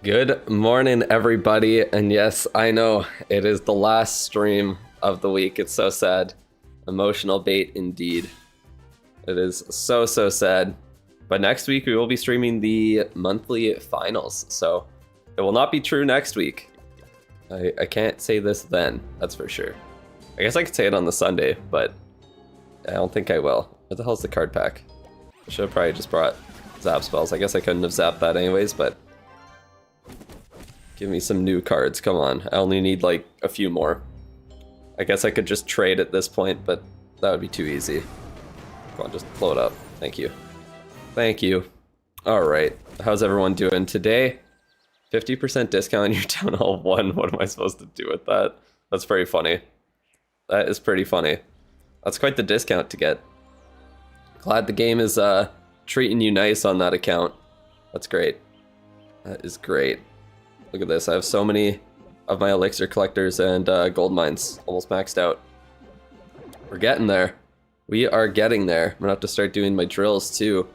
Good morning, everybody. And yes, I know it is the last stream of the week. It's so sad. Emotional bait indeed. It is so sad. But next week we will be streaming the monthly finals. So it will not be true next week. I can't say this then, that's for sure. I guess I could say it on the Sunday, but I don't think I will. What the hell's the card pack? I should have probably just brought zap spells. I guess I couldn't have zapped that anyways, but give me some new cards, come on. I only need like a few more. I guess I could just trade at this point, but that would be too easy. Come on, just blow it up. Thank you. Thank you. All right, how's everyone doing today? 50% discount on your Town Hall 1. What am I supposed to do with that? That's pretty funny. That is pretty funny. That's quite the discount to get. Glad the game is treating you nice on that account. That's great. That is great. Look at this. I have so many of my elixir collectors and gold mines almost maxed out. We're getting there. We are getting there. I'm gonna have to start doing my drills too.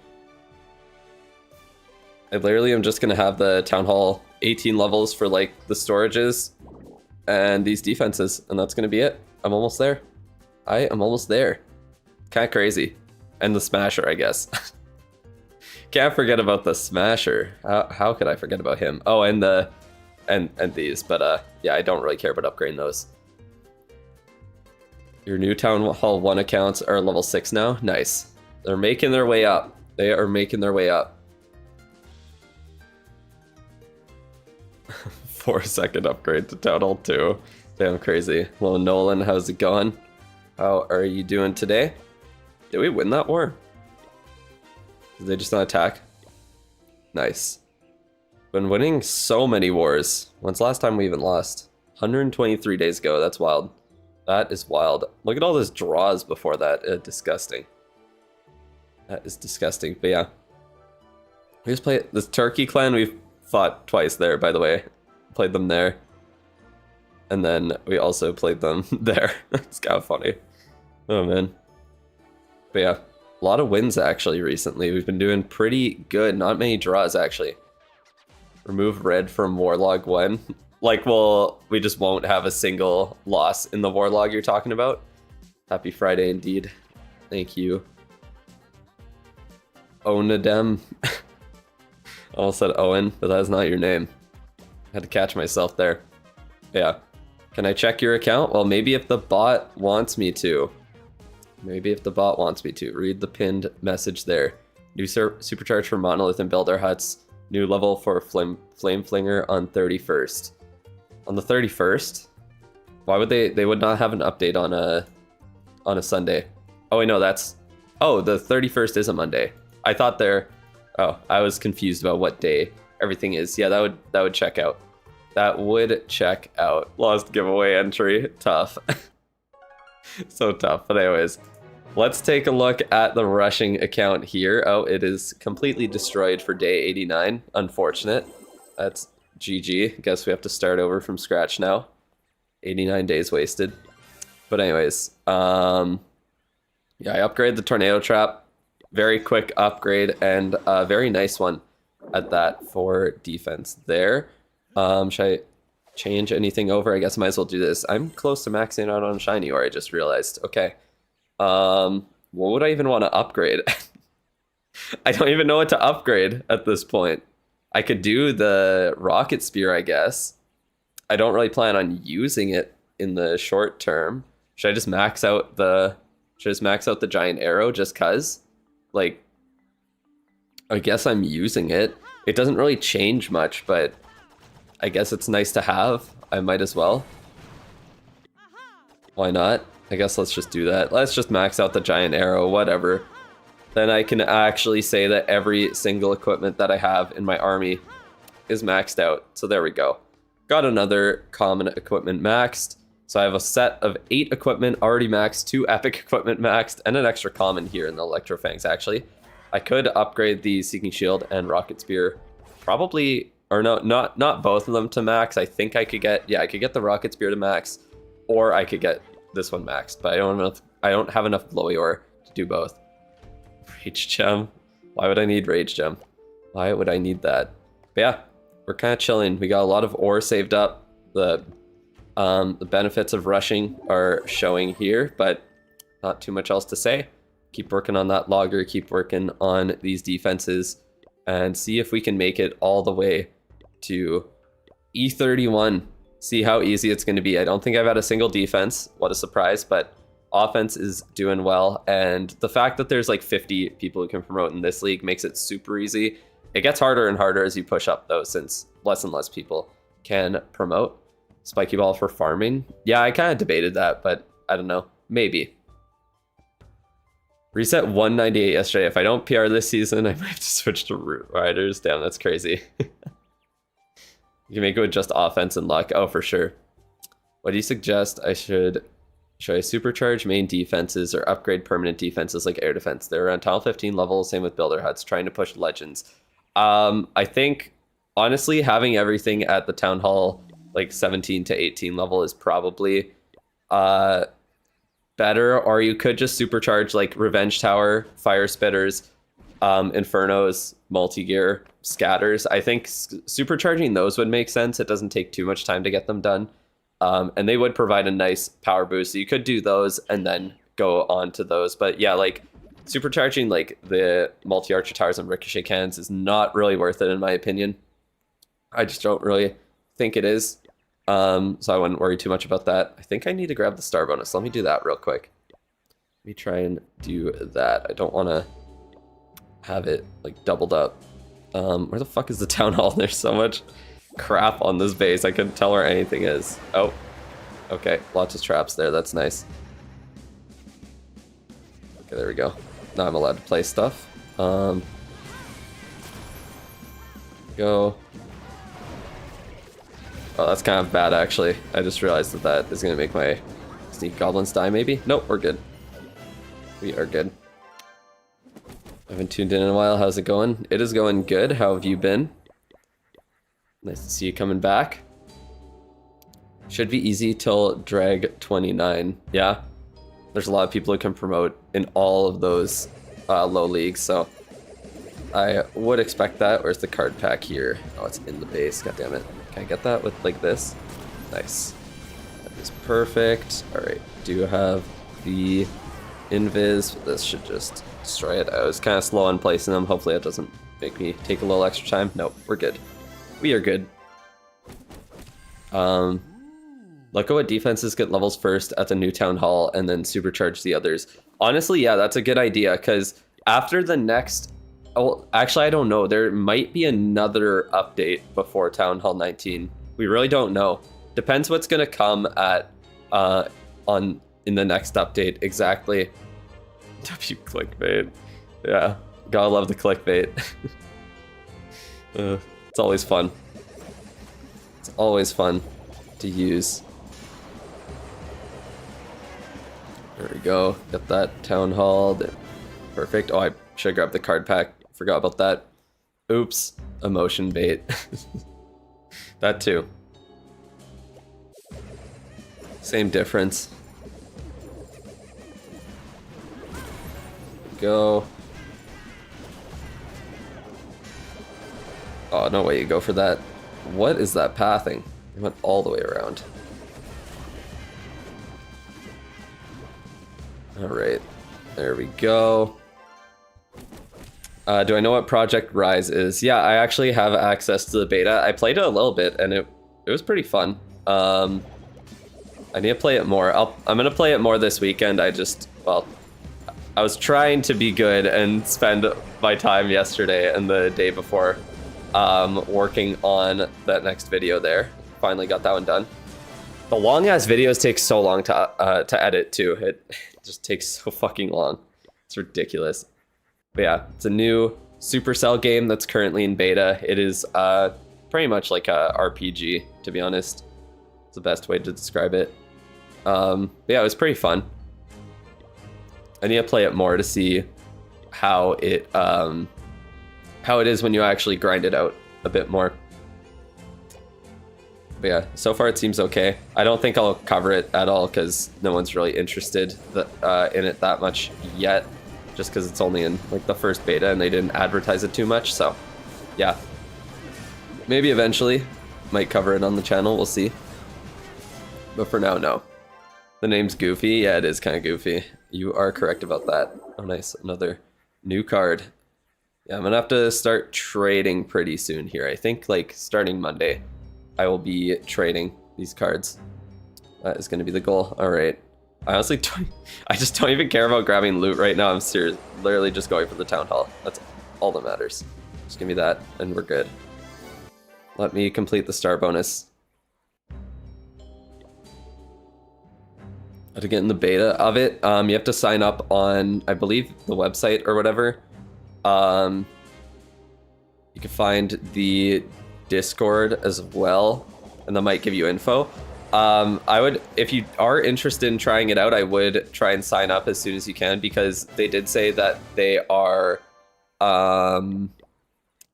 I literally am just gonna have the Town Hall 18 levels for like the storages and these defenses, and that's gonna be it. I'm almost there. I am almost there. Kind of crazy. And the Smasher, I guess. Can't forget about the Smasher. How could I forget about him? Oh, and the and these, but yeah, I don't really care about upgrading those. Your new Town Hall 1 accounts are level 6 now. Nice. They're making their way up. They are making their way up. 4-second upgrade to Town Hall 2. Damn crazy. Hello, Nolan. How's it going? How are you doing today? Did we win that war? Did they just not attack? Nice. Been winning so many wars. When's the last time we even lost? 123 days ago. That's wild. That is wild. Look at all those draws before that. Disgusting. That is disgusting. But yeah. We just play this Turkey clan. We've fought twice there, by the way. Played them there. And then we also played them there. It's kind of funny. Oh, man. But yeah. A lot of wins, actually, recently. We've been doing pretty good. Not many draws, actually. Remove red from Warlog 1. Like, well, we just won't have a single loss in the Warlog you're talking about. Happy Friday, indeed. Thank you. Onadem. I almost said Owen, but that's not your name. I had to catch myself there. Yeah. Can I check your account? Well, maybe if the bot wants me to. Maybe if the bot wants me to. Read the pinned message there. New supercharge for Monolith and Builder Huts. New level for Flame Flinger on 31st. On the 31st? Why would they would not have an update on a Sunday? Oh wait, no, that's... Oh, the 31st is a Monday. I thought they're... Oh, I was confused about what day everything is. Yeah, that would check out. That would check out. Lost giveaway entry. Tough. So tough. But anyways, let's take a look at the rushing account here. Oh, it is completely destroyed for day 89. Unfortunate. That's GG. Guess we have to start over from scratch now. 89 days wasted. But anyways, yeah, I upgraded the Tornado Trap. Very quick upgrade and a very nice one at that for defense there. Should I change anything over? I guess I might as well do this. I'm close to maxing out on Shiny, or I just realized. Okay. What would I even want to upgrade? I don't even know what to upgrade at this point. I could do the Rocket Spear, I guess. I don't really plan on using it in the short term. Should I just max out the Giant Arrow just cuz? Like, I guess I'm using it. It doesn't really change much, but I guess it's nice to have. I might as well. Why not? I guess let's just do that. Let's just max out the Giant Arrow, whatever. Then I can actually say that every single equipment that I have in my army is maxed out. So there we go. Got another common equipment maxed. So I have a set of 8 equipment already maxed, 2 epic equipment maxed, and an extra common here in the Electrofangs, actually. I could upgrade the Seeking Shield and Rocket Spear. Probably... Or no, not both of them to max. I think I could get, yeah, I could get the Rocket Spear to max, or I could get this one maxed. But I don't have enough Glowy Ore to do both. Rage Gem. Why would I need Rage Gem? Why would I need that? But yeah, we're kind of chilling. We got a lot of ore saved up. The benefits of rushing are showing here, but not too much else to say. Keep working on that logger, keep working on these defenses, and see if we can make it all the way to E31. See how easy it's going to be. I don't think I've had a single defense. What a surprise, but offense is doing well, and the fact that there's like 50 people who can promote in this league makes it super easy. It gets harder and harder as you push up though, since less and less people can promote. Spiky ball for farming. Yeah, I kind of debated that, but I don't know. Maybe. Reset 198 yesterday. If I don't PR this season, I might have to switch to Root Riders. Damn, that's crazy. You can make it with just offense and luck. Oh, for sure. What do you suggest I should... Should I supercharge main defenses or upgrade permanent defenses like air defense? They're around Town 15 level, same with builder huts, trying to push legends. I think, honestly, having everything at the Town Hall like 17 to 18 level is probably better, or you could just supercharge like Revenge Tower, Fire Spitters, Infernos, Multi-Gear, Scatters. I think supercharging those would make sense. It doesn't take too much time to get them done. And they would provide a nice power boost. So you could do those and then go on to those. But yeah, like supercharging like the multi-archer towers and ricochet cannons is not really worth it in my opinion. I just don't really think it is. So I wouldn't worry too much about that. I think I need to grab the star bonus. Let me do that real quick. Let me try and do that. I don't want to have it like doubled up. Where the fuck is the town hall? There's so much crap on this base. I couldn't tell where anything is. Oh, okay. Lots of traps there. That's nice. Okay, there we go. Now I'm allowed to play stuff. Go. Oh, that's kind of bad, actually. I just realized that that is going to make my sneak goblins die, maybe? Nope, we're good. We are good. I haven't tuned in a while. How's it going? It is going good. How have you been? Nice to see you coming back. Should be easy till Drag 29. Yeah. There's a lot of people who can promote in all of those low leagues, so I would expect that. Where's the card pack here? Oh, it's in the base. God damn it. Can I get that with like this? Nice. That is perfect. All right. Do have the invis. This should just destroy it. I was kind of slow on placing them. Hopefully it doesn't make me take a little extra time. Nope, we're good. We are good. Look at what defenses get levels first at the new town hall and then supercharge the others. Honestly, yeah, that's a good idea because after the next... Oh, actually, I don't know. There might be another update before Town Hall 19. We really don't know. Depends what's going to come at in the next update exactly. W clickbait. Yeah, gotta love the clickbait. It's always fun. It's always fun to use. There we go. Got that town hall. Perfect. Oh, I should grab the card pack. Forgot about that. Oops. Emotion bait. That too. Same difference. Go. Oh, no way you go for that. What is that pathing? It went all the way around. Alright. There we go. Do I know what Project Rise is? Yeah, I actually have access to the beta. I played it a little bit, and it was pretty fun. I need to play it more. I'm gonna play it more this weekend. I was trying to be good and spend my time yesterday and the day before working on that next video there. Finally got that one done. The long-ass videos take so long to edit, too. It just takes so fucking long. It's ridiculous. But yeah, it's a new Supercell game that's currently in beta. It is pretty much like a RPG, to be honest. It's the best way to describe it. But yeah, it was pretty fun. I need to play it more to see how it is when you actually grind it out a bit more. But yeah, so far it seems okay. I don't think I'll cover it at all because no one's really interested in it that much yet. Just because it's only in like the first beta and they didn't advertise it too much, so yeah. Maybe eventually. Might cover it on the channel, we'll see. But for now, no. The name's Goofy. Yeah, it is kind of goofy. You are correct about that. Oh, nice. Another new card. Yeah, I'm gonna have to start trading pretty soon here. I think like starting Monday, I will be trading these cards. That is gonna be the goal. All right. I honestly don't, I just don't even care about grabbing loot right now. I'm serious, literally just going for the town hall. That's all that matters. Just give me that and we're good. Let me complete the star bonus. To get in the beta of it, you have to sign up on, I believe, the website or whatever. You can find the Discord as well, and that might give you info. I would, if you are interested in trying it out, I would try and sign up as soon as you can, because they did say that they are going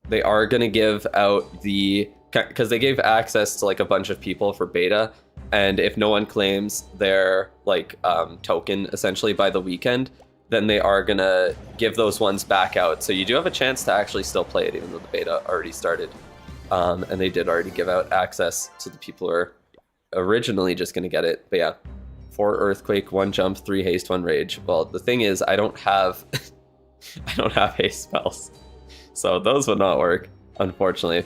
to give out the, because they gave access to like a bunch of people for beta, and if no one claims their like token essentially by the weekend, then they are gonna give those ones back out. So you do have a chance to actually still play it, even though the beta already started. And they did already give out access to the people who are originally just gonna get it. But yeah, 4 Earthquake, 1 Jump, 3 Haste, 1 Rage. Well, the thing is, I don't have I don't have haste spells, so those would not work, unfortunately.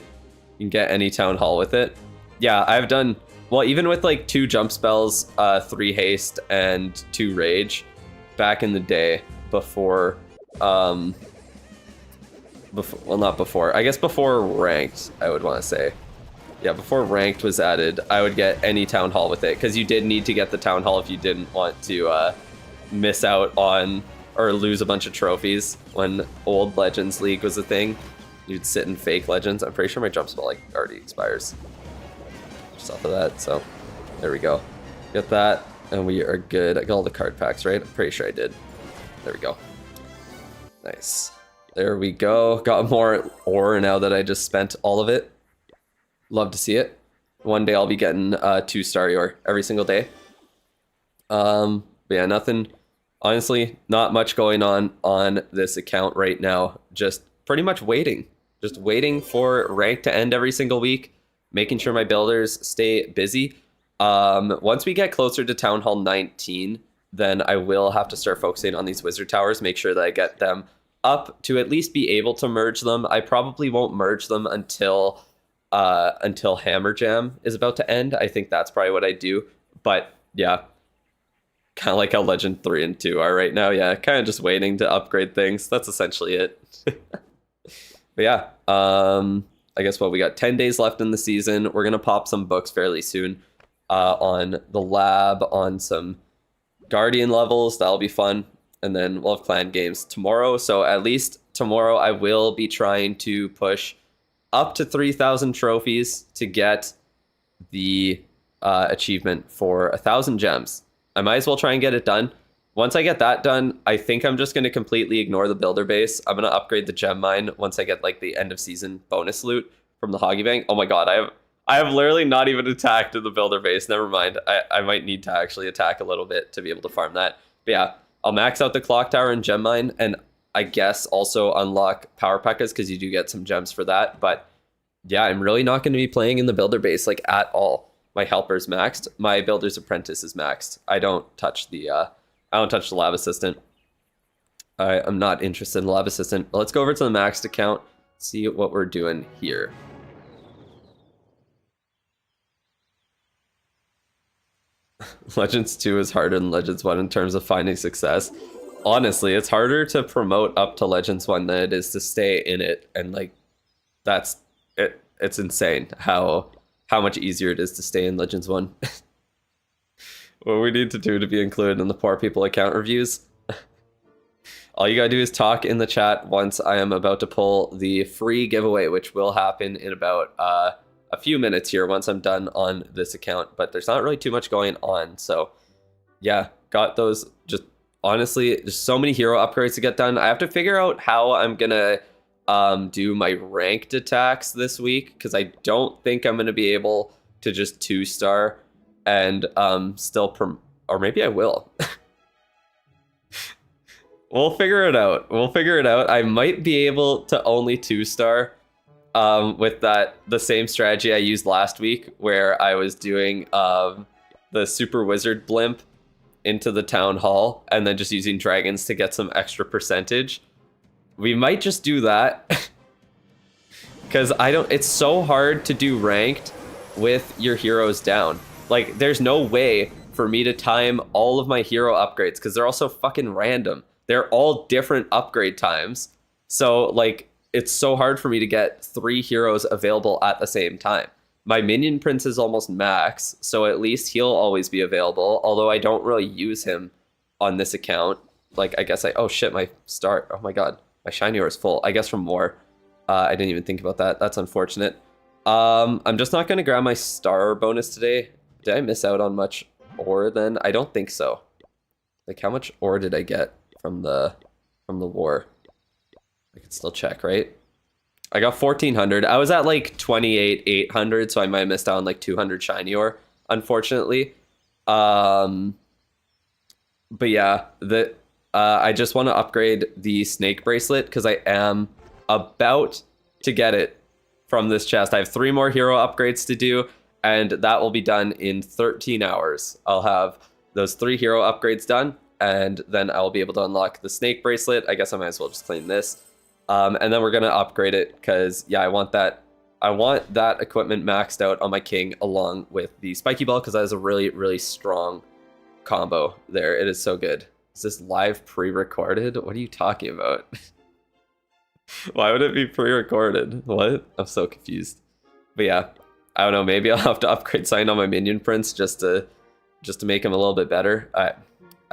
You can get any Town Hall with it. Yeah, I've done well, even with like 2 jump spells, 3 haste, and 2 rage. Back in the day, before, well, not before, I guess before ranked, I would want to say. Yeah, before ranked was added, I would get any town hall with it, because you did need to get the town hall if you didn't want to miss out on or lose a bunch of trophies. When old Legends League was a thing, you'd sit in fake Legends. I'm pretty sure my jump spell like already expires just off of that, so there we go. Get that. And we are good. I got all the card packs, right? I'm pretty sure I did. There we go. Nice. There we go. Got more ore now that I just spent all of it. Love to see it. One day I'll be getting 2-star ore every single day. But yeah, nothing. Honestly, not much going on this account right now. Just pretty much waiting. Just waiting for rank to end every single week. Making sure my builders stay busy. Once we get closer to Town Hall 19, then I will have to start focusing on these wizard towers, make sure that I get them up to at least be able to merge them. I probably won't merge them until Hammer Jam is about to end. I think that's probably what I do. But yeah, kind of like how Legend 3 and 2 are right now. Yeah, kind of just waiting to upgrade things. That's essentially it. But yeah, I guess we got 10 days left in the season. We're gonna pop some books fairly soon. On the lab, on some Guardian levels. That'll be fun. And then we'll have clan games tomorrow. So at least tomorrow I will be trying to push up to 3,000 trophies to get the achievement for 1,000 gems. I might as well try and get it done. Once I get that done, I think I'm just going to completely ignore the builder base. I'm going to upgrade the gem mine once I get like the end of season bonus loot from the Hoggy Bank. Oh my god, I have literally not even attacked in the builder base. Never mind. I might need to actually attack a little bit to be able to farm that. But yeah, I'll max out the clock tower and gem mine, and I guess also unlock power pekkas because you do get some gems for that. But yeah, I'm really not going to be playing in the builder base like at all. My helper's maxed. My builder's apprentice is maxed. I don't touch the lab assistant. I'm not interested in the lab assistant. Let's go over to the maxed account, see what we're doing here. Legends 2 is harder than Legends 1 in terms of finding success. Honestly, it's harder to promote up to Legends 1 than it is to stay in it, and like that's it. It's insane how much easier it is to stay in Legends 1. What we need to do to be included in the poor people account reviews. All you gotta do is talk in the chat once I am about to pull the free giveaway, which will happen in about a few minutes here once I'm done on this account, but there's not really too much going on. So yeah, got those. Just honestly, there's so many hero upgrades to get done. I have to figure out how I'm gonna do my ranked attacks this week, because I don't think I'm gonna be able to just 2-star and still or maybe I will. We'll figure it out. I might be able to only 2-star with the same strategy I used last week, where I was doing the super wizard blimp into the town hall and then just using dragons to get some extra percentage. We might just do that because it's so hard to do ranked with your heroes down. Like, there's no way for me to time all of my hero upgrades because they're also fucking random. They're all different upgrade times. So, like, it's so hard for me to get 3 heroes available at the same time. My minion prince is almost max, so at least he'll always be available, although I don't really use him on this account. Like, I guess oh shit, my star, oh my god, my shiny ore is full. I guess from more. I didn't even think about that. That's unfortunate. I'm just not gonna grab my star bonus today. Did I miss out on much ore then? I don't think so. Like, how much ore did I get from the war? I could still check, right? I got 1,400. I was at like 28,800, so I might have missed out on like 200 shiny ore, unfortunately. But yeah, I just want to upgrade the snake bracelet because I am about to get it from this chest. I have 3 more hero upgrades to do, and that will be done in 13 hours. I'll have those 3 hero upgrades done, and then I'll be able to unlock the snake bracelet. I guess I might as well just claim this. And then we're gonna upgrade it because yeah, I want that equipment maxed out on my king along with the spiky ball because that is a really, really strong combo there. It is so good. Is this live pre-recorded? What are you talking about? Why would it be pre-recorded? What? I'm so confused. But yeah, I don't know, maybe I'll have to upgrade something on my minion prince just to make him a little bit better. I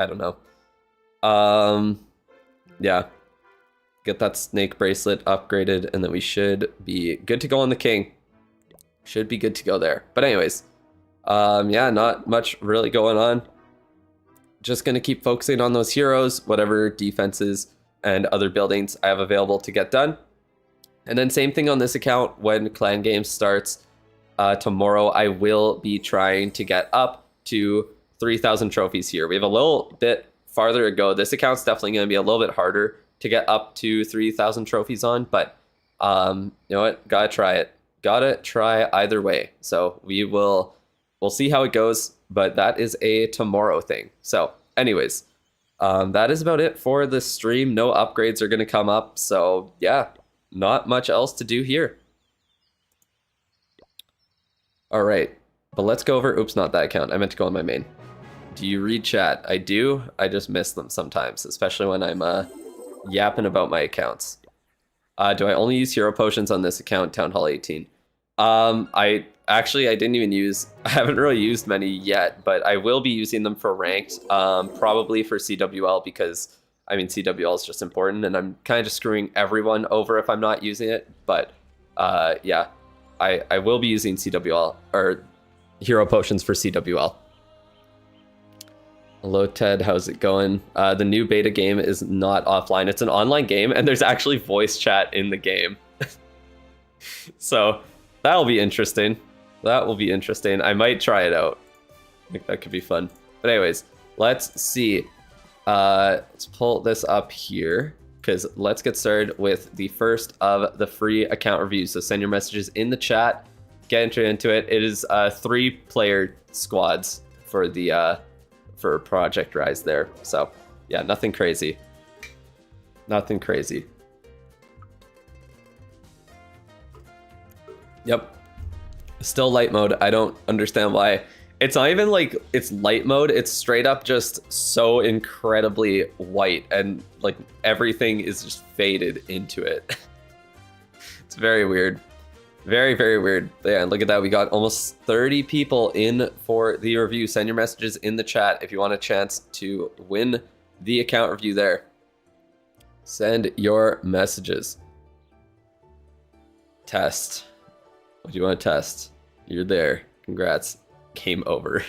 don't know. Yeah. Get that snake bracelet upgraded, and then we should be good to go on the king. Should be good to go there. But anyways, yeah, not much really going on. Just gonna keep focusing on those heroes, whatever defenses and other buildings I have available to get done. And then same thing on this account when clan games starts tomorrow. I will be trying to get up to 3,000 trophies here. We have a little bit farther to go. This account's definitely gonna be a little bit harder to get up to 3,000 trophies on, but you know what? Gotta try it. Gotta try either way. So we'll see how it goes, but that is a tomorrow thing. So anyways, that is about it for the stream. No upgrades are gonna come up, so yeah, not much else to do here. All right, but let's go over, oops, not that account. I meant to go on my main. Do you read chat? I do. I just miss them sometimes, especially when I'm yapping about my accounts. Do I only use hero potions on this account, Town Hall 18? I haven't really used many yet, but I will be using them for ranked, probably for CWL because, I mean, CWL is just important and I'm kind of just screwing everyone over if I'm not using it, but yeah, I will be using CWL, or hero potions for CWL. Hello, Ted. How's it going? The new beta game is not offline. It's an online game, and there's actually voice chat in the game. So that'll be interesting. That will be interesting. I might try it out. I think that could be fun. But anyways, let's see. Let's pull this up here, because let's get started with the first of the free account reviews. So send your messages in the chat. Get entered into it. It is 3-player squads for the... for Project Rise there. So yeah, nothing crazy. Nothing crazy. Yep. Still light mode. I don't understand why. It's not even like it's light mode. It's straight up just so incredibly white and like everything is just faded into it. It's very weird. Very, very weird. But yeah, look at that. We got almost 30 people in for the review. Send your messages in the chat if you want a chance to win the account review there. Send your messages. Test. What do you want to test? You're there. Congrats. Game over.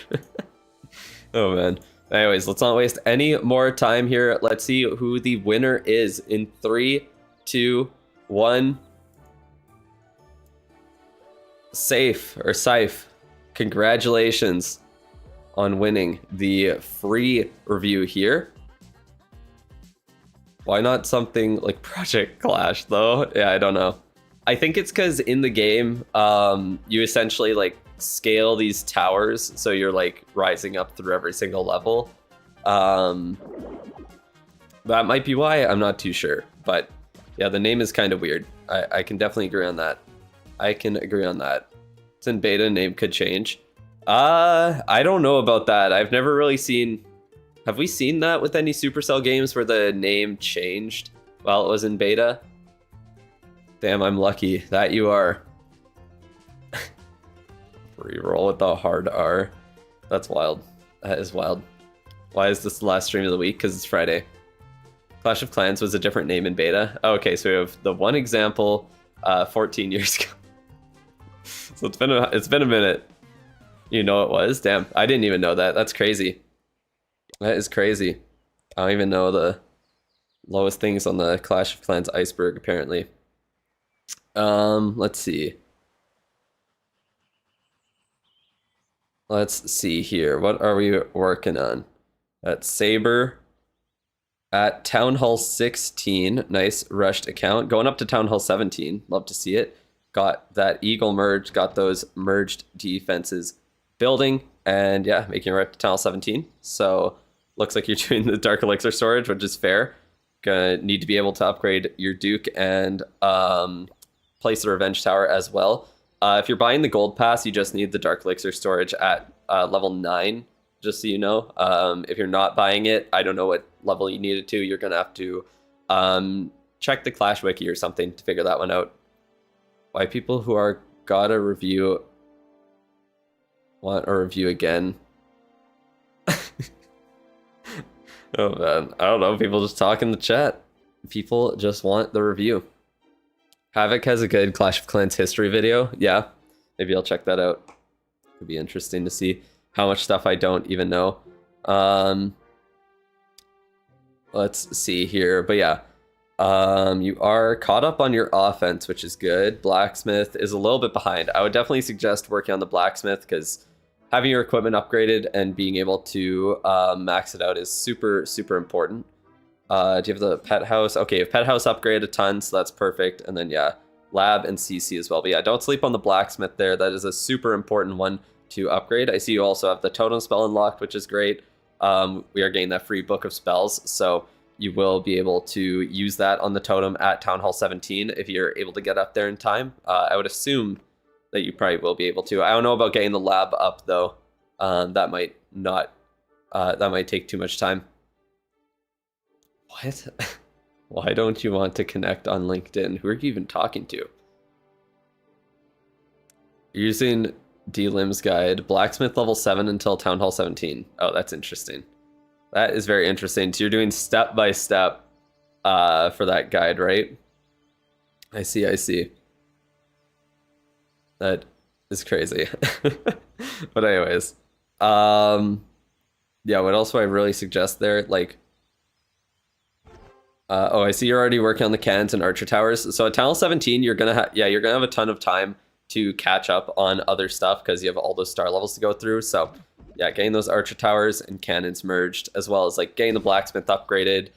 Oh, man. Anyways, let's not waste any more time here. Let's see who the winner is in 3, 2, 1... Saif, congratulations on winning the free review here. Why not something like Project Clash though? Yeah, I don't know. I think it's because in the game, you essentially like scale these towers, so you're like rising up through every single level. That might be why. I'm not too sure, but yeah, the name is kind of weird. I can definitely agree on that. I can agree on that. It's in beta, name could change. I don't know about that. I've never really seen. Have we seen that with any Supercell games where the name changed while it was in beta? Damn, I'm lucky. That you are. Reroll with the hard R. That's wild. That is wild. Why is this the last stream of the week? Because it's Friday. Clash of Clans was a different name in beta. Oh, okay, so we have the one example 14 years ago. So it's been a minute. You know it was? Damn, I didn't even know that. That's crazy. That is crazy. I don't even know the lowest things on the Clash of Clans iceberg, apparently. Let's see. Let's see here. What are we working on? That's Saber at Town Hall 16. Nice rushed account. Going up to Town Hall 17. Love to see it. Got that Eagle merge. Got those merged defenses building. And yeah, making it right to Town Hall 17. So looks like you're doing the Dark Elixir storage, which is fair. Gonna need to be able to upgrade your Duke and place the Revenge Tower as well. If you're buying the Gold Pass, you just need the Dark Elixir storage at level 9, just so you know. If you're not buying it, I don't know what level you need it to. You're going to have to check the Clash Wiki or something to figure that one out. Why people who are got a review want a review again? Oh man, I don't know. People just talk in the chat. People just want the review. Havoc has a good Clash of Clans history video. Yeah, maybe I'll check that out. Could be interesting to see how much stuff I don't even know. Let's see here. But yeah, you are caught up on your offense, which is good. Blacksmith is a little bit behind. I would definitely suggest working on the Blacksmith because having your equipment upgraded and being able to max it out is super, super important. Do you have the pet house? Okay, you have pet house upgrade a ton, so that's perfect. And then yeah, lab and CC as well. But yeah, don't sleep on the blacksmith there. That is a super important one to upgrade. I see you also have the totem spell unlocked, which is great. We are getting that free book of spells, so you will be able to use that on the totem at Town Hall 17 if you're able to get up there in time. I would assume that you probably will be able to. I don't know about getting the lab up though. That might not. That might take too much time. What? Why don't you want to connect on LinkedIn? Who are you even talking to? Using D-Lim's guide, blacksmith level 7 until Town Hall 17. Oh, that's interesting. That is very interesting. So you're doing step by step for that guide, right? I see, I see. That is crazy. But anyways, yeah, what else would I really suggest there? Like, oh, I see you're already working on the cannons and archer towers. So at Town Hall 17, you're gonna have a ton of time to catch up on other stuff because you have all those star levels to go through. So yeah, getting those archer towers and cannons merged, as well as like getting the blacksmith upgraded,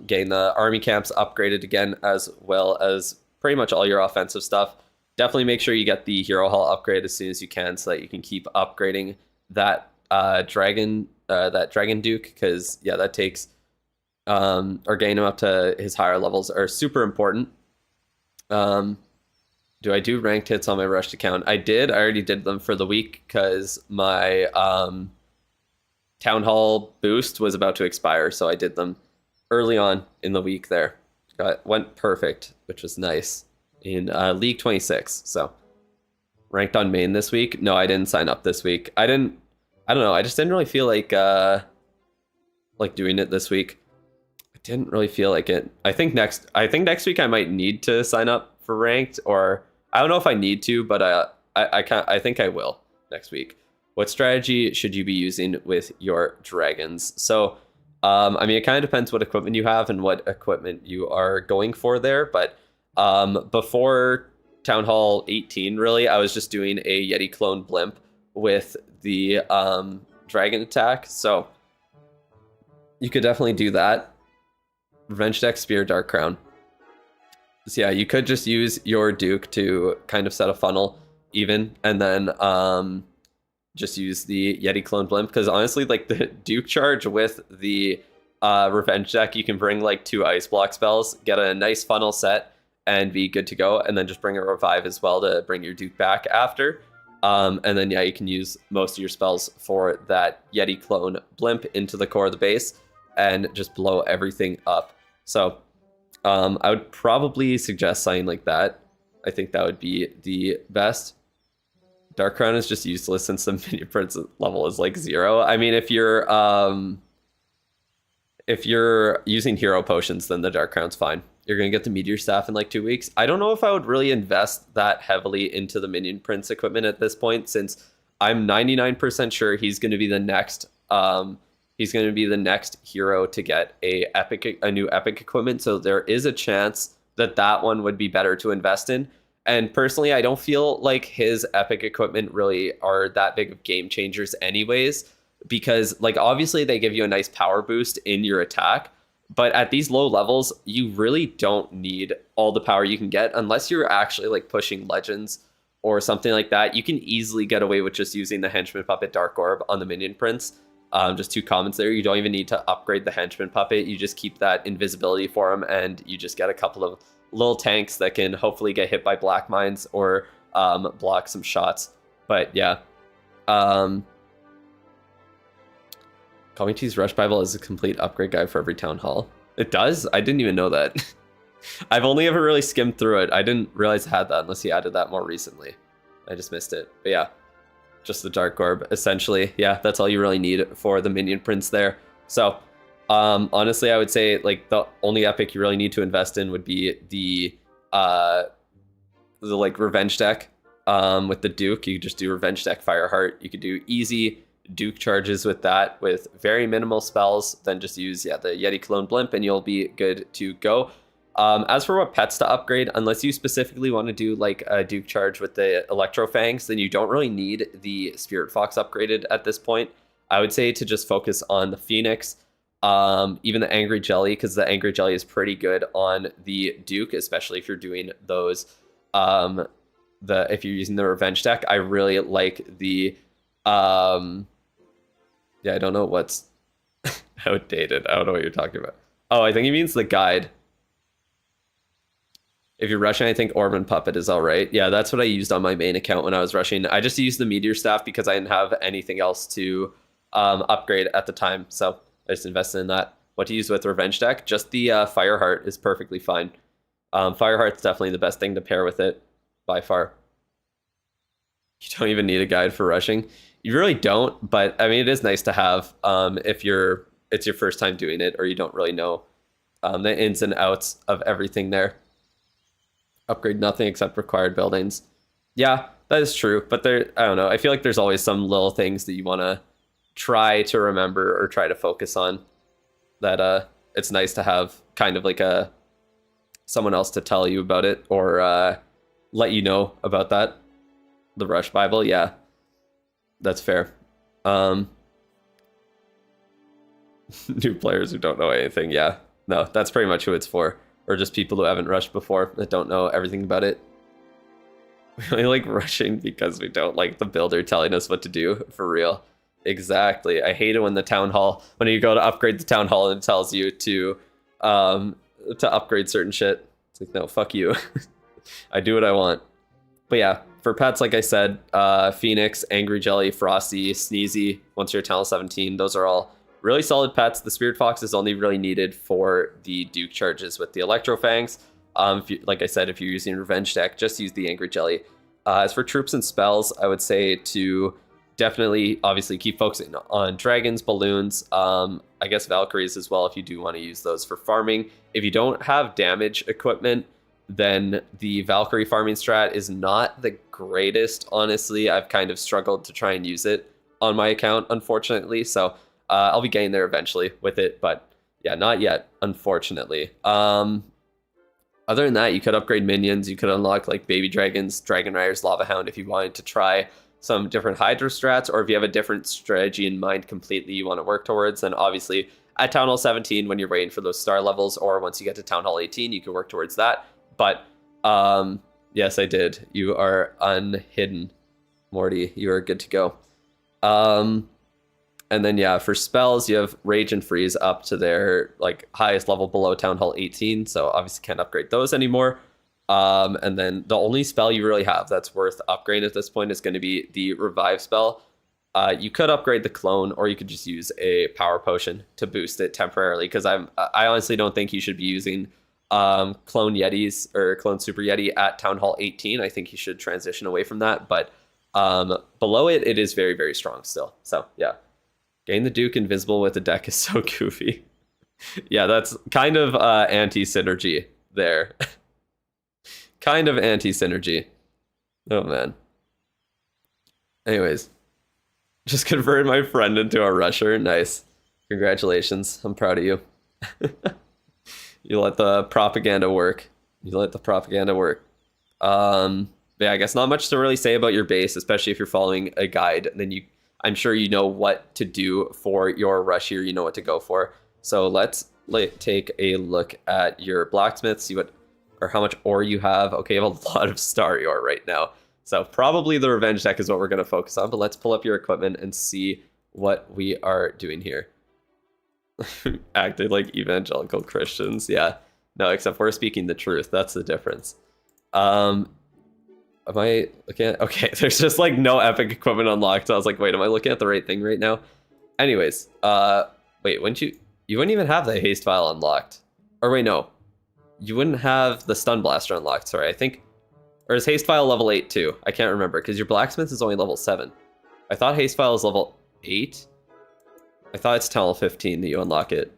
getting the army camps upgraded again, as well as pretty much all your offensive stuff. Definitely make sure you get the hero hall upgrade as soon as you can, so that you can keep upgrading that dragon duke, because yeah, that takes or getting him up to his higher levels are super important. Do I do ranked hits on my rushed account? I did. I already did them for the week because my Town Hall boost was about to expire, so I did them early on in the week there. Went perfect, which was nice, in League 26. So ranked on main this week. No, I didn't sign up this week. I don't know. I just didn't really feel like doing it this week. I didn't really feel like it. I think next week I might need to sign up for ranked, or I don't know if I need to, but I think I will next week. What strategy should you be using with your dragons? So, I mean, it kind of depends what equipment you have and what equipment you are going for there. But before Town Hall 18, really, I was just doing a Yeti clone blimp with the dragon attack. So you could definitely do that. Revenge Deck, Spear, Dark Crown. So yeah, you could just use your Duke to kind of set a funnel even, and then just use the Yeti clone blimp, because honestly, like the Duke charge with the revenge deck, you can bring like 2 ice block spells, get a nice funnel set, and be good to go, and then just bring a revive as well to bring your Duke back after. And then yeah, you can use most of your spells for that Yeti clone blimp into the core of the base and just blow everything up. So I would probably suggest something like that. I think that would be the best. Dark Crown is just useless since the minion prince level is like 0. I mean, if you're using hero potions, then the Dark Crown's fine. You're gonna get the Meteor Staff in like 2 weeks. I don't know if I would really invest that heavily into the minion prince equipment at this point, since I'm 99% sure he's gonna be the next hero to get a new epic equipment. So there is a chance that one would be better to invest in. And personally, I don't feel like his epic equipment really are that big of game changers anyways, because like obviously they give you a nice power boost in your attack, but at these low levels, you really don't need all the power you can get unless you're actually like pushing legends or something like that. You can easily get away with just using the henchman puppet Dark Orb on the minion prince. Just 2 comments there. You don't even need to upgrade the henchman puppet. You just keep that invisibility for him, and you just get a couple of little tanks that can hopefully get hit by black mines or block some shots. But yeah, Community's Rush Bible is a complete upgrade guide for every town hall. It does? I didn't even know that. I've only ever really skimmed through it. I didn't realize I had that unless he added that more recently. I just missed it. But yeah, just the Dark Orb, essentially. Yeah, that's all you really need for the minion prince there. So honestly, I would say like the only epic you really need to invest in would be the like revenge deck with the Duke. You could just do revenge deck Fireheart. You could do easy Duke charges with that with very minimal spells. Then just use the Yeti clone blimp and you'll be good to go. As for what pets to upgrade, unless you specifically want to do like a Duke charge with the Electro Fangs, then you don't really need the Spirit Fox upgraded at this point. I would say to just focus on the Phoenix. Even the Angry Jelly, because the Angry Jelly is pretty good on the Duke, especially if you're doing those if you're using the revenge deck. I really like the yeah, I don't know what's outdated. I don't know what you're talking about. Oh, I think he means the guide. If you're rushing, I think Orban Puppet is all right. Yeah, that's what I used on my main account when I was rushing. I just used the Meteor Staff because I didn't have anything else to upgrade at the time, so I just invested in that. What to use with Revenge deck? Just the Fireheart is perfectly fine. Fireheart's definitely the best thing to pair with it, by far. You don't even need a guide for rushing. You really don't, but I mean, it is nice to have if it's your first time doing it or you don't really know the ins and outs of everything there. Upgrade nothing except required buildings. Yeah, that is true, but I don't know. I feel like there's always some little things that you want to try to remember or try to focus on that it's nice to have kind of like someone else to tell you about it or let you know about that. The Rush Bible, yeah, that's fair. New players who don't know anything, yeah. No, that's pretty much who it's for. Or just people who haven't rushed before that don't know everything about it. We only like rushing because we don't like the builder telling us what to do, for real. Exactly. I hate it when when you go to upgrade the town hall and it tells you to upgrade certain shit. It's like, no, fuck you. I do what I want. But yeah, for pets, like I said, Phoenix, Angry Jelly, Frosty, Sneezy, once you're at Talent 17, those are all really solid pets. The Spirit Fox is only really needed for the Duke charges with the Electro Fangs. Like I said, if you're using Revenge deck, just use the Angry Jelly. As for troops and spells, I would say to definitely, obviously, keep focusing on dragons, balloons, I guess Valkyries as well, if you do want to use those for farming. If you don't have damage equipment, then the Valkyrie farming strat is not the greatest, honestly. I've kind of struggled to try and use it on my account, unfortunately, so I'll be getting there eventually with it, but yeah, not yet, unfortunately. Other than that, you could upgrade minions. You could unlock like baby dragons, dragon riders, lava hound if you wanted to try some different Hydra strats, or if you have a different strategy in mind completely you want to work towards, then obviously at Town Hall 17, when you're waiting for those star levels, or once you get to Town Hall 18, you can work towards that. But yes, I did. You are unhidden, Morty. You are good to go. And then yeah, for spells, you have Rage and Freeze up to their like highest level below Town Hall 18, so obviously can't upgrade those anymore. And then the only spell you really have that's worth upgrading at this point is going to be the Revive spell. You could upgrade the Clone, or you could just use a Power Potion to boost it temporarily, because I honestly don't think you should be using Clone Yetis or Clone Super Yeti at Town Hall 18. I think you should transition away from that, but below it, it is very, very strong still. So yeah. Gain the Duke invisible with a deck is so goofy. Yeah, that's kind of anti-synergy there. Kind of anti-synergy. Oh, man. Anyways. Just converted my friend into a rusher. Nice. Congratulations. I'm proud of you. You let the propaganda work. You let the propaganda work. Yeah, I guess not much to really say about your base, especially if you're following a guide. And then I'm sure you know what to do for your rush here. You know what to go for. So let's take a look at your blacksmith, see what or how much ore you have. Okay, you have a lot of starry ore right now. So probably the revenge deck is what we're going to focus on. But let's pull up your equipment and see what we are doing here. Acting like evangelical Christians. Yeah. No, except we're speaking the truth. That's the difference. Am I looking at... Okay, there's just like no epic equipment unlocked. So I was like, wait, am I looking at the right thing right now? Anyways, wait, wouldn't you wouldn't even have the haste vial unlocked. Or wait, no. You wouldn't have the stun blaster unlocked, sorry. I think... Or is haste vial level 8 too? I can't remember, because your blacksmith is only level 7. I thought haste vial is level 8. I thought it's level 15 that you unlock it.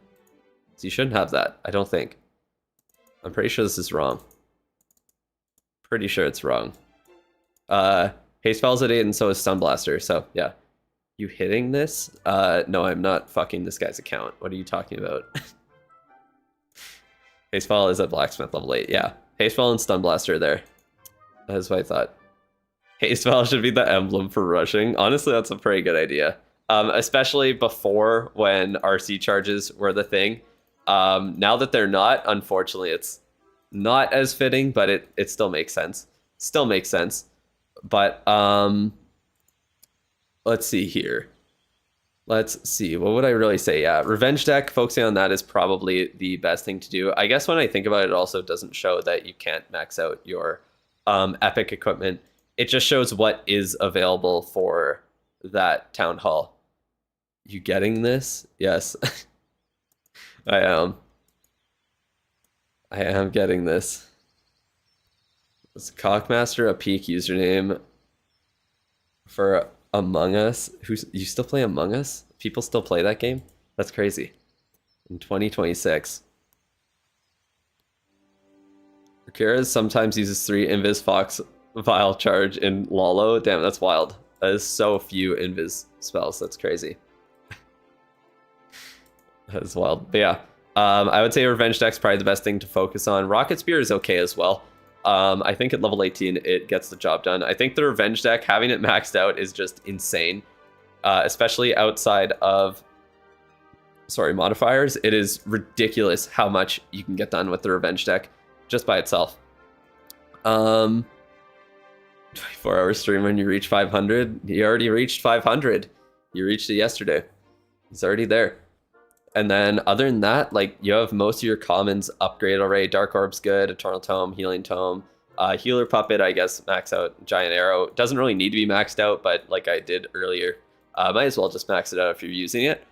So you shouldn't have that, I don't think. I'm pretty sure this is wrong. Pretty sure it's wrong. Haste vial's at 8 and so is stun blaster, so yeah. You hitting this? No, I'm not fucking this guy's account. What are you talking about? Haste vial is at blacksmith level 8, yeah. Haste vial and stun blaster are there. That's what I thought. Haste vial should be the emblem for rushing. Honestly, that's a pretty good idea. Especially before when RC charges were the thing. Now that they're not, unfortunately, it's not as fitting, but it still makes sense. Still makes sense. But let's see here. Let's see. What would I really say? Yeah, revenge deck, focusing on that is probably the best thing to do. I guess when I think about it, it also doesn't show that you can't max out your epic equipment. It just shows what is available for that town hall. You getting this? Yes. I am. I am getting this. Is Cockmaster a peak username for Among Us? You still play Among Us? People still play that game? That's crazy. In 2026. Rakira sometimes uses 3 Invis Fox Vial charge in Lolo. Damn, that's wild. That is so few Invis spells. That's crazy. That is wild. But yeah, I would say Revenge deck's probably the best thing to focus on. Rocket Spear is okay as well. I think at level 18, it gets the job done. I think the Revenge deck, having it maxed out is just insane. Especially outside of, modifiers. It is ridiculous how much you can get done with the Revenge deck just by itself. 24-hour stream when you reach 500. You already reached 500. You reached it yesterday. It's already there. And then other than that, like, you have most of your commons upgraded already. Dark Orb's good, Eternal Tome, Healing Tome, Healer Puppet, I guess, max out. Giant Arrow doesn't really need to be maxed out, but like I did earlier, might as well just max it out if you're using it.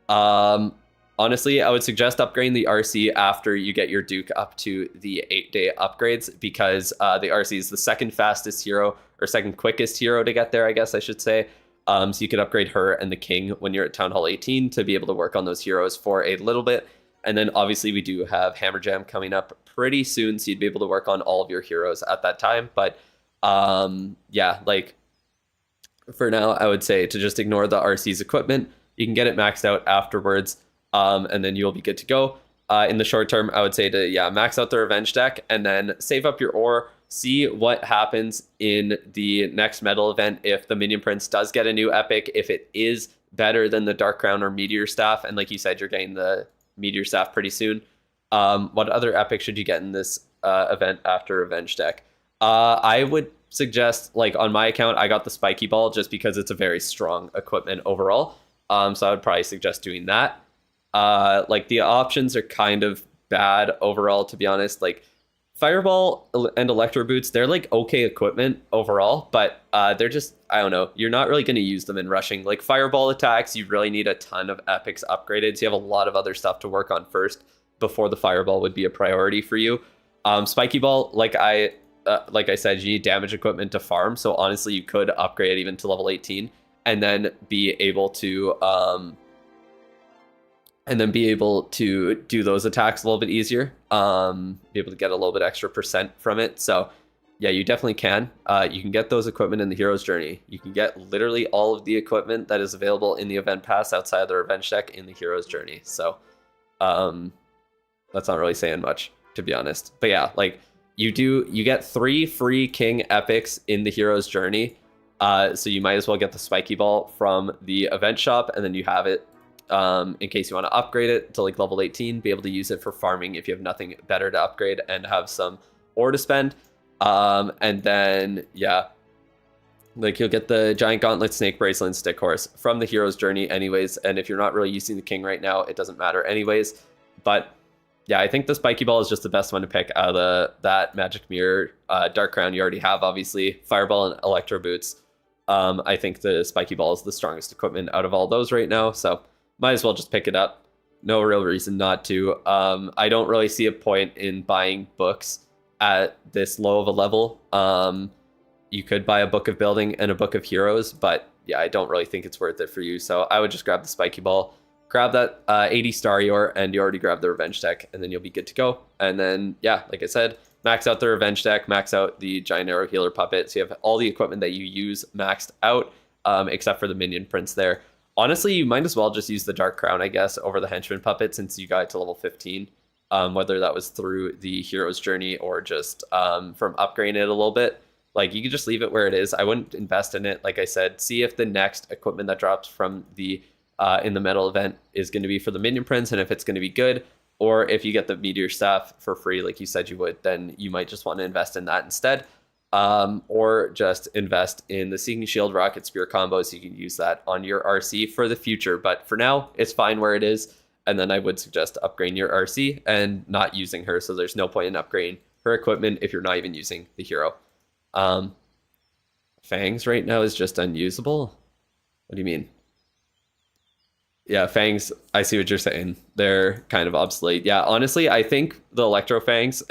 Honestly, I would suggest upgrading the RC after you get your Duke up to the 8-day upgrades, because the RC is the second fastest hero, or second quickest hero to get there, I guess I should say. So you could upgrade her and the King when you're at Town Hall 18 to be able to work on those heroes for a little bit. And then obviously we do have Hammer Jam coming up pretty soon, so you'd be able to work on all of your heroes at that time. But yeah, like for now, I would say to just ignore the RC's equipment. You can get it maxed out afterwards, and then you'll be good to go. In the short term, I would say to, max out the Revenge deck and then save up your ore. See what happens in the next medal event if the Minion Prince does get a new epic, if it is better than the Dark Crown or Meteor Staff. And like you said, you're getting the Meteor Staff pretty soon. What other epic should you get in this event after Revenge Deck. I would suggest, like on my account, I got the Spiky Ball just because it's a very strong equipment overall. So I would probably suggest doing that. Like the options are kind of bad overall, to be honest. Like Fireball and Electro Boots, they're like okay equipment overall, but they're just, I don't know, you're not really going to use them in rushing. Like Fireball attacks, you really need a ton of epics upgraded, so you have a lot of other stuff to work on first before the Fireball would be a priority for you. Spiky Ball, like I said, you need damage equipment to farm, so honestly, you could upgrade even to level 18 and then be able to do those attacks a little bit easier, be able to get a little bit extra percent from it. So yeah, you definitely can. You can get those equipment in the Hero's Journey. You can get literally all of the equipment that is available in the event pass outside of the Revenge Deck in the Hero's Journey. So that's not really saying much, to be honest. But yeah, like you get 3 free King epics in the Hero's Journey. So you might as well get the Spiky Ball from the event shop, and then you have it in case you want to upgrade it to like level 18, be able to use it for farming if you have nothing better to upgrade and have some ore to spend. And then, yeah, like you'll get the Giant Gauntlet, Snake Bracelet, and Stick Horse from the Hero's Journey anyways. And if you're not really using the King right now, it doesn't matter anyways. But yeah, I think the Spiky Ball is just the best one to pick out of that Magic Mirror. Dark Crown you already have, obviously. Fireball and Electro Boots. I think the Spiky Ball is the strongest equipment out of all those right now, so might as well just pick it up. No real reason not to. I don't really see a point in buying books at this low of a level. You could buy a Book of Building and a Book of Heroes, but yeah, I don't really think it's worth it for you. So I would just grab the Spiky Ball, grab that 80 Staryor, and you already grab the Revenge Deck, and then you'll be good to go. And then, yeah, like I said, max out the Revenge Deck, max out the Giant Arrow Healer Puppet, so you have all the equipment that you use maxed out, except for the Minion Prince there. Honestly, you might as well just use the Dark Crown, I guess, over the Henchman Puppet since you got it to level 15, whether that was through the Hero's Journey or just from upgrading it a little bit. Like, you could just leave it where it is. I wouldn't invest in it. Like I said, see if the next equipment that drops from the in the metal event is going to be for the Minion Prince, and if it's going to be good, or if you get the Meteor Staff for free, like you said you would, then you might just want to invest in that instead. Or just invest in the Seeking Shield Rocket Spear combo so you can use that on your RC for the future. But for now, it's fine where it is. And then I would suggest upgrading your RC and not using her. So there's no point in upgrading her equipment if you're not even using the hero. Fangs right now is just unusable. What do you mean? Yeah, Fangs, I see what you're saying. They're kind of obsolete. Yeah, honestly, I think the Electro Fangs,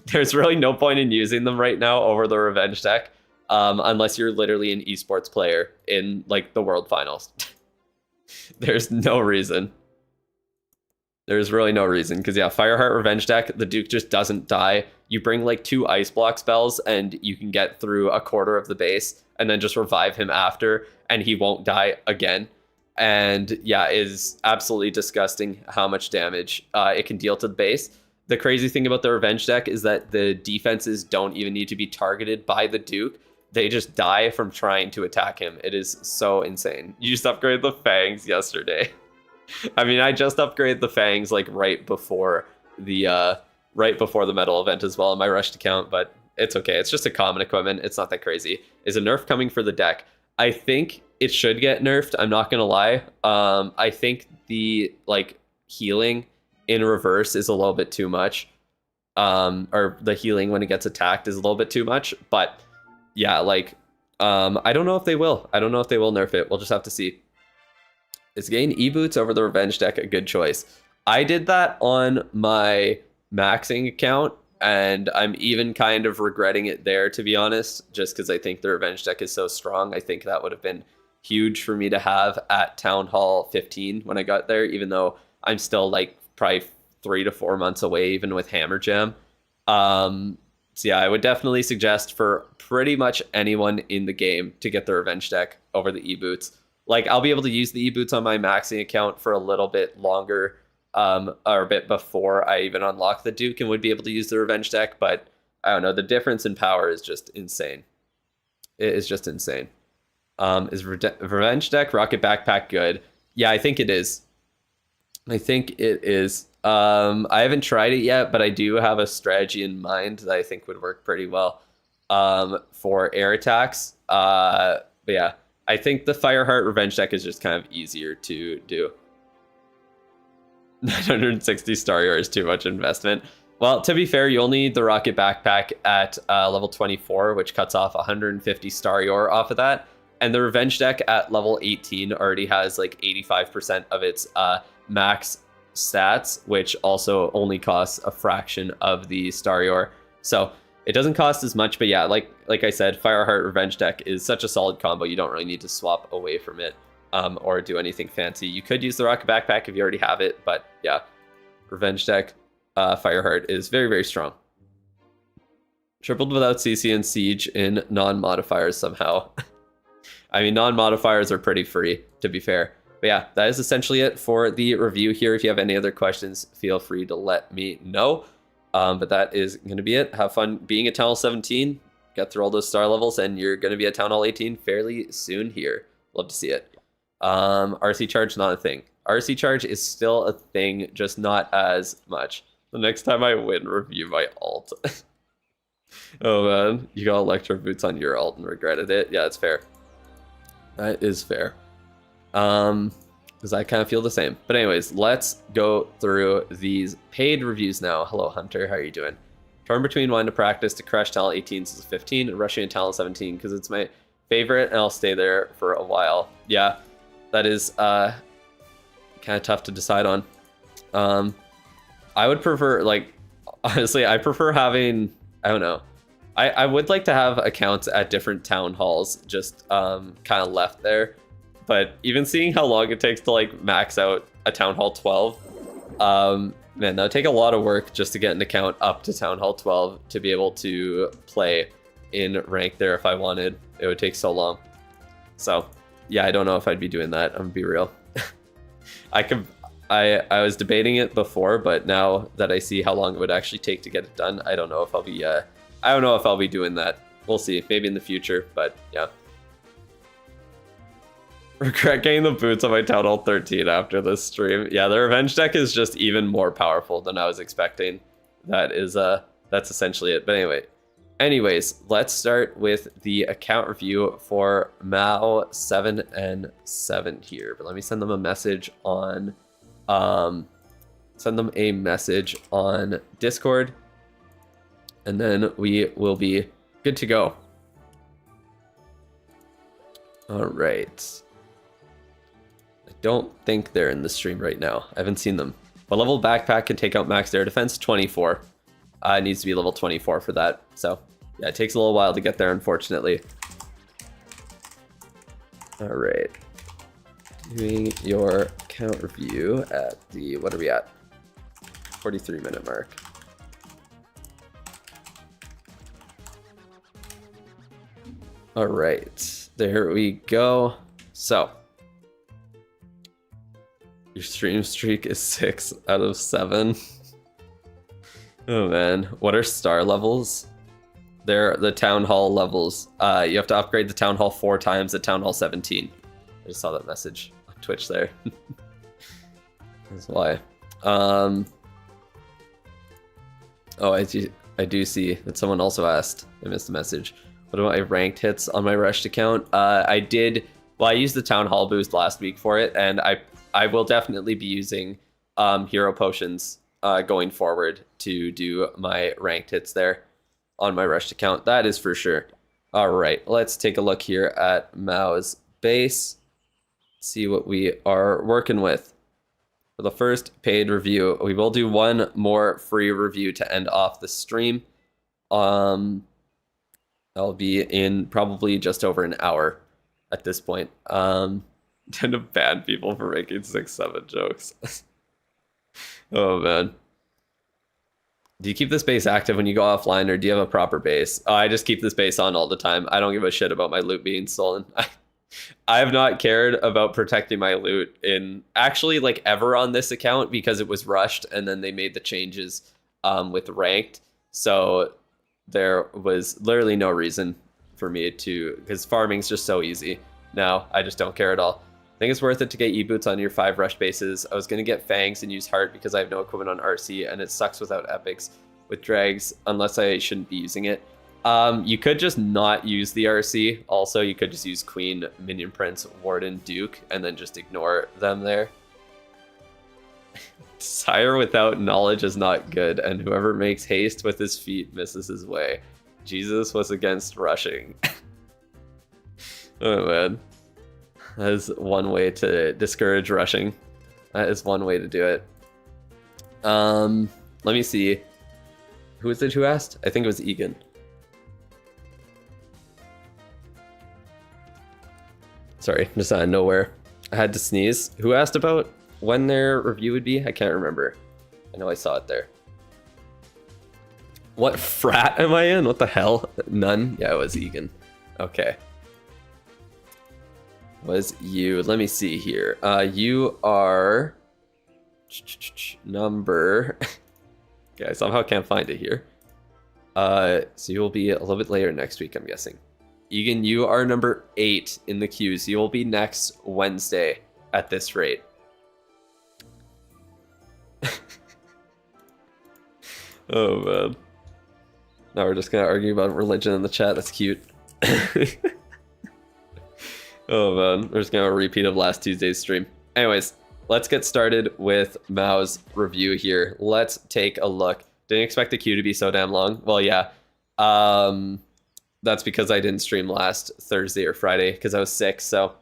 there's really no point in using them right now over the Revenge Deck, unless you're literally an esports player in, like, the World Finals. There's no reason. There's really no reason, because, yeah, Fireheart Revenge Deck, the Duke just doesn't die. You bring, like, 2 Ice Block spells, and you can get through a quarter of the base, and then just revive him after, and he won't die again. And yeah, is absolutely disgusting how much damage it can deal to the base. The crazy thing about the Revenge Deck is that the defenses don't even need to be targeted by the Duke. They just die from trying to attack him. It is so insane. You just upgraded the Fangs yesterday. I mean, I just upgraded the Fangs like right before the metal event as well in my rushed account, but it's okay. It's just a common equipment. It's not that crazy. Is a nerf coming for the deck? I think it should get nerfed. I'm not gonna lie. I think the like healing in reverse is a little bit too much. Or the healing when it gets attacked is a little bit too much. But yeah, like I don't know if they will. I don't know if they will nerf it. We'll just have to see. Is getting E-Boots over the Revenge Deck a good choice? I did that on my maxing account, and I'm even kind of regretting it there, to be honest, just because I think the Revenge Deck is so strong. I think that would have been huge for me to have at Town Hall 15 when I got there, even though I'm still like probably 3 to 4 months away, even with Hammer Jam. So yeah, I would definitely suggest for pretty much anyone in the game to get the Revenge Deck over the E-Boots. Like, I'll be able to use the E-Boots on my maxing account for a little bit longer, or a bit before I even unlock the Duke and would be able to use the Revenge Deck, but I don't know, the difference in power is just insane. It is just insane. Is Revenge Deck Rocket Backpack good? Yeah, I think it is. I think it is. I haven't tried it yet, but I do have a strategy in mind that I think would work pretty well for air attacks. But yeah, I think the Fireheart Revenge deck is just kind of easier to do. 960 Starrior is too much investment. Well, to be fair, you only need the Rocket Backpack at level 24, which cuts off 150 Starrior off of that. And the Revenge deck at level 18 already has like 85% of its max stats, which also only costs a fraction of the Starrior. So it doesn't cost as much, but yeah, like I said, Fireheart Revenge deck is such a solid combo, you don't really need to swap away from it or do anything fancy. You could use the Rocket Backpack if you already have it, but yeah, Revenge deck, Fireheart is very, very strong. Tripled without CC and Siege in non-modifiers somehow. I mean, non-modifiers are pretty free, to be fair. But yeah, that is essentially it for the review here. If you have any other questions, feel free to let me know. But that is going to be it. Have fun being at Town Hall 17. Get through all those star levels, and you're going to be at Town Hall 18 fairly soon here. Love to see it. RC charge, not a thing. RC charge is still a thing, just not as much. The next time I win, review my alt. Oh man, you got Electro Boots on your alt and regretted it. Yeah, it's fair. That is fair. Because I kind of feel the same. But anyways, let's go through these paid reviews now. Hello, Hunter. How are you doing? Torn between wanting to practice to crush Talent 18 since 15 and rushing to Talent 17 because it's my favorite and I'll stay there for a while. Yeah, that is kind of tough to decide on. I would prefer, like, honestly, I prefer having, I don't know. I would like to have accounts at different town halls just kind of left there. But even seeing how long it takes to like max out a Town Hall 12, man, that would take a lot of work just to get an account up to Town Hall 12 to be able to play in rank there if I wanted. It would take so long. So yeah, I don't know if I'd be doing that. I'm gonna be real. I was debating it before, but now that I see how long it would actually take to get it done, I don't know if I'll be doing that. We'll see, maybe in the future, but yeah. Regret getting the boots on my Town Hall 13 after this stream. Yeah, the Revenge deck is just even more powerful than I was expecting. That's essentially it. But anyways, let's start with the account review for Mao 7 and 7 here. But let me send them a message on Discord, and then we will be good to go. All right. Don't think they're in the stream right now. I haven't seen them. But level backpack can take out max air defense 24. It needs to be level 24 for that. So yeah, it takes a little while to get there, unfortunately. All right. Doing your count review at the, what are we at? 43-minute mark. All right, there we go. So your stream streak is 6 out of 7. Oh man, what are star levels? They're the Town Hall levels. You have to upgrade the Town Hall 4 times at Town Hall 17. I just saw that message on Twitch there. That's why. Oh, I do see that someone also asked. I missed the message. What about my ranked hits on my rushed account? I used the Town Hall boost last week for it, and I will definitely be using hero potions going forward to do my ranked hits there on my rushed account. That is for sure. All right, let's take a look here at Mao's base. See what we are working with. For the first paid review, we will do one more free review to end off the stream. I'll be in probably just over an hour at this point. Tend to ban people for making 6-7 jokes. Oh man. Do you keep this base active when you go offline, or do you have a proper base? I just keep this base on all the time. I don't give a shit about my loot being stolen. I have not cared about protecting my loot in actually like ever on this account because it was rushed and then they made the changes with ranked. So there was literally no reason for me to, because farming's just so easy now. I just don't care at all. think it's worth it to get E-Boots on your 5 rush bases. I was going to get Fangs and use Heart because I have no equipment on RC, and it sucks without Epics with Drags, unless I shouldn't be using it. You could just not use the RC. Also, you could just use Queen, Minion Prince, Warden, Duke, and then just ignore them there. Sire without knowledge is not good, and whoever makes haste with his feet misses his way. Jesus was against rushing. Oh man. That is one way to discourage rushing. That is one way to do it. Let me see. Who was it who asked? I think it was Egan. Sorry, I'm just out of nowhere. I had to sneeze. Who asked about when their review would be? I can't remember. I know I saw it there. What frat am I in? What the hell? None? Yeah, it was Egan. Okay. Was you? Let me see here. You are number. Okay, I somehow can't find it here. So you'll be a little bit later next week, I'm guessing. Egan, you are number 8 in the queue, so you will be next Wednesday at this rate. Oh man. Now we're just gonna argue about religion in the chat. That's cute. Oh man, we're just gonna have a repeat of last Tuesday's stream. Anyways, let's get started with Mao's review here. Let's take a look. Didn't expect the queue to be so damn long. Well, yeah. That's because I didn't stream last Thursday or Friday because I was sick. So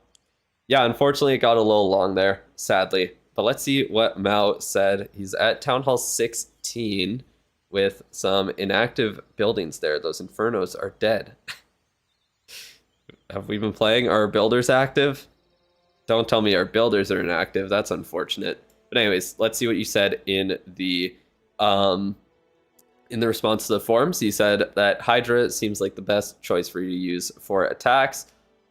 yeah, unfortunately it got a little long there, sadly. But let's see what Mao said. He's at Town Hall 16 with some inactive buildings there. Those Infernos are dead. Have we been playing? Are our builders active? Don't tell me our builders are inactive. That's unfortunate. But anyways, let's see what you said in the response to the forums. You said that Hydra seems like the best choice for you to use for attacks.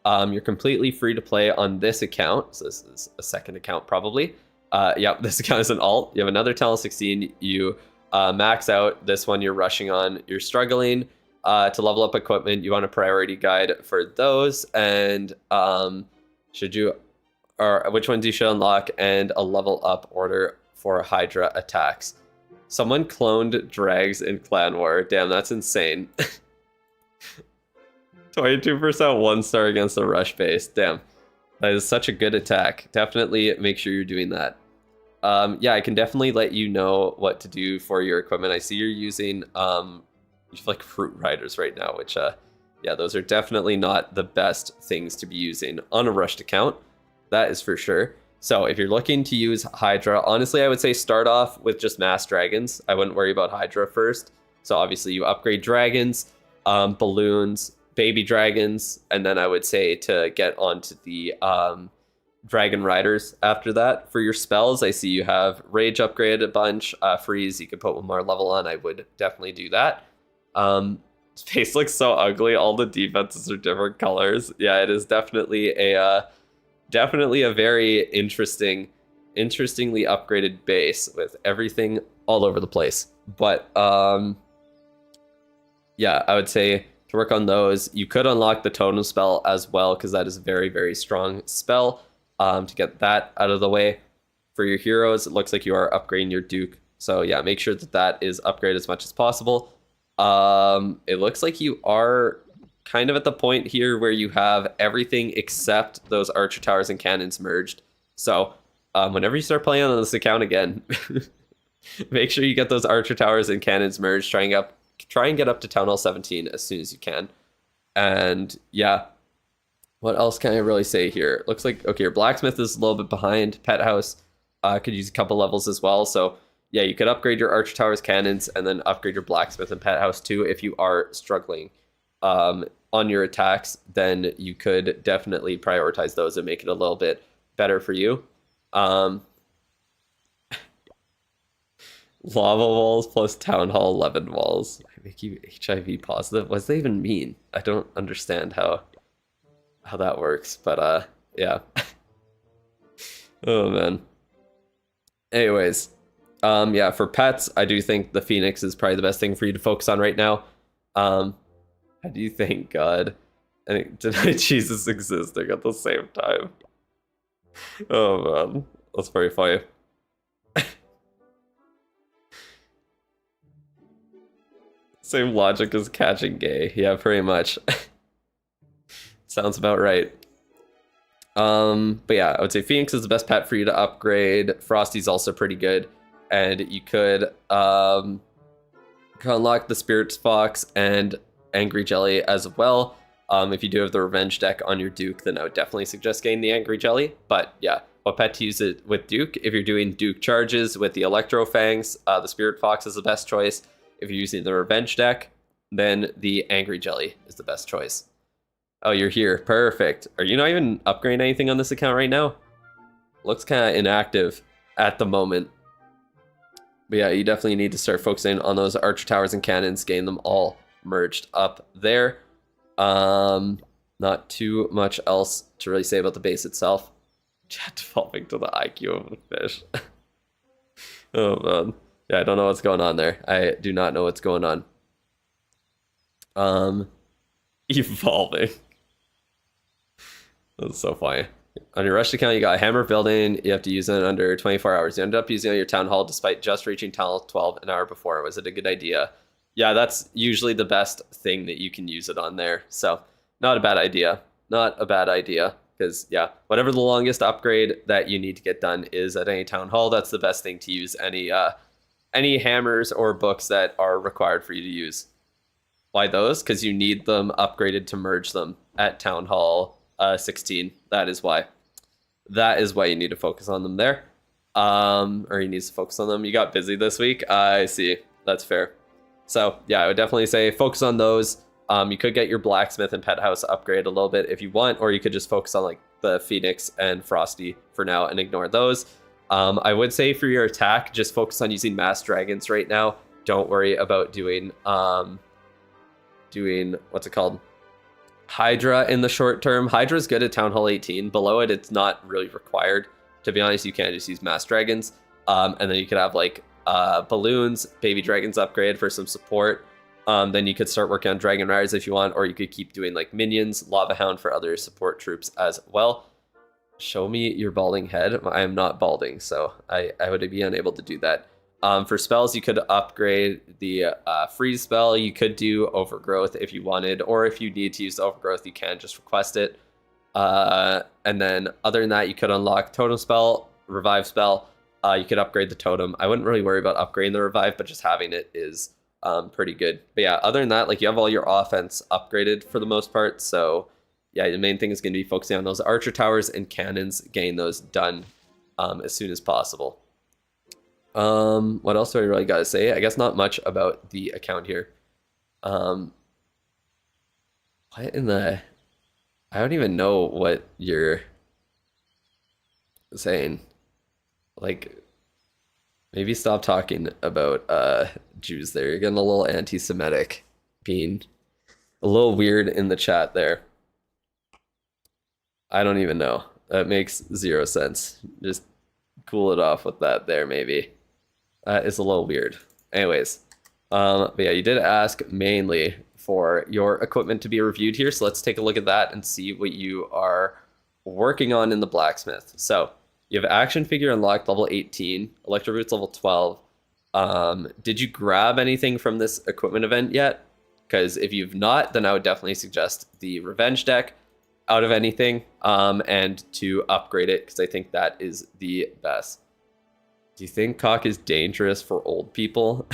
You're completely free to play on this account. So this is a second account probably. Yep, this account is an alt. You have another Talon 16. You max out. This one you're rushing on. You're struggling to level up equipment. You want a priority guide for those. And which ones you should unlock, and a level up order for Hydra attacks. Someone cloned Drags in Clan War. Damn, that's insane. 22% 1-star against the rush base. Damn. That is such a good attack. Definitely make sure you're doing that. Yeah, I can definitely let you know what to do for your equipment. I see you're using like Fruit Riders right now, which yeah, those are definitely not the best things to be using on a rushed account. That is for sure. So if you're looking to use Hydra, honestly, I would say start off with just Mass Dragons. I wouldn't worry about Hydra first. So obviously you upgrade Dragons, Balloons, Baby Dragons, and then I would say to get onto the Dragon Riders after that. For your spells, I see you have Rage upgraded a bunch, Freeze, you could put one more level on. I would definitely do that. Space looks so ugly. All the defenses are different colors. Yeah, it is definitely a very interestingly upgraded base with everything all over the place. But yeah, I would say to work on those. You could unlock the Totem spell as well, because that is a very, very strong spell. To get that out of the way. For your heroes, it looks like you are upgrading your Duke. So yeah, make sure that that is upgraded as much as possible. It looks like you are kind of at the point here where you have everything except those Archer Towers and Cannons merged. So whenever you start playing on this account again, make sure you get those Archer Towers and Cannons merged. Try and get up to Town Hall 17 as soon as you can. And yeah, what else can I really say here? Looks like, okay, your Blacksmith is a little bit behind. Pet House could use a couple levels as well. So yeah, you could upgrade your Archer Towers, Cannons, and then upgrade your Blacksmith and Pet House too if you are struggling on your attacks. Then you could definitely prioritize those and make it a little bit better for you. Lava walls plus Town Hall 11 walls. I make you HIV positive? What does that even mean? I don't understand how that works, but yeah. Oh man. Anyways, yeah, for pets, I do think the Phoenix is probably the best thing for you to focus on right now. How do you think God and did Jesus existing at the same time? Oh man, that's very funny. Same logic as catching gay. Yeah, pretty much. Sounds about right. But yeah, I would say Phoenix is the best pet for you to upgrade. Frosty's also pretty good, and you could unlock the Spirit Fox and Angry Jelly as well. If you do have the Revenge deck on your Duke, then I would definitely suggest getting the Angry Jelly. But yeah, what pet to use it with Duke? If you're doing Duke charges with the Electro Fangs, the Spirit Fox is the best choice. If you're using the Revenge deck, then the Angry Jelly is the best choice. Oh, you're here. Perfect. Are you not even upgrading anything on this account right now? Looks kind of inactive at the moment. But yeah, you definitely need to start focusing on those Archer Towers and Cannons, getting them all merged up there. Not too much else to really say about the base itself. Chat devolving to the IQ of the fish. Oh, man. Yeah, I don't know what's going on there. I do not know what's going on. Evolving. That's so funny. On your rushed account, you got a hammer building. You have to use it under 24 hours. You ended up using it on your town hall despite just reaching town hall 12 an hour before. Was it a good idea? Yeah, that's usually the best thing that you can use it on there. So not a bad idea. Not a bad idea. Because, yeah, whatever the longest upgrade that you need to get done is at any town hall, that's the best thing to use any hammers or books that are required for you to use. Why those? Because you need them upgraded to merge them at town hall 16. That is why. That is why you need to focus on them there. Or he needs to focus on them. You got busy this week. I see. That's fair. So yeah, I would definitely say focus on those. You could get your blacksmith and pet house upgrade a little bit if you want, or you could just focus on like the Phoenix and Frosty for now and ignore those. I would say for your attack, just focus on using mass dragons right now. Don't worry about doing what's it called? Hydra in the short term. Hydra's good at Town Hall 18. Below it, it's not really required. To be honest, you can just use mass dragons. And then you could have like balloons, baby dragons upgrade for some support. Then you could start working on Dragon Riders if you want, or you could keep doing like minions, Lava Hound for other support troops as well. Show me your balding head. I am not balding, so I would be unable to do that. For spells, you could upgrade the freeze spell. You could do overgrowth if you wanted, or if you need to use the overgrowth, you can just request it. And then other than that, you could unlock totem spell, revive spell. You could upgrade the totem. I wouldn't really worry about upgrading the revive, but just having it is pretty good. But yeah, other than that, like you have all your offense upgraded for the most part. So yeah, the main thing is going to be focusing on those archer towers and cannons, getting those done as soon as possible. What else do I really got to say? I guess not much about the account here. What in the... I don't even know what you're saying. Like, maybe stop talking about Jews there. You're getting a little anti-Semitic, being a little weird in the chat there. I don't even know. That makes zero sense. Just cool it off with that there, maybe. It's a little weird. Anyways, but yeah, you did ask mainly for your equipment to be reviewed here, so let's take a look at that and see what you are working on in the blacksmith. So you have action figure unlocked level 18, electro boots level 12. Did you grab anything from this equipment event yet? Because if you've not, then I would definitely suggest the revenge deck out of anything, and to upgrade it, because I think that is the best. Do you think cock is dangerous for old people?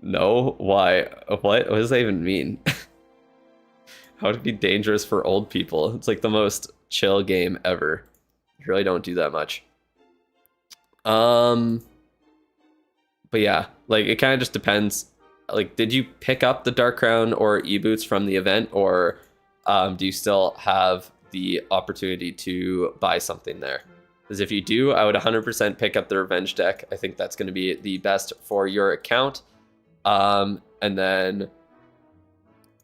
No? Why? What does that even mean? How would it be dangerous for old people? It's like the most chill game ever. You really don't do that much. But yeah, like it kind of just depends. Like, did you pick up the Dark Crown or E-Boots from the event, or do you still have the opportunity to buy something there? Because if you do, I would 100% pick up the Revenge deck. I think that's going to be the best for your account. And then,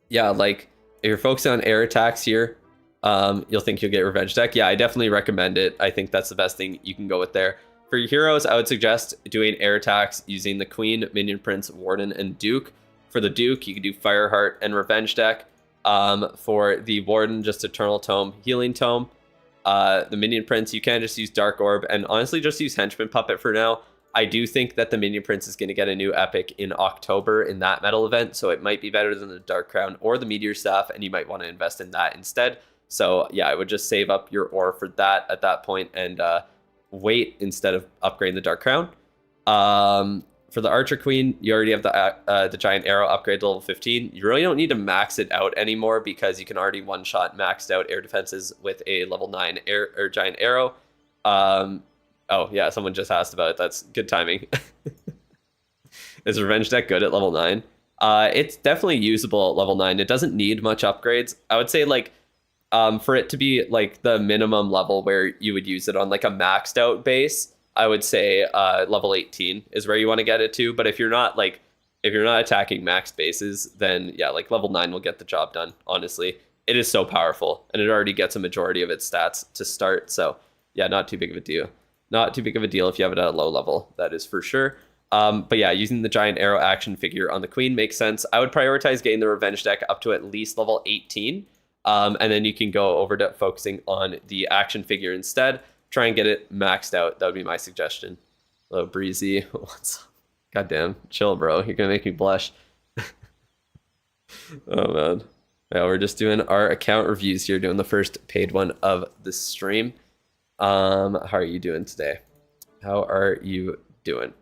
yeah, like, if you're focusing on air attacks here, you'll think you'll get Revenge deck. Yeah, I definitely recommend it. I think that's the best thing you can go with there. For your heroes, I would suggest doing air attacks using the Queen, Minion Prince, Warden, and Duke. For the Duke, you can do Fireheart and Revenge deck. For the Warden, just Eternal Tome, Healing Tome. the Minion Prince, you can just use Dark Orb, and honestly just use Henchman Puppet for now. I do think that the Minion Prince is going to get a new epic in October in that metal event, so it might be better than the Dark Crown or the Meteor Staff, and you might want to invest in that instead. So yeah, I would just save up your ore for that at that point and wait instead of upgrading the Dark Crown. For the Archer Queen, you already have the Giant Arrow upgrade to level 15. You really don't need to max it out anymore because you can already one-shot maxed out air defenses with a level 9 Giant Arrow. Oh, yeah, someone just asked about it. That's good timing. Is Revenge Deck good at level 9? It's definitely usable at level 9. It doesn't need much upgrades. I would say, like, for it to be, like, the minimum level where you would use it on, like, a maxed out base, I would say level 18 is where you want to get it to. But if you're not attacking maxed bases, then yeah, like level 9 will get the job done. Honestly, it is so powerful, and it already gets a majority of its stats to start. So yeah, not too big of a deal. Not too big of a deal if you have it at a low level. That is for sure. But yeah, using the Giant Arrow action figure on the Queen makes sense. I would prioritize getting the Revenge Deck up to at least level 18, and then you can go over to focusing on the action figure instead. Try and get it maxed out. That would be my suggestion. Hello, Breezy. What's up? Goddamn, chill, bro. You're gonna make me blush. Oh man. Yeah, we're just doing our account reviews here, doing the first paid one of the stream. How are you doing today? How are you doing?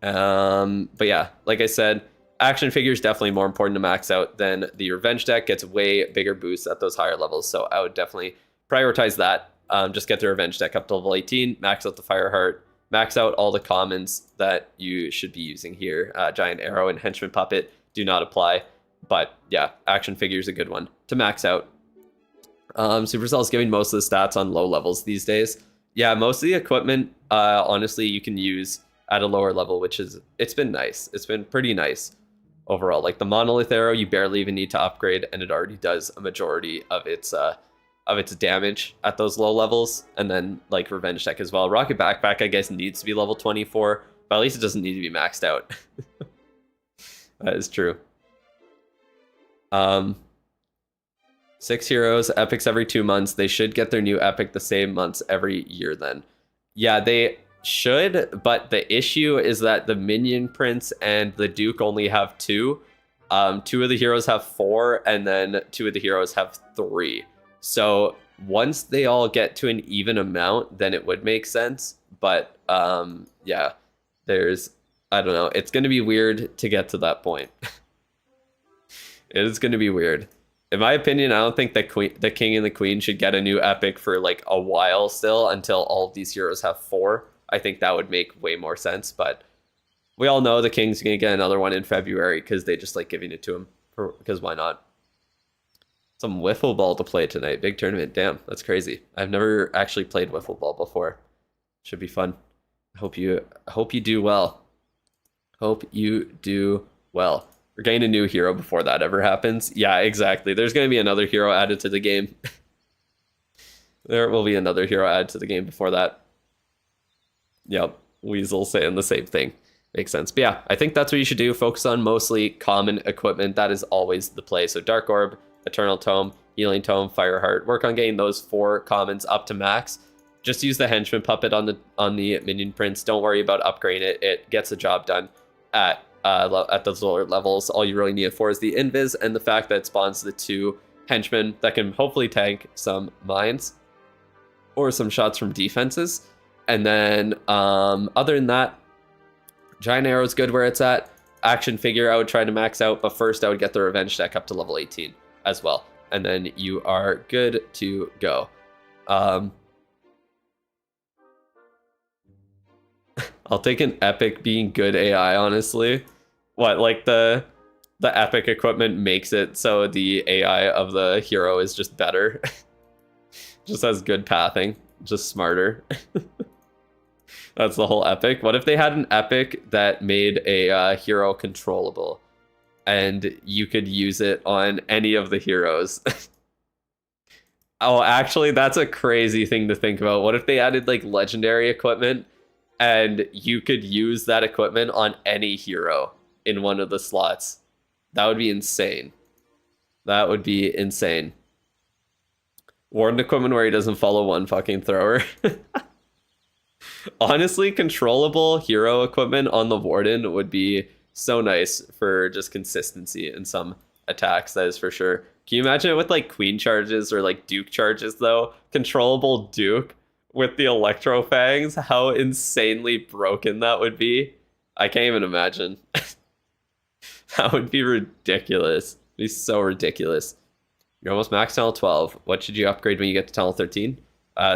But yeah, like I said, action figure is definitely more important to max out than the Revenge Deck. Gets way bigger boosts at those higher levels, so I would definitely prioritize that. Just get the Revenge Deck up to level 18, max out the Fireheart, max out all the commons that you should be using here. Giant Arrow and Henchman Puppet do not apply, but yeah, action figure is a good one to max out. Supercell's giving most of the stats on low levels these days. Yeah, most of the equipment, honestly, you can use at a lower level, it's been nice. It's been pretty nice overall. Like the Monolith Arrow, you barely even need to upgrade, and it already does a majority of its damage at those low levels. And then like Revenge Deck as well. Rocket Backpack, I guess, needs to be level 24, but at least it doesn't need to be maxed out. That is true. 6 heroes, epics every 2 months. They should get their new epic the same months every year then. Yeah, they should, but the issue is that the Minion Prince and the Duke only have 2. 2 of the heroes have 4, and then 2 of the heroes have 3. So once they all get to an even amount, then it would make sense. But yeah, I don't know. It's going to be weird to get to that point. It is going to be weird. In my opinion, I don't think the King and the Queen should get a new epic for like a while still until all of these heroes have 4. I think that would make way more sense. But we all know the King's going to get another one in February because they just like giving it to him. Because why not? Some wiffle ball to play tonight. Big tournament. Damn, that's crazy. I've never actually played wiffle ball before. Should be fun. Hope you do well. Hope you do well. We're getting a new hero before that ever happens. Yeah, exactly. There's going to be another hero added to the game. There will be another hero added to the game before that. Yep, Weasel saying the same thing. Makes sense. But yeah, I think that's what you should do. Focus on mostly common equipment. That is always the play. So Dark Orb, Eternal Tome, Healing Tome, Fireheart. Work on getting those 4 commons up to max. Just use the Henchman Puppet on the Minion Prince. Don't worry about upgrading it. It gets the job done at those lower levels. All you really need it for is the Invis and the fact that it spawns the 2 henchmen that can hopefully tank some mines or some shots from defenses. And then other than that, Giant Arrow is good where it's at. Action figure I would try to max out, but first I would get the Revenge Deck up to level 18 as well. And then you are good to go. I'll take an epic being good AI, honestly. What, like the epic equipment makes it so the AI of the hero is just better. Just has good pathing, just smarter. That's the whole epic. What if they had an epic that made a hero controllable and you could use it on any of the heroes? Oh, actually, that's a crazy thing to think about. What if they added like legendary equipment and you could use that equipment on any hero in one of the slots? That would be insane. That would be insane. Warden equipment where he doesn't follow one fucking thrower. Honestly, controllable hero equipment on the Warden would be so nice for just consistency in some attacks, that is for sure. Can you imagine it with like Queen charges or like Duke charges though? Controllable Duke with the Electro Fangs, how insanely broken that would be. I can't even imagine. That would be ridiculous. It'd be so ridiculous. You're almost max tunnel 12. What should you upgrade when you get to tunnel 13?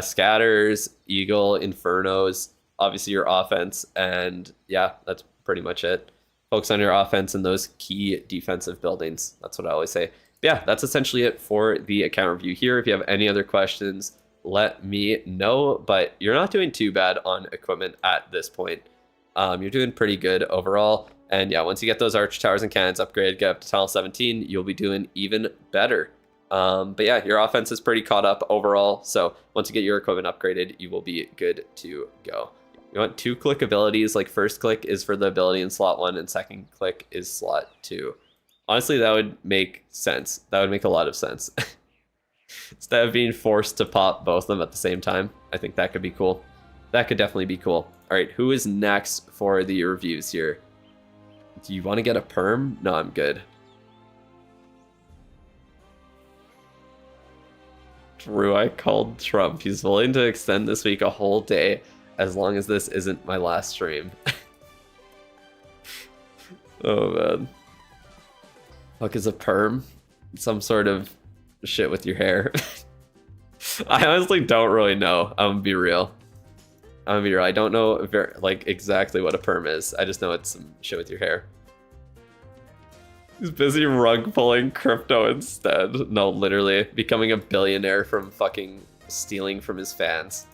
Scatters, Eagle, Infernos, obviously your offense, and yeah, that's pretty much it. Focus on your offense and those key defensive buildings. That's what I always say. But yeah, that's essentially it for the account review here. If you have any other questions, let me know, but you're not doing too bad on equipment at this point. You're doing pretty good overall. And yeah, once you get those archer towers and cannons upgraded, get up to tunnel 17, you'll be doing even better. But yeah, your offense is pretty caught up overall. So once you get your equipment upgraded, you will be good to go. You want 2-click abilities, like first click is for the ability in slot 1 and second click is slot 2. Honestly, that would make sense. That would make a lot of sense. Instead of being forced to pop both of them at the same time, I think that could be cool. That could definitely be cool. All right, who is next for the reviews here? Do you want to get a perm? No, I'm good. Drew, I called Trump. He's willing to extend this week a whole day as long as this isn't my last stream. Oh, man. Fuck is a perm? Some sort of shit with your hair. I honestly don't really know. I'm gonna be real. I don't know like exactly what a perm is. I just know it's some shit with your hair. He's busy rug pulling crypto instead. No, literally becoming a billionaire from fucking stealing from his fans.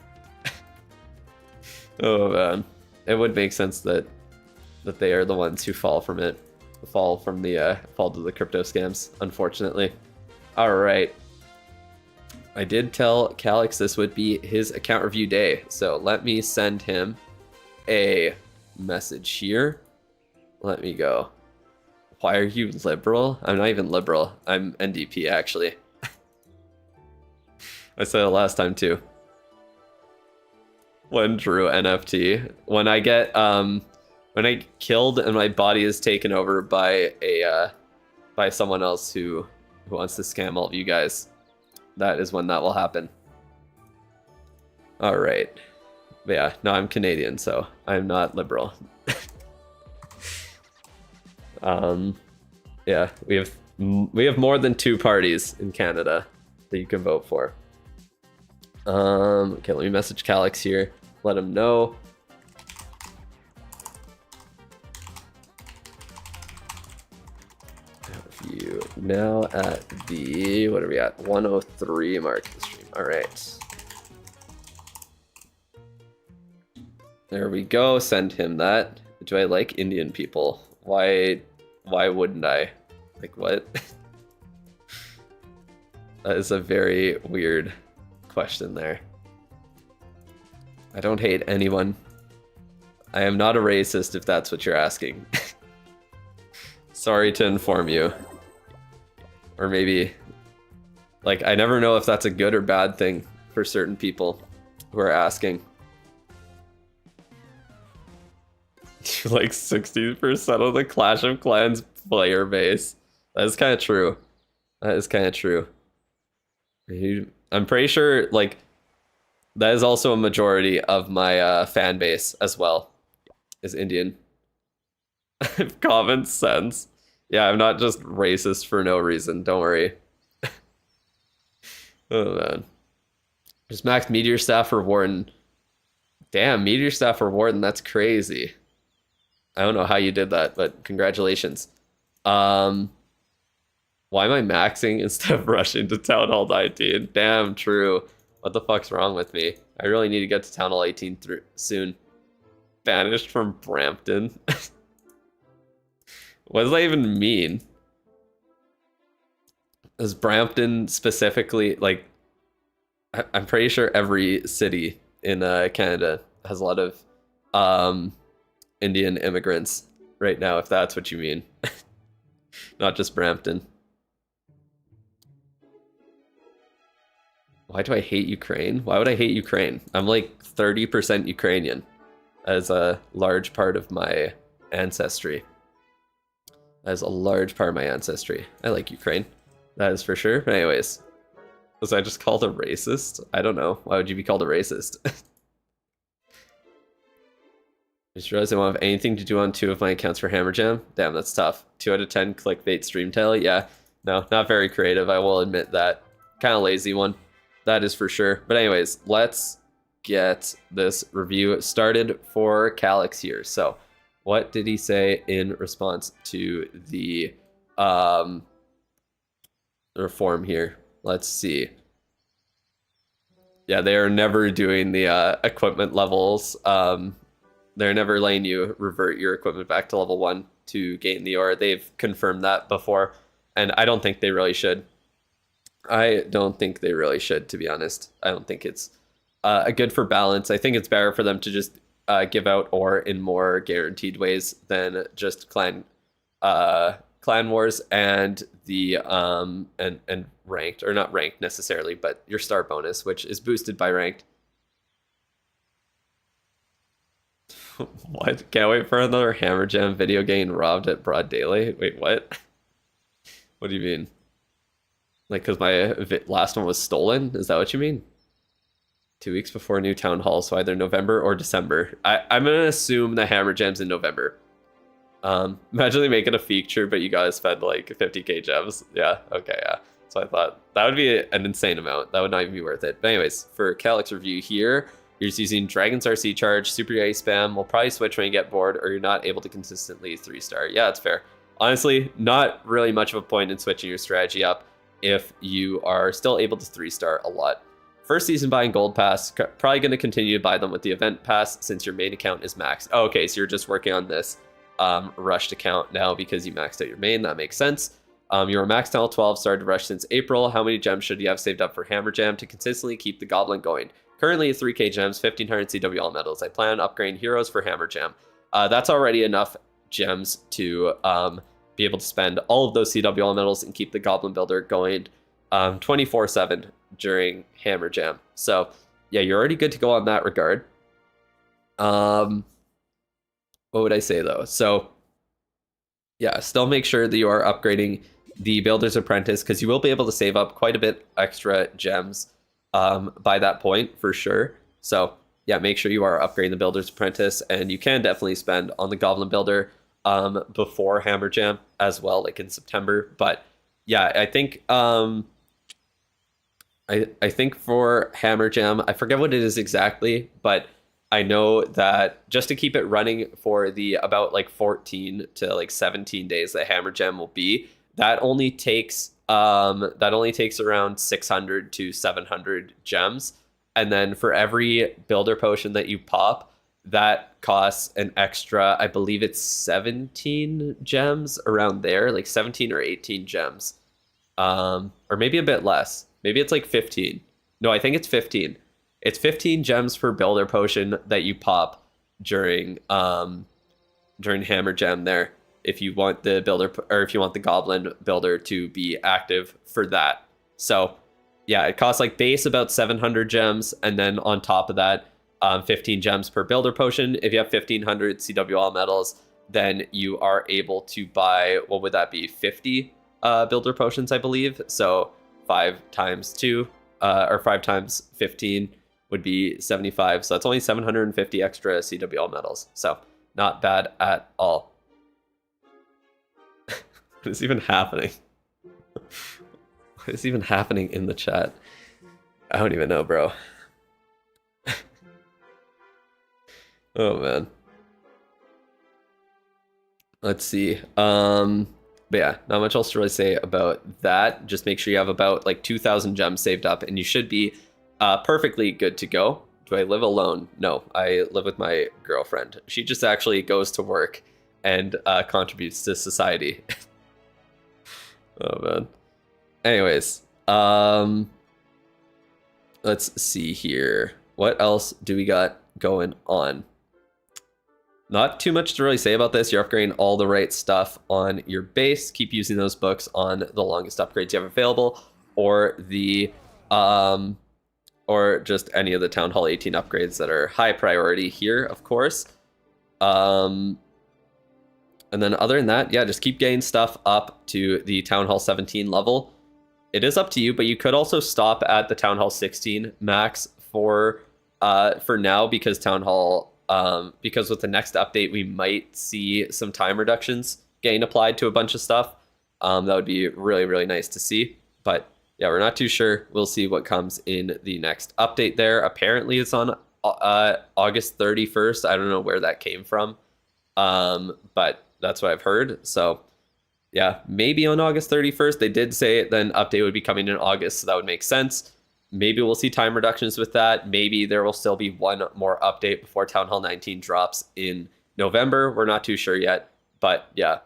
Oh man, it would make sense that they are the ones who fall from it, fall to the crypto scams. Unfortunately. All right. I did tell Calix this would be his account review day, so let me send him a message here. Let me go. Why are you liberal? I'm not even liberal. I'm NDP, actually. I said it last time, too. When Drew NFT. When I get, when I killed and my body is taken over by by someone else who wants to scam all of you guys. That is when that will happen. All right. But yeah, no, I'm Canadian, so I'm not liberal. Yeah, we have more than 2 parties in Canada that you can vote for. Okay, let me message Calix here. Let him know. You now at the, what are we at? 103 mark of the stream. All right. There we go. Send him that. Do I like Indian people? Why wouldn't I? Like what? That is a very weird question there. I don't hate anyone. I am not a racist if that's what you're asking. Sorry to inform you. Or maybe, like, I never know if that's a good or bad thing for certain people who are asking. Like 60% of the Clash of Clans player base. That is kind of true. That is kind of true. I'm pretty sure, like, that is also a majority of my fan base as well, is Indian. Common sense. Yeah, I'm not just racist for no reason. Don't worry. Oh, man. Just max Meteor Staff for Warden. Damn, Meteor Staff for Warden. That's crazy. I don't know how you did that, but congratulations. Why am I maxing instead of rushing to Town Hall 19? Damn, true. What the fuck's wrong with me? I really need to get to Town Hall 18 soon. Banished from Brampton. What does that even mean? Is Brampton specifically, like, I'm pretty sure every city in Canada has a lot of Indian immigrants right now, if that's what you mean. Not just Brampton. Why do I hate Ukraine? Why would I hate Ukraine? I'm like 30% Ukrainian as a large part of my ancestry. As a large part of my ancestry. I like Ukraine. That is for sure. But anyways, was I just called a racist? I don't know. Why would you be called a racist? I just realized I won't have anything to do on 2 of my accounts for Hammer Jam. Damn, that's tough. 2 out of 10 clickbait stream title. Yeah, no, not very creative. I will admit that. Kind of lazy one. That is for sure. But anyways, let's get this review started for Calyx here. So, what did he say in response to the reform here? Let's see. Yeah, they are never doing the equipment levels. They're never letting you revert your equipment back to level 1 to gain the ore. They've confirmed that before, and I don't think they really should. I don't think they really should, to be honest. I don't think it's good for balance. I think it's better for them to just give out ore in more guaranteed ways than just clan wars and the and ranked, or not ranked necessarily, but your star bonus, which is boosted by ranked. What? Can't wait for another Hammer Jam video getting robbed at broad daylight. Wait, what? What do you mean? Like, because my last one was stolen? Is that what you mean? 2 weeks before new town hall, so either November or December. I'm gonna assume the Hammer Jam's in November. Imagine they make it a feature, but you gotta spend like 50k gems. Yeah, okay, yeah. So I thought that would be an insane amount. That would not even be worth it. But anyways, for Calyx review here, you're just using Dragon's RC charge, Super Ice Spam. Will probably switch when you get bored or you're not able to consistently 3-star. Yeah, that's fair. Honestly, not really much of a point in switching your strategy up if you are still able to 3-star a lot. First season buying gold pass, probably going to continue to buy them with the event pass since your main account is maxed. Oh, okay, so you're just working on this rushed account now because you maxed out your main. That makes sense. You're maxed out 12, started to rush since April. How many gems should you have saved up for Hammer Jam to consistently keep the goblin going? Currently 3k gems, 1500 CWL medals. I plan on upgrading heroes for Hammer Jam. That's already enough gems to be able to spend all of those CWL medals and keep the Goblin Builder going 24/7 during Hammer Jam. So yeah, you're already good to go on that regard. What would I say though? So yeah, still make sure that you are upgrading the Builder's Apprentice because you will be able to save up quite a bit extra gems by that point for sure. So yeah, make sure you are upgrading the Builder's Apprentice, and you can definitely spend on the Goblin Builder before Hammer Jam as well, like in September. But yeah, I think I think for Hammer Jam, I forget what it is exactly, but I know that just to keep it running for the about like 14 to like 17 days that Hammer Jam will be, that only takes around 600 to 700 gems. And then for every builder potion that you pop, that costs an extra, I believe it's 17 gems around there, like 17 or 18 gems. Or maybe a bit less. Maybe it's like 15. No, I think it's 15. It's 15 gems per builder potion that you pop during Hammer Jam there. If you want the builder, or if you want the Goblin Builder to be active for that. So yeah, it costs like base about 700 gems, and then on top of that, 15 gems per builder potion. If you have 1500 CWL medals, then you are able to buy, what would that be, 50 builder potions, I believe. So 5 times 2, or 5 times 15 would be 75. So that's only 750 extra CWL medals. So not bad at all. What is even happening? What is even happening in the chat? I don't even know, bro. Oh man. Let's see. But yeah, not much else to really say about that. Just make sure you have about like 2,000 gems saved up, and you should be perfectly good to go. Do I live alone? No, I live with my girlfriend. She just actually goes to work and contributes to society. Oh man. Anyways, let's see here. What else do we got going on? Not too much to really say about this. You're upgrading all the right stuff on your base. Keep using those books on the longest upgrades you have available, or the or just any of the Town Hall 18 upgrades that are high priority here, of course. And then other than that, yeah, just keep getting stuff up to the Town Hall 17 level. It is up to you, but you could also stop at the Town Hall 16 max for now, because Town Hall, because with the next update, we might see some time reductions getting applied to a bunch of stuff. That would be really, really nice to see. But yeah, we're not too sure. We'll see what comes in the next update there. Apparently it's on August 31st. I don't know where that came from. But that's what I've heard. So yeah, maybe on August 31st. They did say then update would be coming in August, so that would make sense. Maybe we'll see time reductions with that. Maybe there will still be one more update before Town Hall 19 drops in November. We're not too sure yet. But yeah,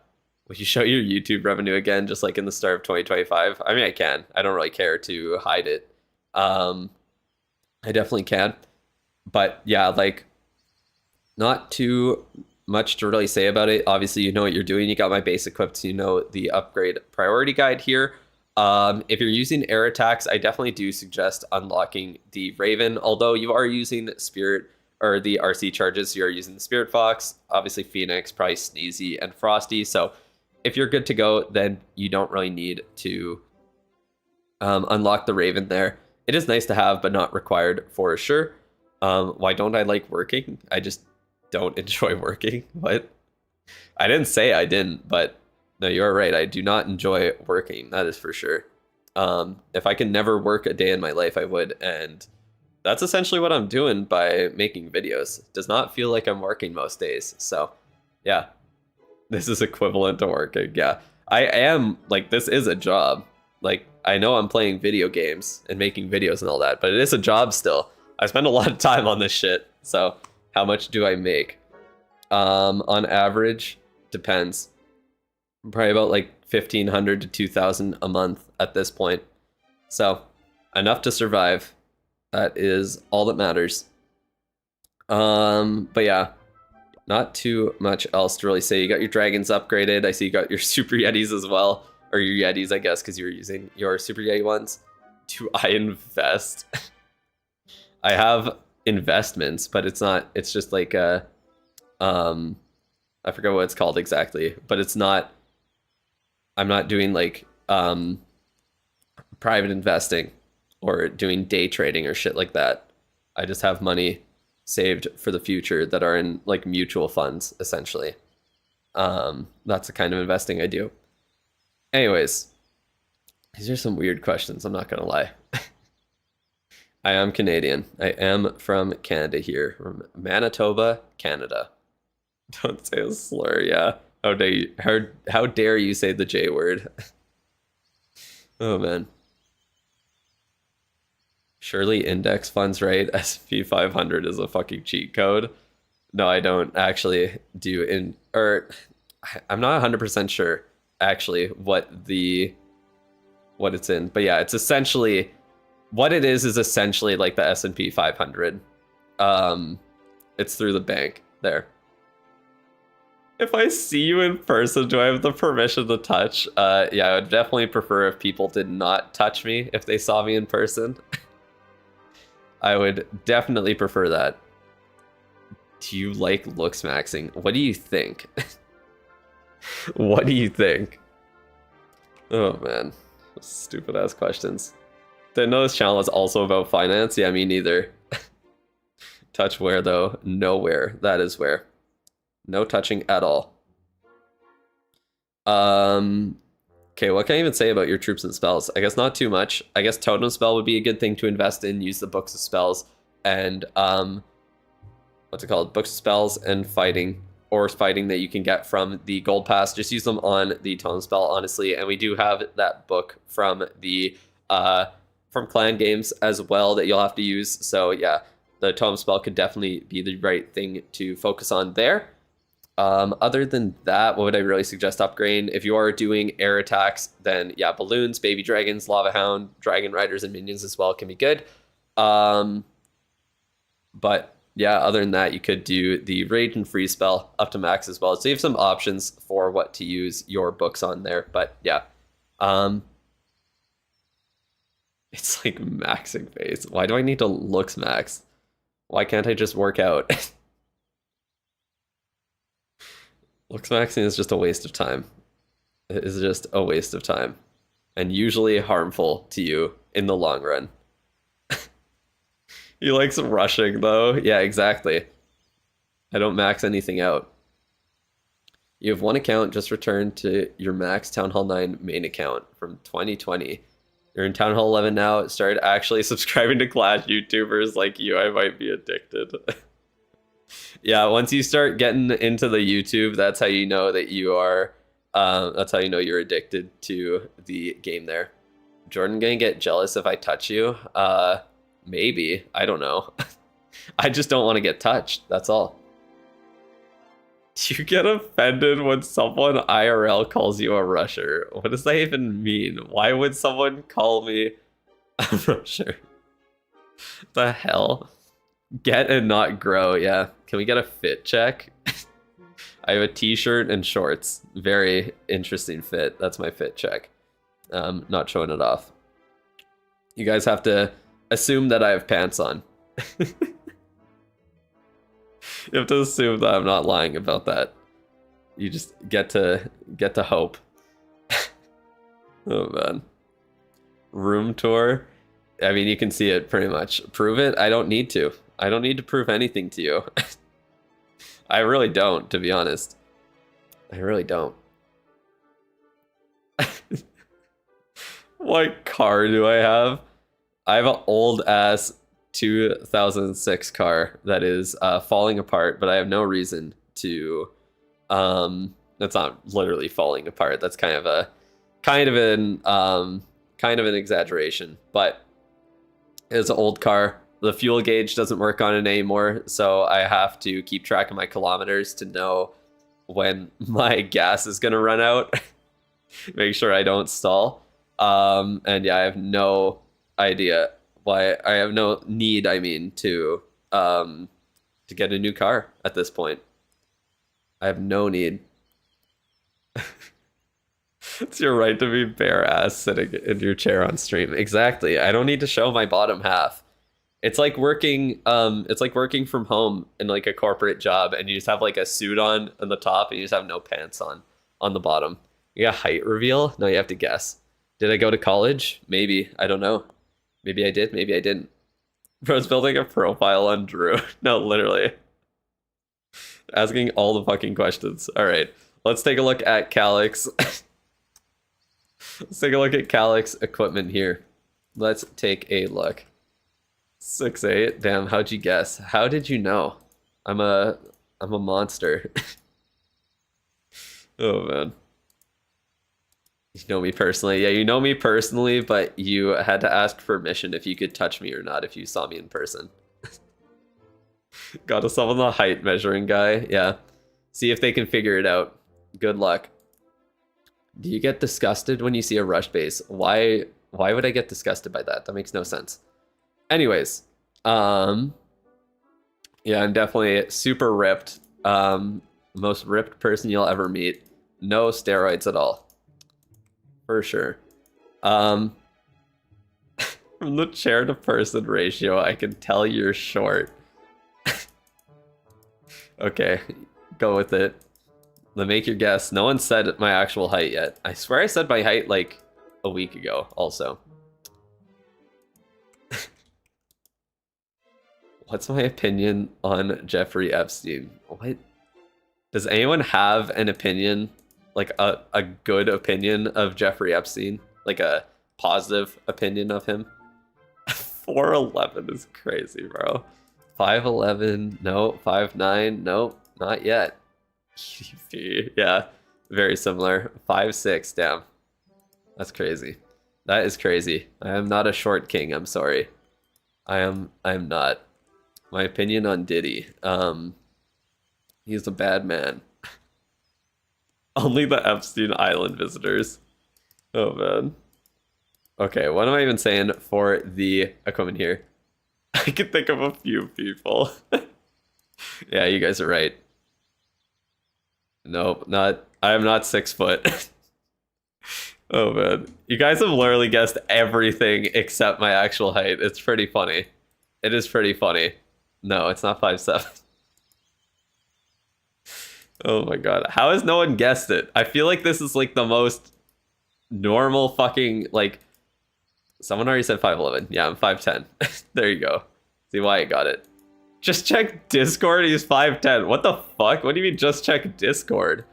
will you show your YouTube revenue again, just like in the start of 2025? I mean, I can. I don't really care to hide it. I definitely can. But yeah, like, not too much to really say about it. Obviously, you know what you're doing. You got my base equipped, so you know the upgrade priority guide here. If you're using air attacks, I definitely do suggest unlocking the Raven, although you are using Spirit or the RC charges, so you're using the Spirit Fox, obviously Phoenix, probably Sneezy, and Frosty. So if you're good to go, then you don't really need to unlock the Raven there. It is nice to have, but not required for sure. Why don't I like working? I just don't enjoy working. What? I didn't say I didn't, but no, you're right. I do not enjoy working. That is for sure. If I could never work a day in my life, I would. And that's essentially what I'm doing by making videos. It does not feel like I'm working most days. So yeah, this is equivalent to working. Yeah, I am, like, this is a job. Like, I know I'm playing video games and making videos and all that, but it is a job still. I spend a lot of time on this shit. So how much do I make? On average, depends. Probably about like 1,500 to 2,000 a month at this point. So enough to survive. That is all that matters. But yeah, not too much else to really say. You got your dragons upgraded. I see you got your super yetis as well, or your yetis, I guess, because you were using your super yeti ones. Do I invest? I have investments, but it's not. It's just like a, I forget what it's called exactly, but it's not. I'm not doing like private investing or doing day trading or shit like that. I just have money saved for the future that are in like mutual funds, essentially. That's the kind of investing I do. Anyways, these are some weird questions, I'm not gonna lie. I am Canadian. I am from Canada here, from Manitoba, Canada. Don't say a slur, yeah. How dare you say the J word? Oh man. Surely index funds, right? S&P 500 is a fucking cheat code. No, I don't actually do I'm not 100% sure actually what it's in. But yeah, it's essentially what it is essentially like the S&P 500. It's through the bank there. If I see you in person, do I have the permission to touch? Yeah, I would definitely prefer if people did not touch me if they saw me in person. I would definitely prefer that. Do you like looks maxing? What do you think? What do you think? Oh man, stupid ass questions. Didn't know this channel is also about finance. Yeah, me neither. Touch where though? Nowhere. That is where. No touching at all. Okay, what can I even say about your troops and spells? I guess not too much. I guess totem spell would be a good thing to invest in. Use the books of spells and what's it called? Books of spells and fighting, or fighting that you can get from the gold pass. Just use them on the totem spell, honestly. And we do have that book from the from clan games as well that you'll have to use. So yeah, the totem spell could definitely be the right thing to focus on there. Other than that, what would I really suggest upgrading? If you are doing air attacks, then yeah, balloons, baby dragons, lava hound, dragon riders, and minions as well can be good. But yeah, other than that, you could do the rage and freeze spell up to max as well. So you have some options for what to use your books on there. But yeah, It's like maxing phase. Why do I need to looks max? Why can't I just work out? Looks maxing is just a waste of time. It is just a waste of time. And usually harmful to you in the long run. He likes rushing though. Yeah, exactly. I don't max anything out. You have one account, just returned to your max Town Hall 9 main account from 2020. You're in Town Hall 11 now. Started actually subscribing to Clash YouTubers like you. I might be addicted. Yeah, once you start getting into the YouTube, that's how you know that you are, that's how you know you're addicted to the game there. Jordan gonna get jealous if I touch you? Maybe. I don't know. I just don't want to get touched. That's all. Do you get offended when someone IRL calls you a rusher? What does that even mean? Why would someone call me a rusher? The hell? Get and not grow, yeah. Can we get a fit check? I have a t-shirt and shorts. Very interesting fit. That's my fit check. Not showing it off. You guys have to assume that I have pants on. You have to assume that I'm not lying about that. You just get to hope. Oh man. Room tour. I mean, you can see it pretty much. Prove it? I don't need to. I don't need to prove anything to you. I really don't, to be honest. I really don't. What car do I have? I have an old ass 2006 car that is falling apart, but I have no reason to. That's not literally falling apart. That's kind of an exaggeration, but it's an old car. The fuel gauge doesn't work on it anymore, so I have to keep track of my kilometers to know when my gas is gonna run out. Make sure I don't stall. And yeah, I have no idea why. I have no need, I mean, to get a new car at this point. I have no need. It's your right to be bare ass sitting in your chair on stream. Exactly. I don't need to show my bottom half. It's like working from home in like a corporate job, and you just have like a suit on the top and you just have no pants on the bottom. You got height reveal? No, you have to guess. Did I go to college? Maybe. I don't know. Maybe I did, maybe I didn't. Bro's building a profile on Drew. No, literally. Asking all the fucking questions. All right, let's take a look at Calyx. Let's take a look at Calyx equipment here. Let's take a look. 6'8". Damn, how'd you guess? How did you know? I'm a monster. Oh man. You know me personally. Yeah, you know me personally, but you had to ask permission if you could touch me or not if you saw me in person. Gotta summon the height measuring guy. Yeah. See if they can figure it out. Good luck. Do you get disgusted when you see a rush base? Why would I get disgusted by that? That makes no sense. Anyways, yeah, I'm definitely super ripped. Most ripped person you'll ever meet. No steroids at all. For sure. From the chair to person ratio, I can tell you're short. Okay, go with it. Then make your guess. No one said my actual height yet. I swear I said my height like a week ago also. What's my opinion on Jeffrey Epstein? What? Does anyone have an opinion? Like a good opinion of Jeffrey Epstein? Like a positive opinion of him? 4'11" is crazy, bro. 5'11", no. 5'9", nope, not yet. Yeah, very similar. 5'6", damn. That's crazy. That is crazy. I am not a short king, I'm sorry. I am not. My opinion on Diddy. He's a bad man. Only the Epstein Island visitors. Oh man. Okay, what am I even saying for the equipment here? I can think of a few people. Yeah, you guys are right. Nope, not. I am not 6 foot. Oh man, you guys have literally guessed everything except my actual height. It's pretty funny. It is pretty funny. No, it's not 5'7". Oh my god, how has no one guessed it? I feel like this is like the most normal fucking like. Someone already said 5'11". Yeah, I'm 5'10". There you go. See why I got it. Just check Discord. He's 5'10". What the fuck? What do you mean? Just check Discord.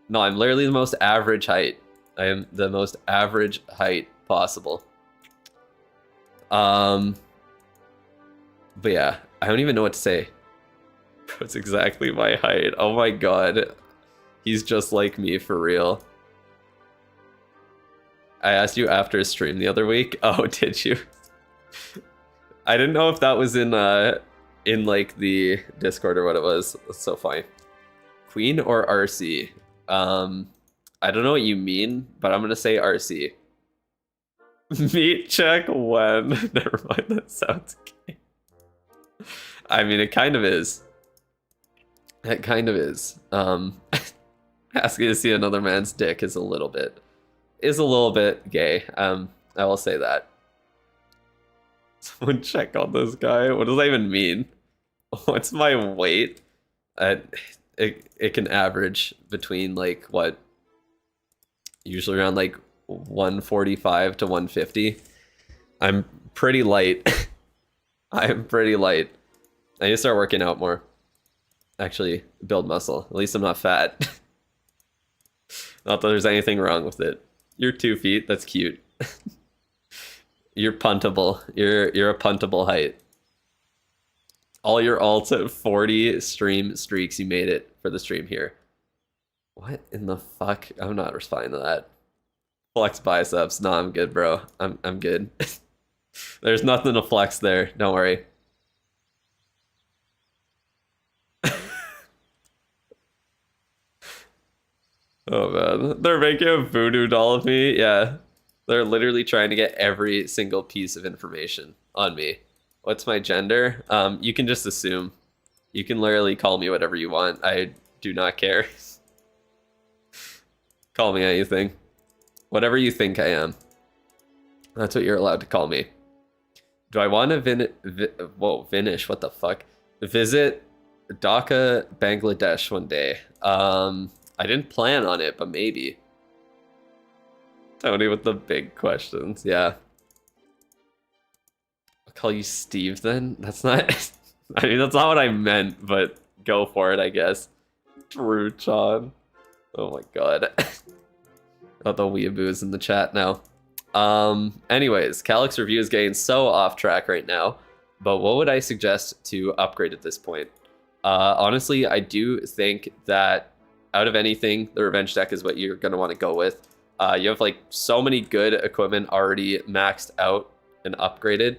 No, I'm literally the most average height. I am the most average height possible. But yeah, I don't even know what to say. It's exactly my height. Oh my god. He's just like me for real. I asked you after a stream the other week. Oh, did you? I didn't know if that was in like the Discord or what it was. That's so funny. Queen or RC? I don't know what you mean, but I'm gonna say RC. Meat check when? Never mind, that sounds gay. I mean, it kind of is. It kind of is. Asking to see another man's dick is a little bit gay. I will say that. Someone check on this guy. What does that even mean? What's my weight? It can average between like what? Usually around like 145 to 150. I'm pretty light. I'm pretty light. I need to start working out more. Actually, build muscle. At least I'm not fat. Not that there's anything wrong with it. You're 2 feet. That's cute. You're puntable. You're a puntable height. All your alts at 40 stream streaks. You made it for the stream here. What in the fuck? I'm not responding to that. Flex biceps. Nah, I'm good, bro. I'm good. There's nothing to flex there. Don't worry. Oh man, they're making a voodoo doll of me. Yeah, they're literally trying to get every single piece of information on me. What's my gender? You can just assume. You can literally call me whatever you want. I do not care. Call me anything. Whatever you think I am. That's what you're allowed to call me. Do I want to Vinish, what the fuck? Visit Dhaka, Bangladesh one day. I didn't plan on it, but maybe. Tony with the big questions, yeah. I'll call you Steve then? That's not... I mean, that's not what I meant, but go for it, I guess. Drew-chan. Oh my god. Got the weeaboos in the chat now. Anyways, Calyx review is getting so off track right now, but what would I suggest to upgrade at this point? Honestly, I do think that out of anything, the Revenge deck is what you're going to want to go with. You have like so many good equipment already maxed out and upgraded.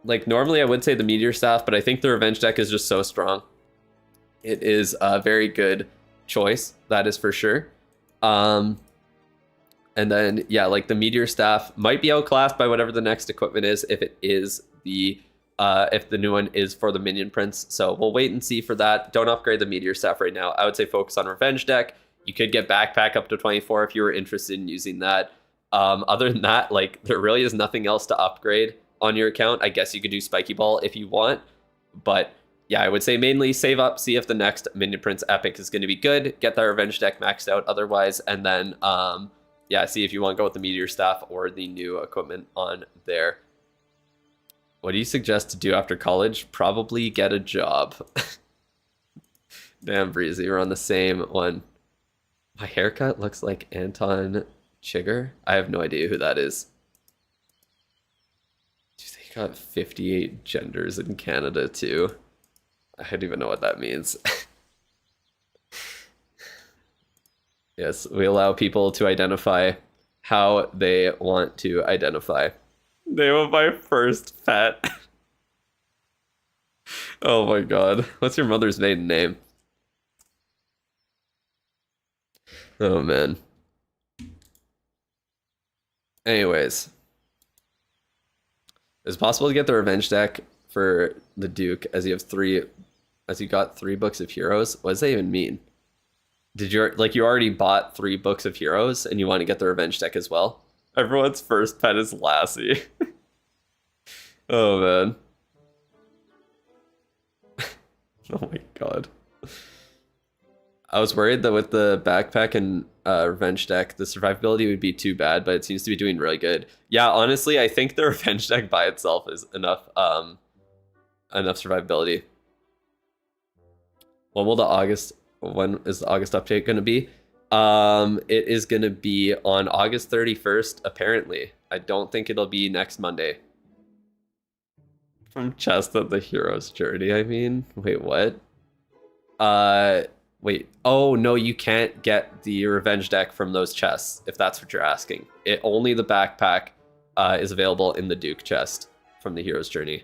Like normally I would say the Meteor Staff, but I think the Revenge deck is just so strong. It is a very good choice, that is for sure. And then, yeah, like the Meteor Staff might be outclassed by whatever the next equipment is, if it is the if the new one is for the Minion Prince. So we'll wait and see for that. Don't upgrade the Meteor Staff right now. I would say focus on Revenge deck. You could get Backpack up to 24 if you were interested in using that. Other than that, like there really is nothing else to upgrade on your account. I guess you could do Spiky Ball if you want. But yeah, I would say mainly save up, see if the next Minion Prince Epic is going to be good. Get that Revenge deck maxed out otherwise. And then, yeah, see if you want to go with the Meteor Staff or the new equipment on there. What do you suggest to do after college? Probably get a job. Damn, Breezy, we're on the same one. My haircut looks like Anton Chigurh. I have no idea who that is. Dude, they got 58 genders in Canada, too. I don't even know what that means. Yes, we allow people to identify how they want to identify. Name of my first pet. Oh my god. What's your mother's maiden name? Oh man. Anyways. It's possible to get the Revenge deck for the Duke as you got 3 Books of Heroes. What does that even mean? Did you like you already bought 3 books of heroes and you want to get the revenge deck as well? Everyone's first pet is Lassie. Oh man. Oh my god. I was worried that with the backpack and revenge deck, the survivability would be too bad, but it seems to be doing really good. Yeah, honestly, I think the revenge deck by itself is enough enough survivability. When is the August update going to be? It is going to be on August 31st, apparently. I don't think it'll be next Monday. From Chest of the Hero's Journey, I mean. Wait, what? Wait. Oh, no, you can't get the revenge deck from those chests, if that's what you're asking. Only the backpack is available in the Duke chest from the Hero's Journey.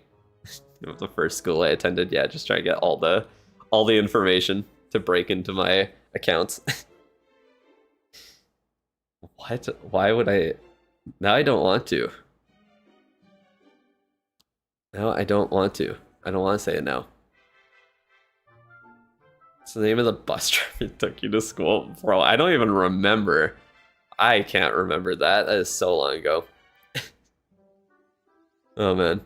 The first school I attended, yeah, just try to get all the information to break into my accounts. What? Why would I? Now I don't want to. No, I don't want to. I don't want to say it now. It's the name of the bus driver that took you to school. Bro, I don't even remember. I can't remember that. That is so long ago. Oh, man.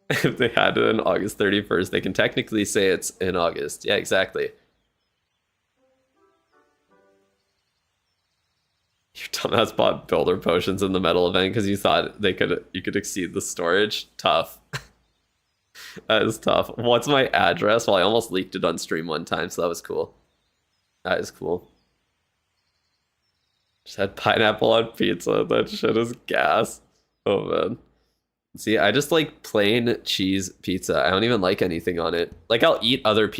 If they had it on August 31st, they can technically say it's in August. Yeah, exactly. Your dumbass bought builder potions in the metal event because you thought you could exceed the storage. Tough. That is tough. What's my address? Well, I almost leaked it on stream one time, so that was cool. That is cool. Just had pineapple on pizza. That shit is gas. Oh man. See, I just like plain cheese pizza. I don't even like anything on it. Like I'll eat other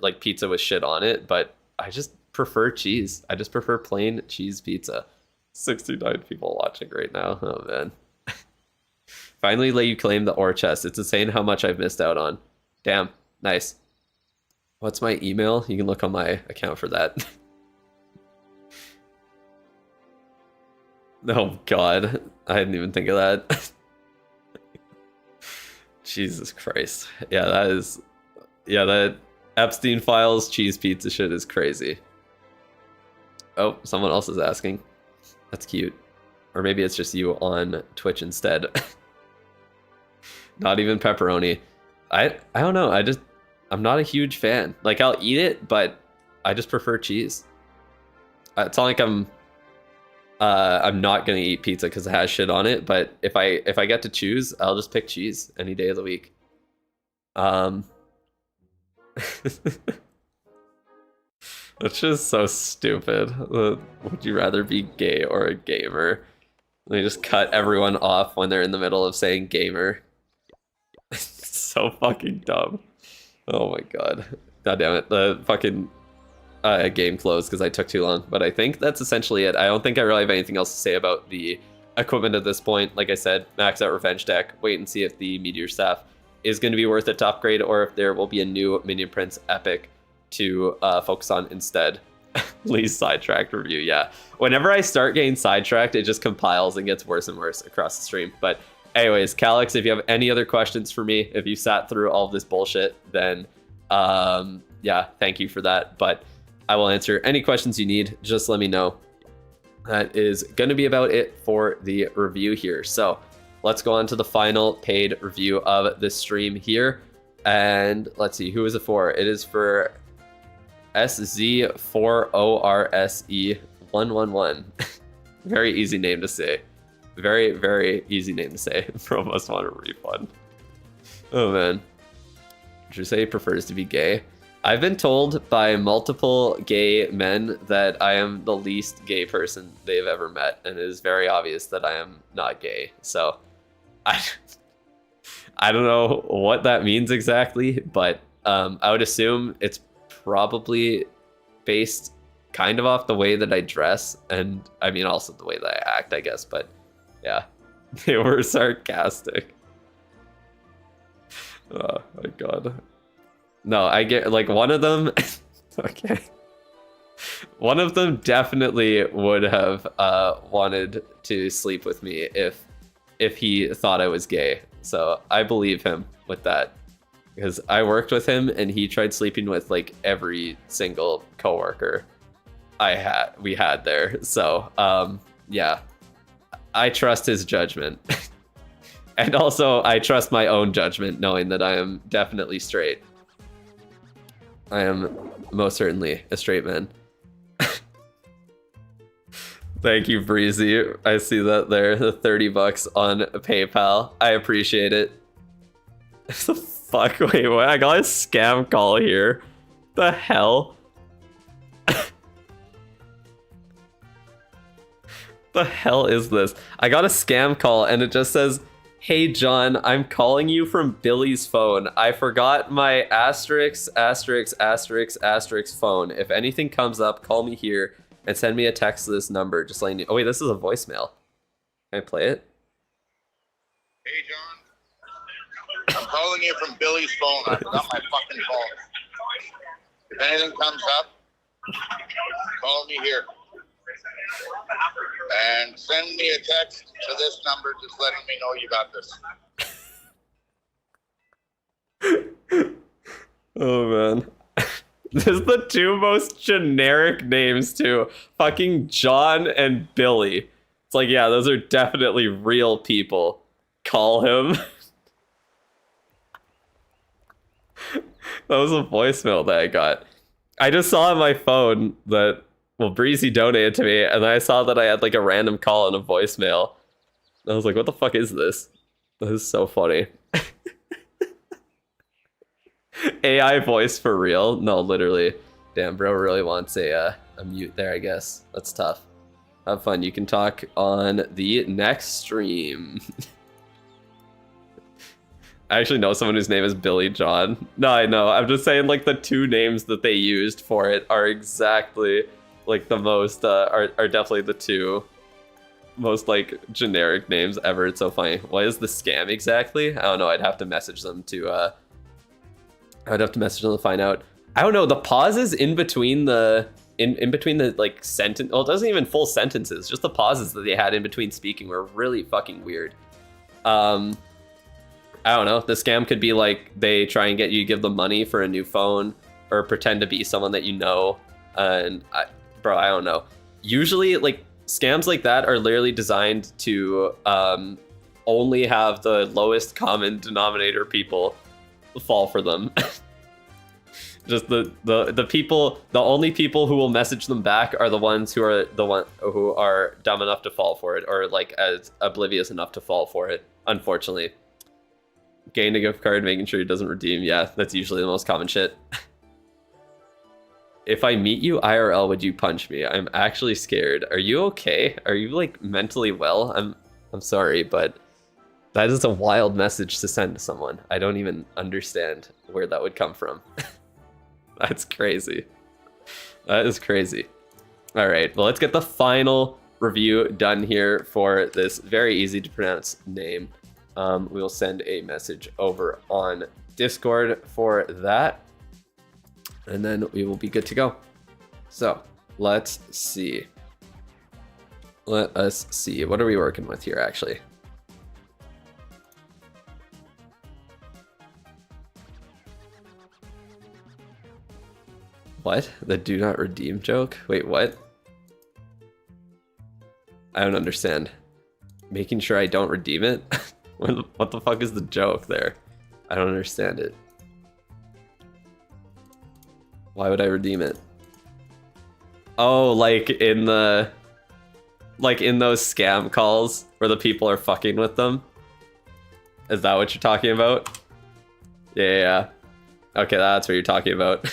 like pizza with shit on it, but I just prefer cheese. I just prefer plain cheese pizza. 69 people watching right now. Oh man. Finally let you claim the ore chest. It's insane how much I've missed out on. Damn. Nice. What's my email? You can look on my account for that. Oh god. I didn't even think of that. Jesus Christ. Yeah, that Epstein Files cheese pizza shit is crazy. Oh, someone else is asking. That's cute. Or maybe it's just you on Twitch instead. Not even pepperoni. I don't know. I'm not a huge fan. Like I'll eat it, but I just prefer cheese. It's not like I'm not gonna eat pizza because it has shit on it, but if I get to choose, I'll just pick cheese any day of the week. That's just so stupid. Would you rather be gay or a gamer? They just cut everyone off when they're in the middle of saying gamer. So fucking dumb. Oh my god. God damn it. The fucking game closed because I took too long. But I think that's essentially it. I don't think I really have anything else to say about the equipment at this point. Like I said, max out revenge deck. Wait and see if the meteor staff is going to be worth it to upgrade, or if there will be a new Minion Prince epic to focus on instead. Lee's sidetracked review. Yeah, whenever I start getting sidetracked, it just compiles and gets worse and worse across the stream. But anyways, Calyx, if you have any other questions for me, if you sat through all of this bullshit, then yeah, thank you for that. But I will answer any questions you need. Just let me know. That is going to be about it for the review here. So let's go on to the final paid review of this stream here. And let's see, who is it for? It is for SZ4ORSE111. Very easy name to say. Very, very easy name to say. Bro must want a refund. Oh man. Did you say he prefers to be gay? I've been told by multiple gay men that I am the least gay person they've ever met, and it is very obvious that I am not gay. So I don't know what that means exactly, but I would assume it's probably based kind of off the way that I dress, and I mean also the way that I act, I guess. But yeah, they were sarcastic. Oh my god. No, I get like one of them. Okay. One of them definitely would have wanted to sleep with me if he thought I was gay. So I believe him with that. because I worked with him and he tried sleeping with like every single coworker we had there. So yeah, I trust his judgment. And also I trust my own judgment, knowing that I am definitely straight. I am most certainly a straight man. Thank you, Breezy. I see that there, the $30 on PayPal. I appreciate it. The fuck? Wait, what? I got a scam call here. The hell? The hell is this? I got a scam call and it just says, "Hey John, I'm calling you from Billy's phone. I forgot my asterisk phone. If anything comes up, call me here and send me a text to this number. Just letting you." Oh wait, this is a voicemail. Can I play it? Hey John, I'm calling you from Billy's phone. I forgot my fucking phone. If anything comes up, call me here. And send me a text to this number just letting me know you got this. Oh man. This is the two most generic names too. Fucking John and Billy. It's like, yeah, those are definitely real people. Call him. That was a voicemail that I got. I just saw on my phone that, well, Breezy donated to me, and then I saw that I had like a random call and a voicemail. I was like, what the fuck is this? This is so funny. AI voice for real? No, literally. Damn, bro really wants a mute there, I guess. That's tough. Have fun. You can talk on the next stream. I actually know someone whose name is Billy John. No, I know. I'm just saying, like, the two names that they used for it are exactly, like, the most, are definitely the two most, like, generic names ever. It's so funny. What is the scam exactly? I don't know. I'd have to message them to, I'd have to message them to find out. I don't know. The pauses in between the, in between the, like, sentence, well, it doesn't even full sentences. Just the pauses that they had in between speaking were really fucking weird. I don't know. The scam could be like they try and get you to give them money for a new phone or pretend to be someone that you know. And bro, I don't know. Usually, like, scams like that are literally designed to only have the lowest common denominator people fall for them. Just the people, the only people who will message them back are the ones who are who are dumb enough to fall for it, or like as oblivious enough to fall for it. Unfortunately. Gain a gift card, making sure he doesn't redeem. Yeah, that's usually the most common shit. If I meet you IRL, would you punch me? I'm actually scared. Are you okay? Are you like mentally well? I'm sorry, but that is a wild message to send to someone. I don't even understand where that would come from. That's crazy. That is crazy. All right, well, let's get the final review done here for this very easy to pronounce name. We will send a message over on Discord for that, and then we will be good to go. So let's see. Let us see. What are we working with here, actually? What? The do not redeem joke? Wait, what? I don't understand. Making sure I don't redeem it? What the fuck is the joke there? I don't understand it. Why would I redeem it? Oh, like in the... like in those scam calls where the people are fucking with them? Is that what you're talking about? Yeah. Okay, that's what you're talking about.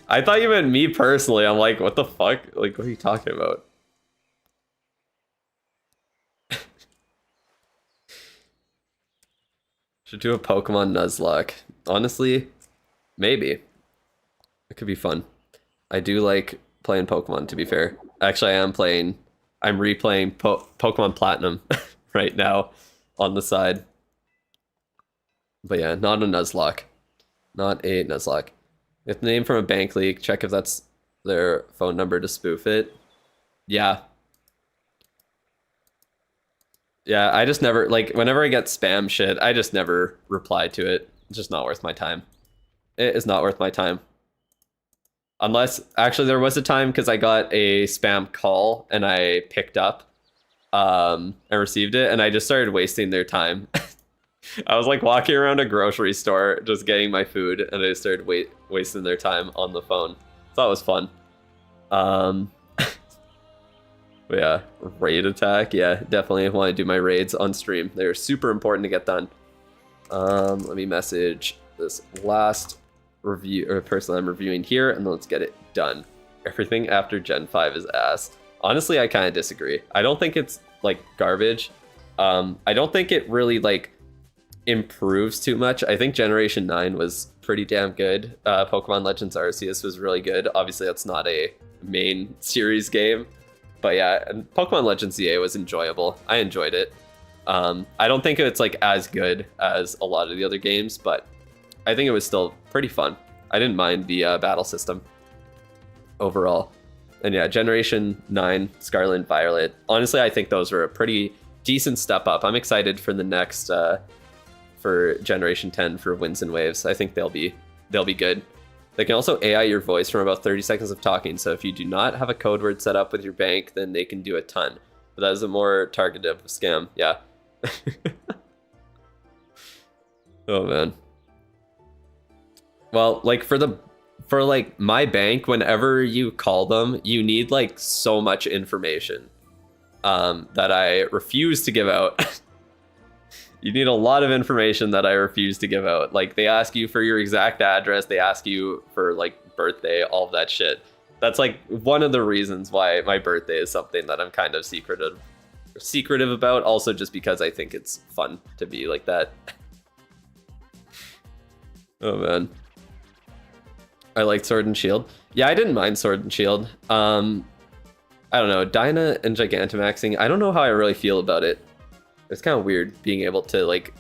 I thought you meant me personally. I'm like, what the fuck? Like, what are you talking about? Should do a Pokemon Nuzlocke. Honestly, maybe. It could be fun. I do like playing Pokemon, to be fair. Actually, I'm replaying Pokemon Platinum right now on the side. But yeah, not a Nuzlocke. Not a Nuzlocke. Get the name from a bank leak. Check if that's their phone number to spoof it. Yeah. Yeah, I just never, like, whenever I get spam shit, I just never reply to it. It's just not worth my time. It is not worth my time. Unless, actually, there was a time because I got a spam call and I picked up. I received it and I just started wasting their time. I was like walking around a grocery store just getting my food and I just started wasting their time on the phone. So that was fun. But yeah, raid attack. Yeah, definitely want to do my raids on stream. They're super important to get done. Let me message this last review or person I'm reviewing here, and let's get it done. Everything after Gen 5 is ass. Honestly, I kind of disagree. I don't think it's like garbage. I don't think it really like improves too much. I think Generation 9 was pretty damn good. Pokemon Legends Arceus was really good. Obviously, that's not a main series game. But yeah, and Pokemon Legends ZA was enjoyable. I enjoyed it. I don't think it's like as good as a lot of the other games, but I think it was still pretty fun. I didn't mind the battle system overall. And yeah, Generation 9, Scarlet and Violet. Honestly, I think those were a pretty decent step up. I'm excited for the next, for Generation 10 for Winds and Waves. I think they'll be good. They can also AI your voice from about 30 seconds of talking, so if you do not have a code word set up with your bank, then they can do a ton. But that is a more targeted scam, yeah. Oh man. Well, like for like my bank, whenever you call them, you need like so much information that I refuse to give out. You need a lot of information that I refuse to give out. Like they ask you for your exact address, they ask you for like birthday, all of that shit. That's like one of the reasons why my birthday is something that I'm kind of secretive about. Also just because I think it's fun to be like that. Oh man. I like Sword and Shield. Yeah, I didn't mind Sword and Shield. I don't know, Dyna and Gigantamaxing, I don't know how I really feel about it. It's kind of weird being able to like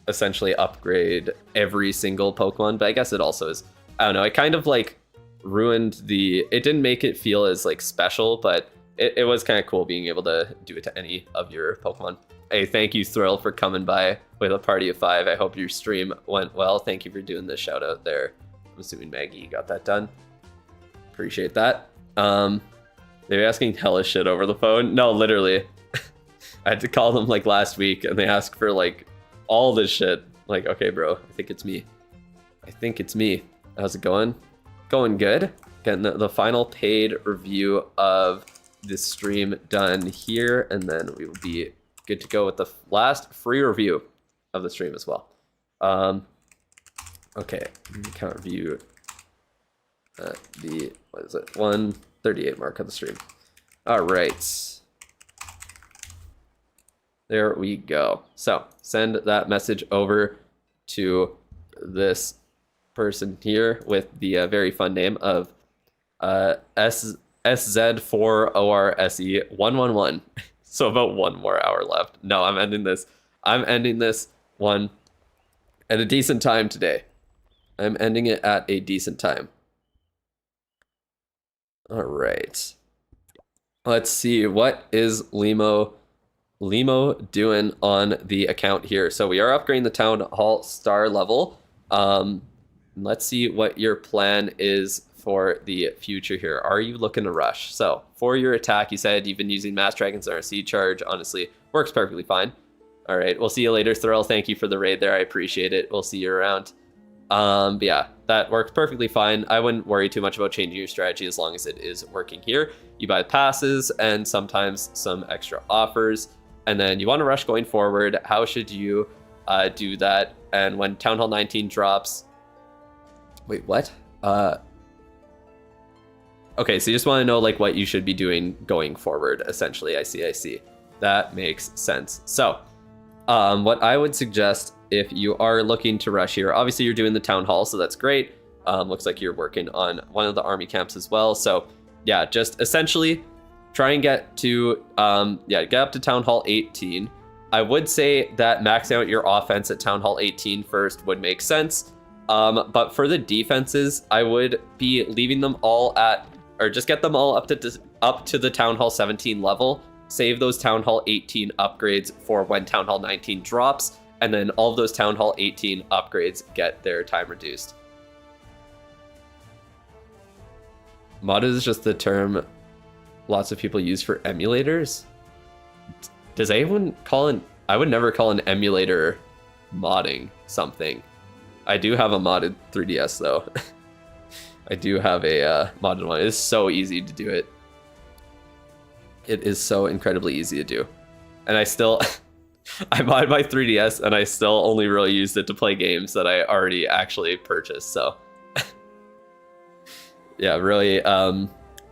essentially upgrade every single Pokemon, but I guess it also is, I don't know, it kind of like ruined it didn't make it feel as like special, but it was kind of cool being able to do it to any of your Pokemon. Hey, thank you Thrill for coming by with a party of 5. I hope your stream went well. Thank you for doing the shout out there. I'm assuming Maggie got that done. Appreciate that. They were asking hella shit over the phone. No, literally. I had to call them like last week and they asked for like all this shit. Like, okay, bro, I think it's me. I think it's me. How's it going? Going good. Getting the final paid review of this stream done here. And then we will be good to go with the last free review of the stream as well. Okay, account review at the, what is it, 138 mark of the stream. All right. There we go. So send that message over to this person here with the very fun name of SZ4ORSE111. So about 1 more hour left. No, I'm ending this one at a decent time today. I'm ending it at a decent time. All right. Let's see. What is Limo doing on the account here? So we are upgrading the Town Hall star level. Let's see what your plan is for the future here. Are you looking to rush? So for your attack, you said you've been using Mass Dragon's RC charge. Honestly, works perfectly fine. All right, we'll see you later, Thrill. Thank you for the raid there. I appreciate it. We'll see you around. But yeah, that works perfectly fine. I wouldn't worry too much about changing your strategy as long as it is working here. You buy passes and sometimes some extra offers. And then you want to rush going forward. How should you do that? And when Town Hall 19 drops... Wait, what? Okay, so you just want to know like what you should be doing going forward, essentially. I see. That makes sense. So, what I would suggest if you are looking to rush here, obviously you're doing the Town Hall, so that's great. Looks like you're working on one of the army camps as well. So, yeah, just essentially... try and get to, get up to Town Hall 18. I would say that maxing out your offense at Town Hall 18 first would make sense. But for the defenses, I would be leaving them all at, or just get them all up to the Town Hall 17 level. save those Town Hall 18 upgrades for when Town Hall 19 drops, and then all of those Town Hall 18 upgrades get their time reduced. Modded is just the term lots of people use for emulators. Does anyone call an... I would never call an emulator modding something. I do have a modded 3DS though. I do have a modded one. It's so easy to do it. It is so incredibly easy to do. And I still... I modded my 3DS and I still only really used it to play games that I already actually purchased, so... yeah, really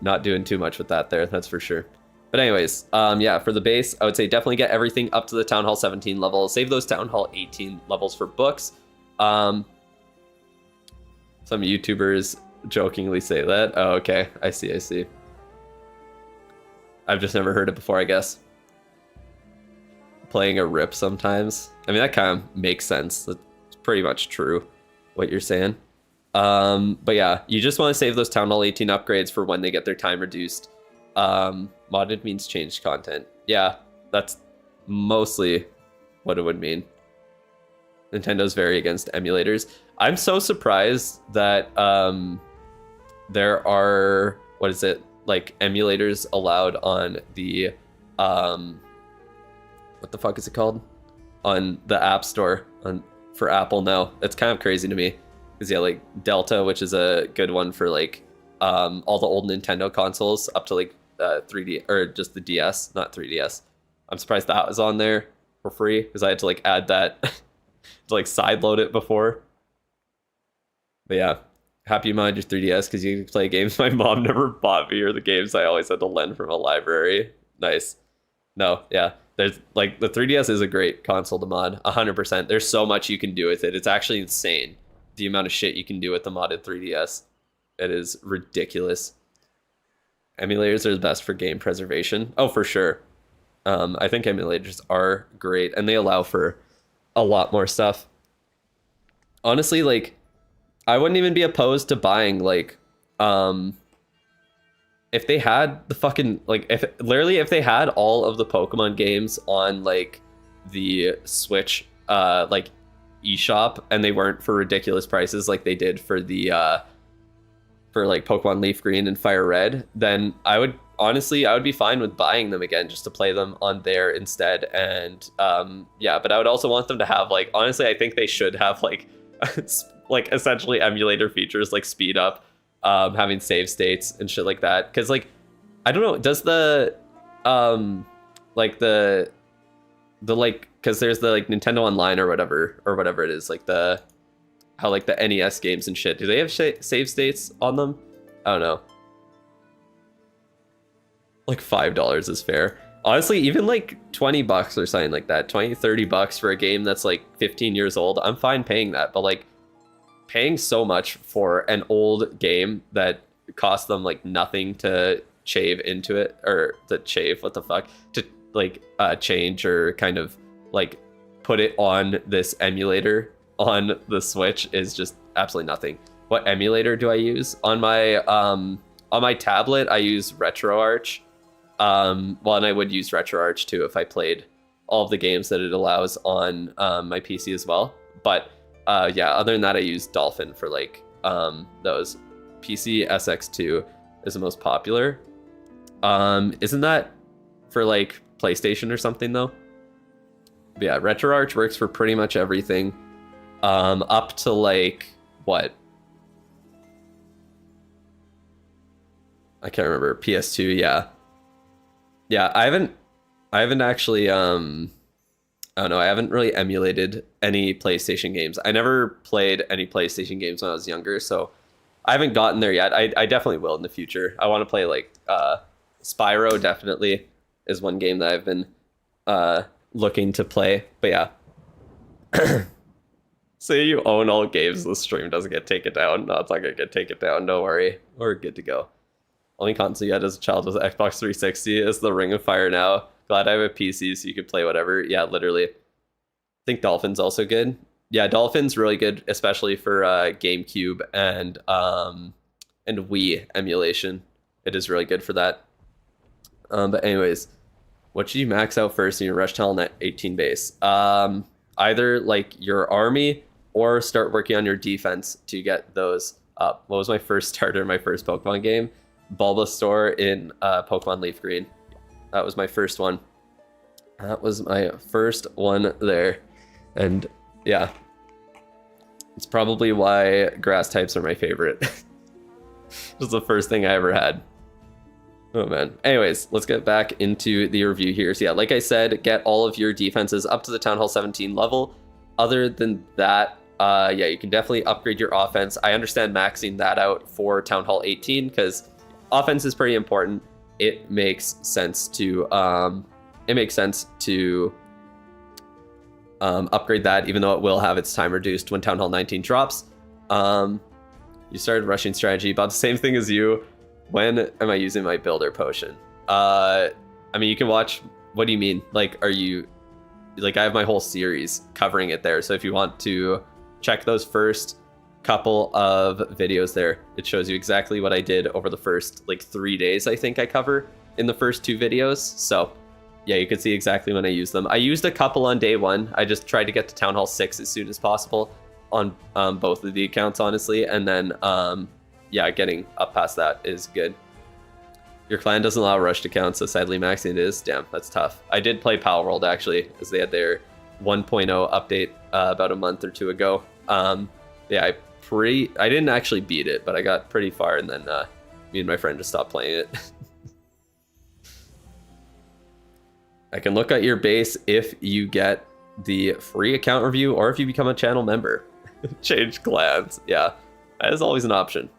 not doing too much with that there, that's for sure. But anyways, yeah, for the base, I would say definitely get everything up to the Town Hall 17 level. Save those Town Hall 18 levels for books. Some YouTubers jokingly say that. Oh, okay, I see. I've just never heard it before, I guess. Playing a rip sometimes. I mean, that kind of makes sense. That's pretty much true, what you're saying. But yeah, you just want to save those Town Hall 18 upgrades for when they get their time reduced. Modded means changed content. Yeah, that's mostly what it would mean. Nintendo's very against emulators. I'm so surprised that there are, what is it, like emulators allowed on the what the fuck is it called, on the App Store for Apple now. It's kind of crazy to me, because yeah, like Delta, which is a good one for like all the old Nintendo consoles up to like 3D, or just the DS, not 3DS. I'm surprised that was on there for free, because I had to like add that to like sideload it before. But yeah, happy you mod your 3DS because you can play games my mom never bought me, or the games I always had to lend from a library. Nice. No, yeah, there's like the 3DS is a great console to mod, 100%. There's so much you can do with it. It's actually insane the amount of shit you can do with the modded 3DS. It is ridiculous. Emulators are the best for game preservation. Oh, for sure. I think emulators are great, and they allow for a lot more stuff. Honestly, like, I wouldn't even be opposed to buying, like, if they had the fucking, like, if they had all of the Pokemon games on, like, the Switch, like, eShop, and they weren't for ridiculous prices like they did for the, for, like, Pokemon Leaf Green and Fire Red, then I would be fine with buying them again just to play them on there instead. And, yeah, but I would also want them to have, like, honestly, I think they should have, like, like, essentially emulator features, like, speed up, having save states and shit like that, because like I don't know, does the like the like, because there's the like Nintendo Online or whatever it is, like the how like the NES games and shit, do they have save states on them? I don't know. Like $5 is fair, honestly. Even like $20 or something like that, $20-30 for a game that's like 15 years old, I'm fine paying that. But like paying so much for an old game that cost them like nothing to shave into it, or to shave, what the fuck, to like change or kind of like put it on this emulator on the Switch is just absolutely nothing. What emulator do I use on my tablet? I use RetroArch. Well, and I would use RetroArch too if I played all of the games that it allows on my PC as well. But yeah, other than that, I use Dolphin for like those. PC SX2 is the most popular. Isn't that for like PlayStation or something though? But yeah, RetroArch works for pretty much everything. Up to like what? I can't remember. PS2, yeah. Yeah, I haven't actually I don't know, I haven't really emulated any PlayStation games. I never played any PlayStation games when I was younger, so I haven't gotten there yet. I definitely will in the future. I want to play like Spyro, definitely is one game that I've been looking to play. But yeah. Say you own all games, the stream doesn't get taken down. No, it's not gonna get taken down, don't worry. We're good to go. Only console you had as a child was Xbox 360. Is the Ring of Fire now. Glad I have a PC so you could play whatever. Yeah, literally. I think Dolphin's also good. Yeah, Dolphin's really good, especially for GameCube and Wii emulation. It is really good for that. But anyways, What should you max out first in your Rush Talent at 18 base? Either like your army or start working on your defense to get those up. What was my first starter in my first Pokemon game? Bulbasaur in Pokemon Leaf Green. That was my first one. That was my first one there. And yeah, it's probably why grass types are my favorite. It was the first thing I ever had. Oh man. Anyways, let's get back into the review here. So yeah, like I said, get all of your defenses up to the Town Hall 17 level. Other than that, yeah, you can definitely upgrade your offense. I understand maxing that out for Town Hall 18 because offense is pretty important. It makes sense to upgrade that, even though it will have its time reduced when Town Hall 19 drops. You started rushing strategy, about the same thing as you. When am I using my builder potion? I mean, you can watch. What do you mean? Like, are you like, I have my whole series covering it there. So if you want to check those first couple of videos there, it shows you exactly what I did over the first like 3 days. I think I cover in the first 2 videos. So yeah, you can see exactly when I used them. I used a couple on day 1. I just tried to get to Town Hall 6 as soon as possible on both of the accounts, honestly. And then yeah, getting up past that is good. Your clan doesn't allow rushed accounts, so sadly maxing it is. Damn, that's tough. I did play Pal World actually, as they had their 1.0 update about a month or 2 ago. Yeah, I didn't actually beat it, but I got pretty far, and then me and my friend just stopped playing it. I can look at your base if you get the free account review or if you become a channel member. Change clans. Yeah, that is always an option.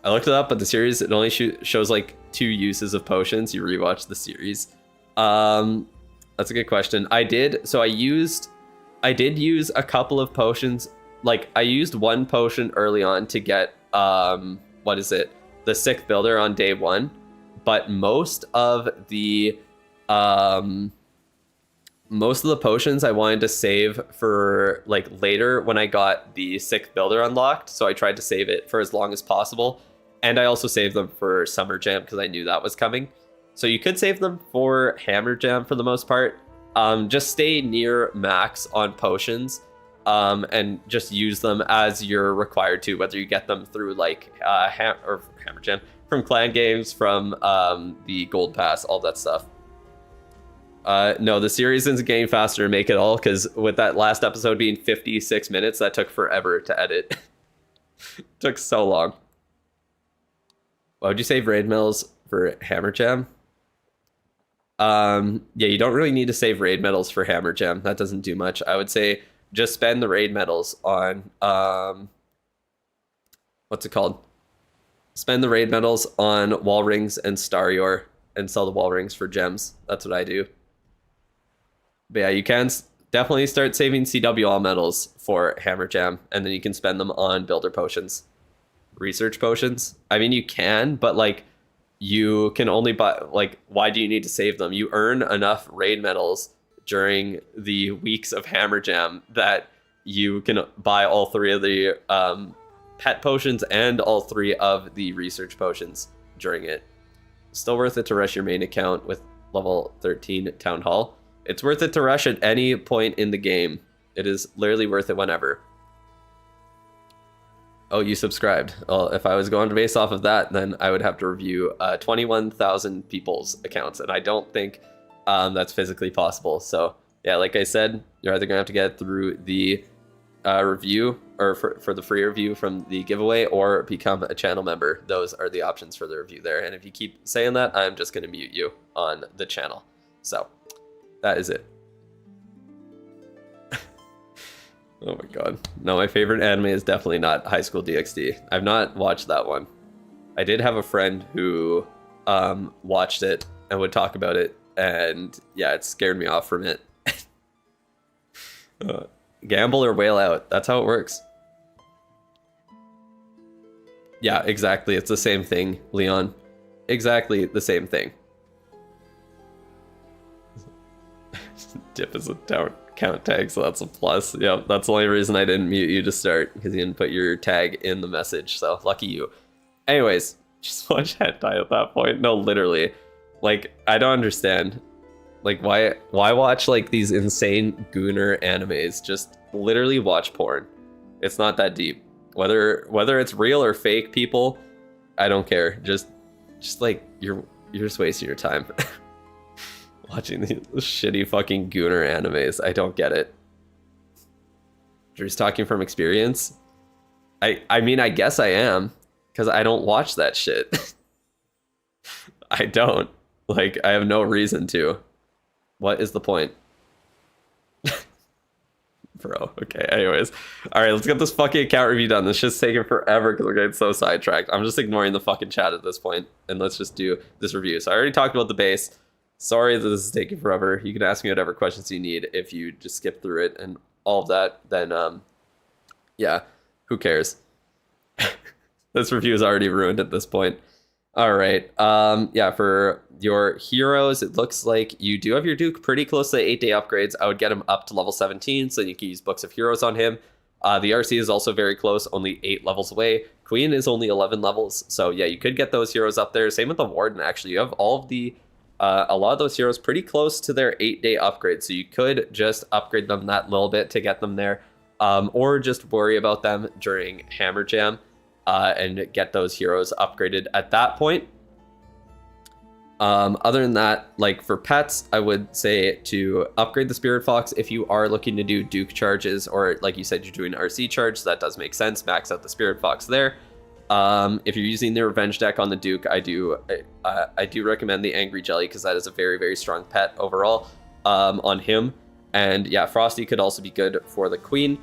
I looked it up, but the series, it only shows like 2 uses of potions. You rewatch the series. That's a good question. I did use a couple of potions. Like, I used one potion early on to get, what is it? The 6th builder on day 1. But most of the potions I wanted to save for like later when I got the 6th builder unlocked. So I tried to save it for as long as possible. And I also saved them for Summer Jam because I knew that was coming. So you could save them for Hammer Jam for the most part. Just stay near max on potions and just use them as you're required to, whether you get them through like Hammer Jam, from clan games, from the Gold Pass, all that stuff. No, the series isn't getting faster to make it all, because with that last episode being 56 minutes, that took forever to edit. Took so long. Why would you save raid medals for Hammer Jam? Yeah, you don't really need to save raid medals for Hammer Jam. That doesn't do much. I would say just spend the raid medals on what's it called? Spend the raid medals on wall rings and Staryor and sell the wall rings for gems. That's what I do. But yeah, you can definitely start saving CW all medals for Hammer Jam, and then you can spend them on builder potions. Research potions. I mean, you can, but like, you can only buy, like, why do you need to save them? You earn enough raid medals during the weeks of Hammer Jam that you can buy all 3 of the pet potions and all 3 of the research potions during it. Still worth it to rush your main account with level 13 Town Hall. It's worth it to rush at any point in the game. It is literally worth it whenever. Oh, you subscribed. Well, if I was going to base off of that, then I would have to review 21,000 people's accounts, and I don't think that's physically possible. So yeah, like I said, you're either gonna have to get through the review, or for the free review from the giveaway, or become a channel member. Those are the options for the review there. And if you keep saying that, I'm just gonna mute you on the channel. So that is it. Oh my god. No, my favorite anime is definitely not High School DxD. I've not watched that one. I did have a friend who watched it and would talk about it, and yeah, it scared me off from it. Gamble or whale out. That's how it works. Yeah, exactly. It's the same thing, Leon. Exactly the same thing. Dip is a count tag, so that's a plus. Yeah, that's the only reason I didn't mute you to start, because you didn't put your tag in the message, so lucky you. Anyways, just watch hentai at that point. No, literally. Like, I don't understand. Like, why watch like these insane gooner animes? Just literally watch porn. It's not that deep. Whether it's real or fake, people, I don't care. Just like you're just wasting your time watching these shitty fucking gooner animes. I don't get it. Drew's talking from experience. I mean, I guess I am, because I don't watch that shit. I don't. Like, I have no reason to. What is the point? Bro, okay, anyways. Alright, let's get this fucking account review done. This shit's taking forever because we're getting so sidetracked. I'm just ignoring the fucking chat at this point, and let's just do this review. So I already talked about the base. Sorry that this is taking forever. You can ask me whatever questions you need if you just skip through it and all of that. Then, yeah, who cares? This review is already ruined at this point. All right. Yeah, for your heroes, it looks like you do have your Duke pretty close to the 8-day upgrades. I would get him up to level 17, so you can use Books of Heroes on him. The RC is also very close, only 8 levels away. Queen is only 11 levels, so yeah, you could get those heroes up there. Same with the Warden, actually. You have all of the, a lot of those heroes pretty close to their 8-day upgrade, so you could just upgrade them that little bit to get them there, or just worry about them during Hammer Jam. And get those heroes upgraded at that point. Other than that, like for pets, I would say to upgrade the Spirit Fox if you are looking to do Duke charges, or like you said, you're doing RC charge, so that does make sense. Max out the Spirit Fox there. If you're using the Revenge deck on the Duke, I do recommend the Angry Jelly, because that is a very, very strong pet overall on him. And yeah, Frosty could also be good for the Queen.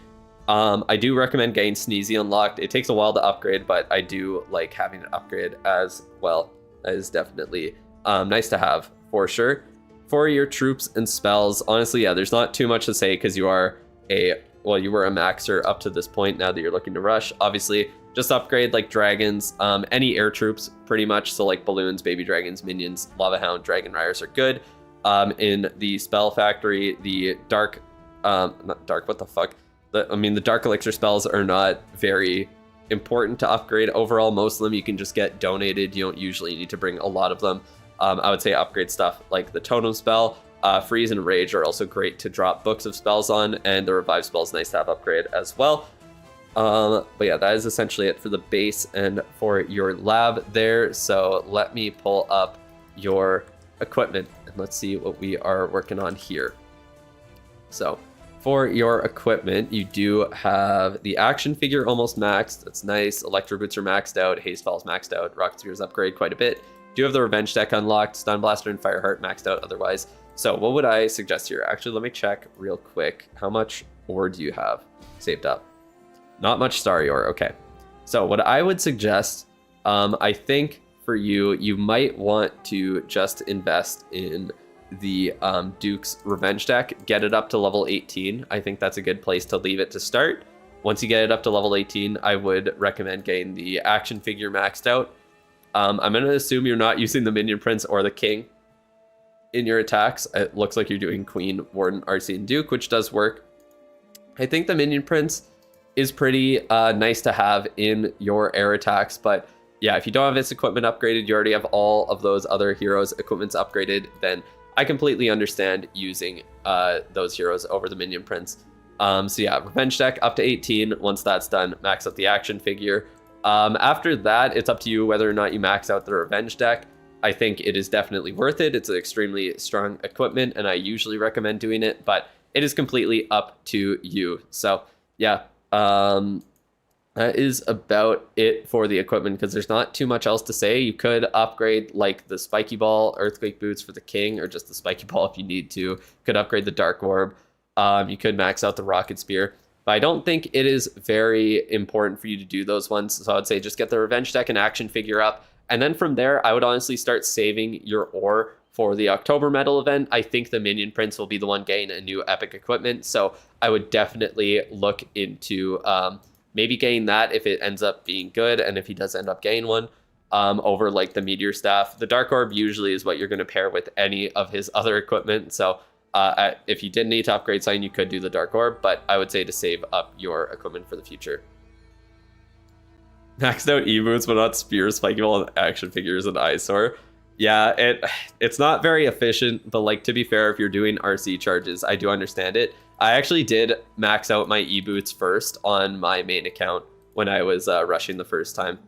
I do recommend getting Sneezy unlocked. It takes a while to upgrade, but I do like having it upgrade as well. That is definitely nice to have, for sure. For your troops and spells, honestly, yeah, there's not too much to say, because you were a maxer up to this point. Now that you're looking to rush, obviously, just upgrade like dragons, any air troops pretty much. So like balloons, baby dragons, minions, lava hound, dragon riders are good. In the spell factory, the dark, not dark, what the fuck? The Dark Elixir spells are not very important to upgrade overall. Most of them you can just get donated. You don't usually need to bring a lot of them. I would say upgrade stuff like the Totem spell, Freeze and Rage are also great to drop Books of Spells on, and the Revive spell is nice to have upgrade as well. But yeah, that is essentially it for the base and for your lab there. So let me pull up your equipment and let's see what we are working on here. So for your equipment, you do have the action figure almost maxed. That's nice. Electro Boots are maxed out. Haste Fall's maxed out. Rocket Spears upgrade quite a bit. Do have the Revenge deck unlocked. Stun Blaster and Fireheart maxed out otherwise. So what would I suggest here? Actually, let me check real quick. How much ore do you have saved up? Not much Starry ore. Okay. So what I would suggest, I think for you, you might want to just invest in the Duke's Revenge deck, get it up to level 18. I think that's a good place to leave it to start. Once you get it up to level 18, I would recommend getting the action figure maxed out. I'm going to assume you're not using the Minion Prince or the King in your attacks. It looks like you're doing Queen, Warden, RC, and Duke, which does work. I think the Minion Prince is pretty nice to have in your air attacks, but yeah, if you don't have its equipment upgraded, you already have all of those other heroes' equipments upgraded, then I completely understand using those heroes over the Minion Prince. So yeah, Revenge deck up to 18. Once that's done, max out the action figure. After that, it's up to you whether or not you max out the Revenge deck. I think it is definitely worth it. It's an extremely strong equipment, and I usually recommend doing it, but it is completely up to you. So yeah, that is about it for the equipment, because there's not too much else to say. You could upgrade like the Spiky Ball, Earthquake Boots for the King, or just the Spiky Ball if you need to. You could upgrade the Dark Orb. You could max out the Rocket Spear. But I don't think it is very important for you to do those ones. So I would say just get the Revenge deck and action figure up. And then from there, I would honestly start saving your ore for the October Medal event. I think the Minion Prince will be the one getting a new epic equipment. So I would definitely look into maybe getting that if it ends up being good, and if he does end up getting one, over like the Meteor Staff. The Dark Orb usually is what you're going to pair with any of his other equipment. So if you did need to upgrade something, you could do the Dark Orb, but I would say to save up your equipment for the future. Maxed out E-Boots, but not Spear, Spiky Ball, and action figures, and Eyesore. Yeah, it's not very efficient, but like to be fair, if you're doing RC charges, I do understand it. I actually did max out my e-boots first on my main account when I was rushing the first time.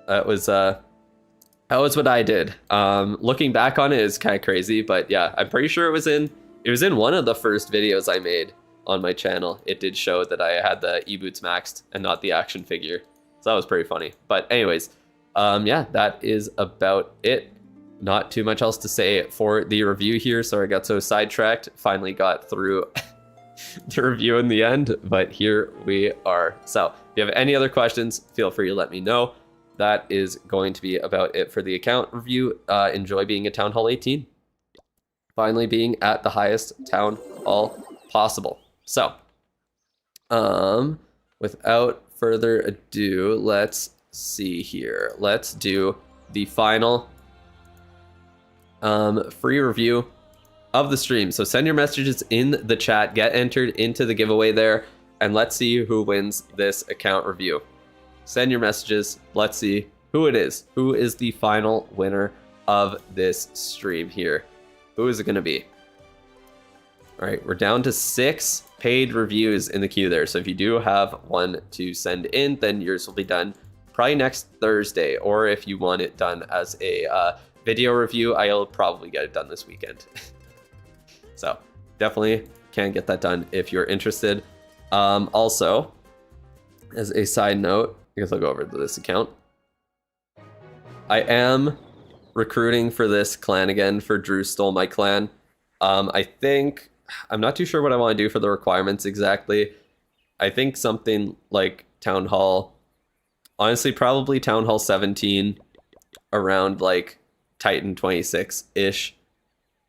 That was what I did. Looking back on it is kind of crazy, but yeah, I'm pretty sure it was in one of the first videos I made on my channel. It did show that I had the e-boots maxed and not the action figure. So that was pretty funny. But anyways, yeah, that is about it. Not too much else to say for the review here. Sorry I got so sidetracked. Finally got through the review in the end, but here we are. So if you have any other questions, feel free to let me know. That is going to be about it for the account review. Enjoy being at Town Hall 18. Finally being at the highest Town Hall possible. So, without further ado, let's see here. Let's do the final free review of the stream. So send your messages in the chat, get entered into the giveaway there, and let's see who wins this account review. Send your messages. Let's see who it is. Who is the final winner of this stream here? Who is it going to be? All right, we're down to 6 paid reviews in the queue there. So if you do have one to send in, then yours will be done probably next Thursday. Or if you want it done as a video review, I'll probably get it done this weekend. So definitely can get that done if you're interested. Also, as a side note, I guess I'll go over to this account. I am recruiting for this clan again, for Drew Stole My Clan. I think, I'm not too sure what I want to do for the requirements exactly. I think something like Town Hall, honestly, probably Town Hall 17, around like Titan 26-ish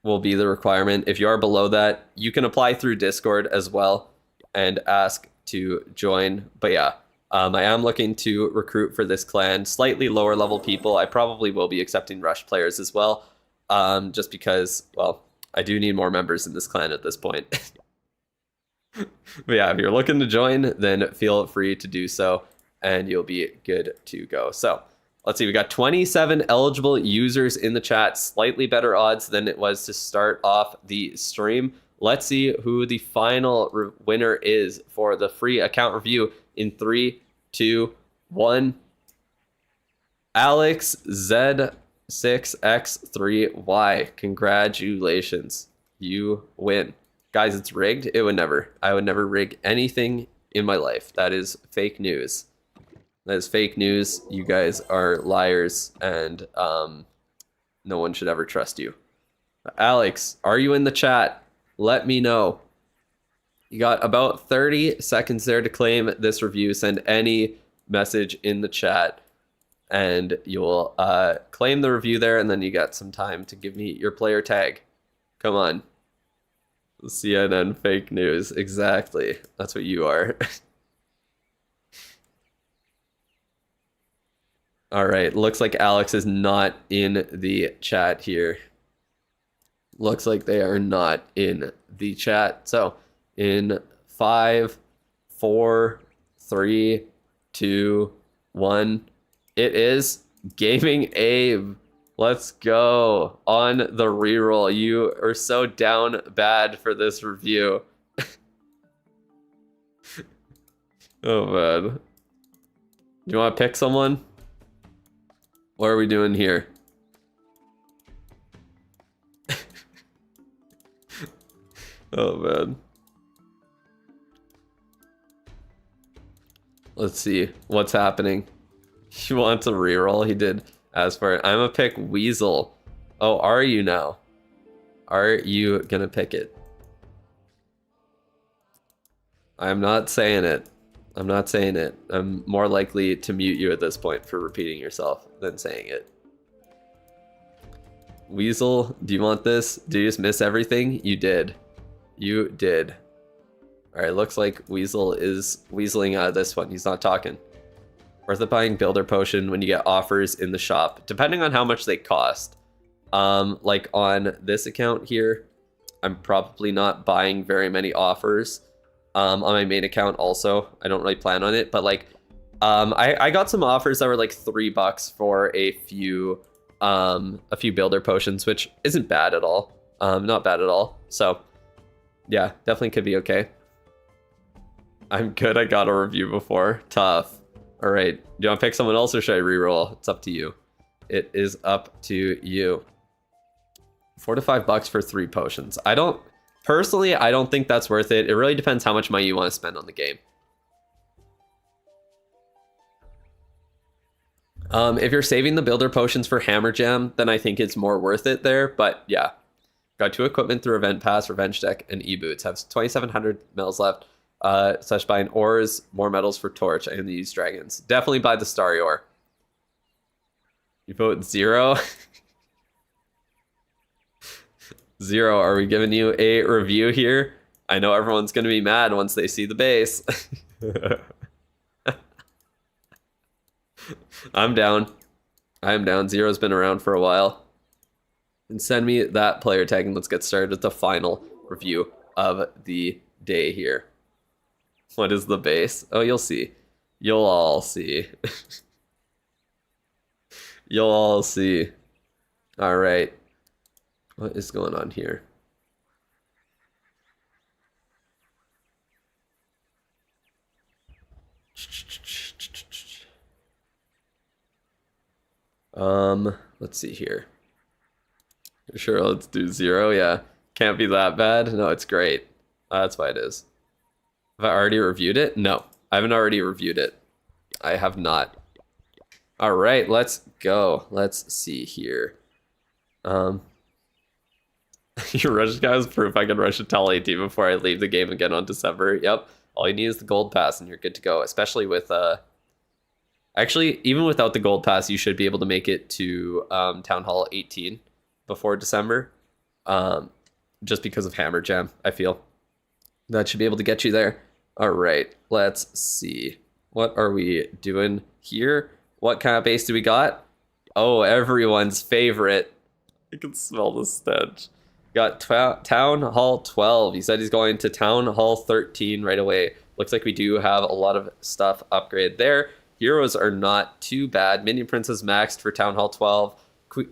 will be the requirement. If you are below that, you can apply through Discord as well and ask to join. But yeah, I am looking to recruit for this clan, slightly lower level people. I probably will be accepting rush players as well, just because, well, I do need more members in this clan at this point. But yeah, if you're looking to join, then feel free to do so, and you'll be good to go. So let's see, we got 27 eligible users in the chat, slightly better odds than it was to start off the stream. Let's see who the final winner is for the free account review in 3, 2, 1. Alex Z6X3Y. Congratulations. You win. Guys, it's rigged. I would never rig anything in my life. That is fake news. That is fake news. You guys are liars, and no one should ever trust you. Alex, are you in the chat? Let me know. You got about 30 seconds there to claim this review. Send any message in the chat, and you'll claim the review there, and then you got some time to give me your player tag. Come on. CNN fake news. Exactly. That's what you are. All right. Looks like Alex is not in the chat here. Looks like they are not in the chat. So in 5, 4, 3, 2, 1, it is Gaming Abe. Let's go on the reroll. You are so down bad for this review. Oh man. Do you want to pick someone? What are we doing here? Oh man. Let's see what's happening. He wants a reroll. He did ask for it. I'm gonna pick Weasel. Oh, are you now? Are you gonna pick it? I'm not saying it. I'm not saying it. I'm more likely to mute you at this point for repeating yourself than saying it. Weasel, do you want this? Did you just miss everything? You did. You did. Alright, looks like Weasel is weaseling out of this one. He's not talking. Worth it buying Builder Potion when you get offers in the shop, depending on how much they cost. Like on this account here, I'm probably not buying very many offers. On my main account also, I don't really plan on it, but like, I got some offers that were like $3 for a few a few builder potions, which isn't bad at all. Not bad at all. So yeah, definitely could be okay. I'm good. I got a review before. Tough. All right. Do you want to pick someone else or should I reroll? It's up to you. It is up to you. $4 to $5 for 3 potions. I don't think that's worth it. It really depends how much money you want to spend on the game. If you're saving the builder potions for Hammer Jam, then I think it's more worth it there. But yeah, got 2 equipment through Event Pass, Revenge Deck, and E-Boots. Have 2,700 medals left. Such buying ores, more medals for Torch, and these dragons. Definitely buy the Starry Ore. You vote 0? 0, are we giving you a review here? I know everyone's going to be mad once they see the base. I'm down. I'm down. 0's been around for a while. And send me that player tag and let's get started with the final review of the day here. What is the base? Oh, you'll see. You'll all see. You'll all see. All right. What is going on here? Let's see here. Sure, let's do 0. Yeah. Can't be that bad. No, it's great. That's why it is. Have I already reviewed it? No, I haven't already reviewed it. I have not. All right, let's go. Let's see here. Your rush guy is proof I can rush a Tel 18 before I leave the game again on December. Yep. All you need is the gold pass and you're good to go. Especially with actually, even without the gold pass, you should be able to make it to Town Hall 18 before December. Just because of Hammer Jam, I feel. That should be able to get you there. All right, let's see. What are we doing here? What kind of base do we got? Oh, everyone's favorite. I can smell the stench. Got Town Hall 12. He said he's going to Town Hall 13 right away. Looks like we do have a lot of stuff upgraded there. Heroes are not too bad. Minion Prince is maxed for Town Hall 12.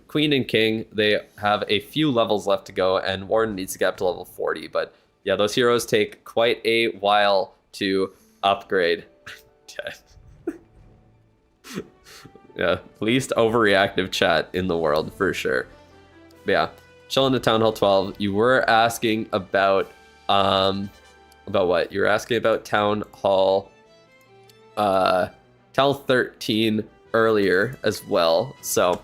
Queen and King, they have a few levels left to go, and Warden needs to get up to level 40. But yeah, those heroes take quite a while to upgrade. Yeah, least overreactive chat in the world for sure. But yeah, chilling to Town Hall 12. You were asking about what? You were asking about Town Hall Tel 13 earlier as well. So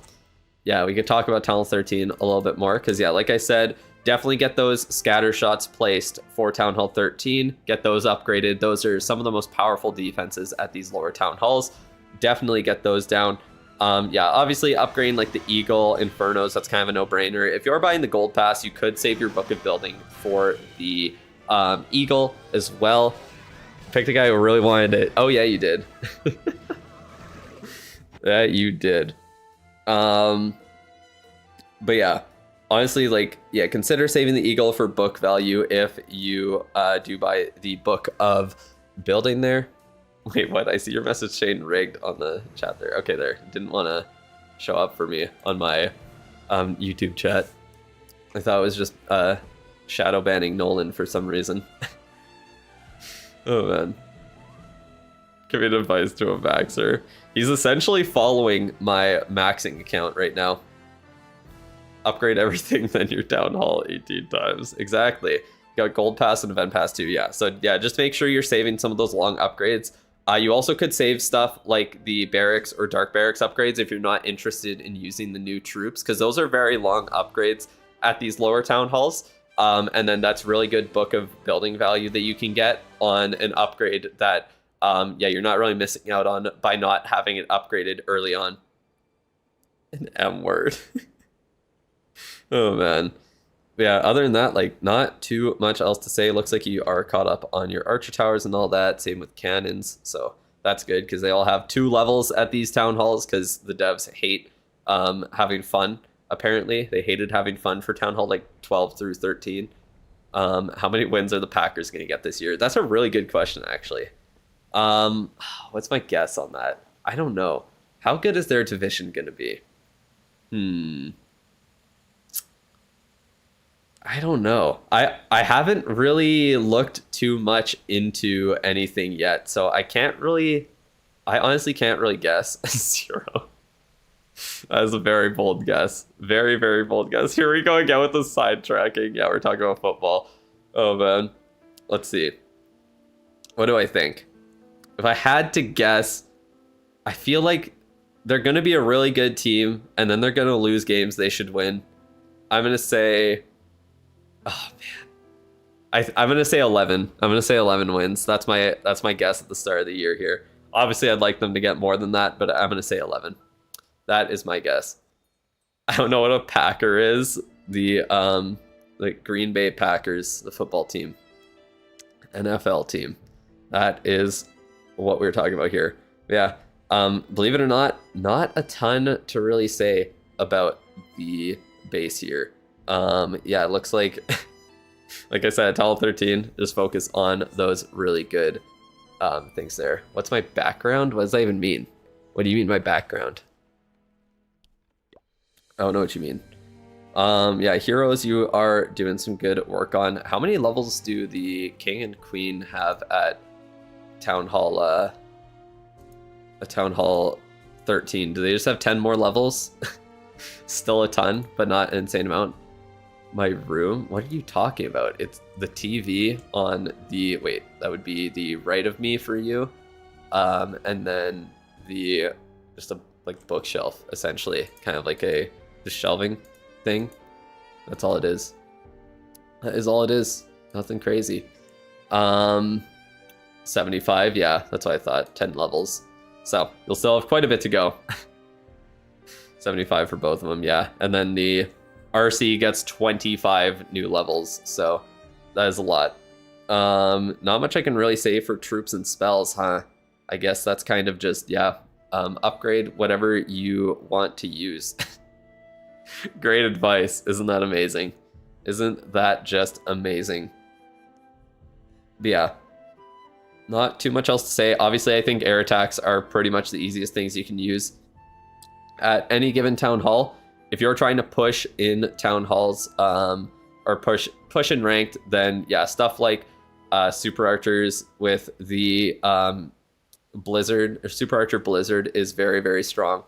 yeah, we could talk about Town Hall 13 a little bit more because yeah, like I said, definitely get those scatter shots placed for Town Hall 13. Get those upgraded. Those are some of the most powerful defenses at these lower town halls. Definitely get those down. Yeah, obviously upgrading like the Eagle, Infernos, that's kind of a no-brainer. If you're buying the Gold Pass, you could save your Book of Building for the Eagle as well. Picked a guy who really wanted it. Oh yeah, you did. Yeah, you did. But yeah, honestly, like, yeah, consider saving the Eagle for book value if you do buy the Book of Building there. Wait, what? I see your message chain rigged on the chat there. Okay, there. Didn't want to show up for me on my YouTube chat. I thought it was just shadow banning Nolan for some reason. Oh, man. Giving advice to a maxer. He's essentially following my maxing account right now. Upgrade everything, then you're Town Hall 18 times. Exactly. You got Gold Pass and Event Pass too, yeah. So yeah, just make sure you're saving some of those long upgrades. You also could save stuff like the Barracks or Dark Barracks upgrades if you're not interested in using the new troops, because those are very long upgrades at these lower town halls. And then that's really good Book of Building value that you can get on an upgrade that, yeah, you're not really missing out on by not having it upgraded early on. An M word. Oh, man. But yeah, other than that, like, not too much else to say. Looks like you are caught up on your archer towers and all that. Same with cannons. So that's good because they all have 2 levels at these town halls because the devs hate having fun. Apparently, they hated having fun for Town Hall like 12 through 13. How many wins are the Packers going to get this year? That's a really good question, actually. What's my guess on that? I don't know. How good is their division going to be? Hmm. I don't know. I haven't really looked too much into anything yet, so I honestly can't really guess. 0. That is a very bold guess. Very, very bold guess. Here we go again with the sidetracking. Yeah, we're talking about football. Oh man. Let's see. What do I think? If I had to guess, I feel like they're going to be a really good team, and then they're going to lose games they should win. I'm going to say... Oh man, I'm gonna say 11. I'm gonna say 11 wins. That's my guess at the start of the year here. Obviously, I'd like them to get more than that, but I'm gonna say 11. That is my guess. I don't know what a Packer is. The Green Bay Packers, the football team, NFL team. That is what we're talking about here. Yeah. Believe it or not a ton to really say about the base here. Yeah, it looks like, like I said, Tile 13, just focus on those really good things there. What's my background? What does that even mean? What do you mean by background? I don't know what you mean. Yeah, heroes you are doing some good work on. How many levels do the king and queen have at Town Hall 13? Do they just have 10 more levels? Still a ton, but not an insane amount. My room? What are you talking about? It's the TV on the... Wait, that would be the right of me for you. And then just a bookshelf, essentially. Kind of like the shelving thing. That's all it is. That is all it is. Nothing crazy. 75, yeah, that's what I thought. 10 levels. So, you'll still have quite a bit to go. 75 for both of them, yeah. And then the RC gets 25 new levels, so that is a lot. Not much I can really say for troops and spells, huh? I guess that's kind of just, yeah, upgrade whatever you want to use. Great advice. Isn't that amazing? Isn't that just amazing? But yeah, not too much else to say. Obviously, I think air attacks are pretty much the easiest things you can use at any given town hall. If you're trying to push in town halls or push in ranked, then yeah, stuff like Super Archers with the Blizzard, or Super Archer Blizzard is very, very strong.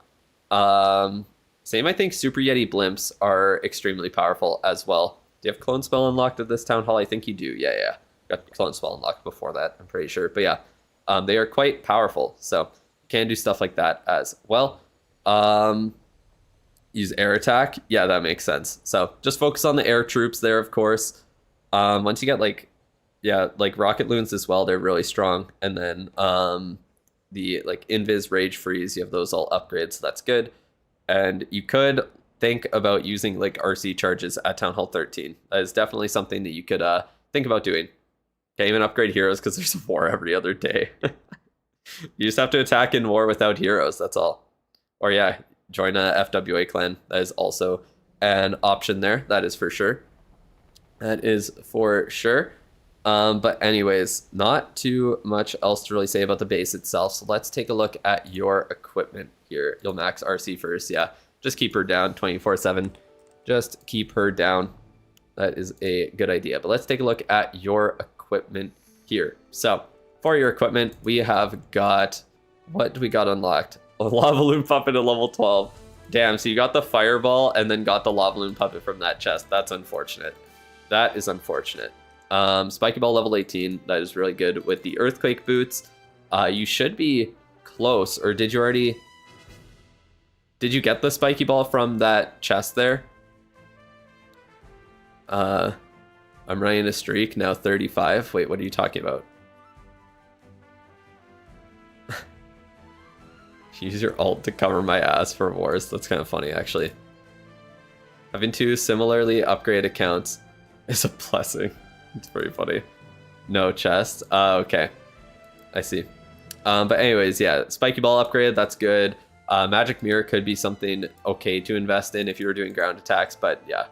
Same, I think Super Yeti Blimps are extremely powerful as well. Do you have Clone Spell unlocked at this town hall? I think you do. Yeah. Got Clone Spell unlocked before that, I'm pretty sure. But yeah, they are quite powerful. So you can do stuff like that as well. Use air attack. Yeah, that makes sense. So just focus on the air troops there, of course. Once you get like rocket loons as well, they're really strong. And then the invis rage freeze, you have those all upgrades, so that's good. And you could think about using RC charges at Town Hall 13. That is definitely something that you could think about doing. Can't even upgrade heroes because there's a war every other day. You just have to attack in war without heroes, that's all. Or yeah, join a FWA clan. That is also an option there. That is for sure. That is for sure. But anyways, not too much else to really say about the base itself. So let's take a look at your equipment here. You'll max RC first. Yeah, just keep her down 24/7. Just keep her down. That is a good idea. But let's take a look at your equipment here. So for your equipment, we have got... What do we got unlocked? A Lava Loon Puppet at level 12. Damn, so you got the Fireball and then got the Lava Loon Puppet from that chest. That's unfortunate. That is unfortunate. Spiky Ball level 18. That is really good with the Earthquake Boots. You should be close. Or did you already... Did you get the Spiky Ball from that chest there? I'm running a streak, now 35. Wait, what are you talking about? Use your ult to cover my ass for wars. That's kind of funny, actually. Having two similarly upgraded accounts is a blessing. It's pretty funny. No chest. Okay. I see. But anyways, yeah, Spiky Ball upgrade, that's good. Magic Mirror could be something okay to invest in if you were doing ground attacks, but yeah.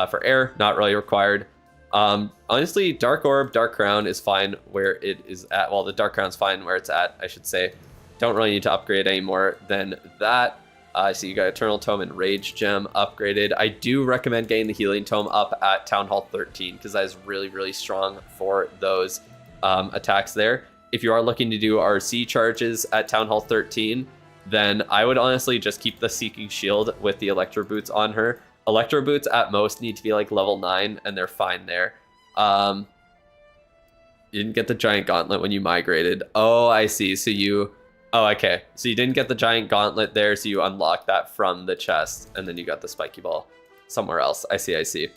For air, not really required. Honestly, Dark Orb, Dark Crown is fine where it is at. Well, the Dark Crown's fine where it's at, I should say. Don't really need to upgrade any more than that. I see you got Eternal Tome and Rage Gem upgraded. I do recommend getting the Healing Tome up at Town Hall 13 because that is really, really strong for those attacks there. If you are looking to do RC charges at Town Hall 13, then I would honestly just keep the Seeking Shield with the Electro Boots on her. Electro Boots at most need to be like level 9 and they're fine there. You didn't get the Giant Gauntlet when you migrated. Oh, I see. So you... Oh, okay. So you didn't get the Giant Gauntlet there, so you unlocked that from the chest, and then you got the Spiky Ball somewhere else. I see.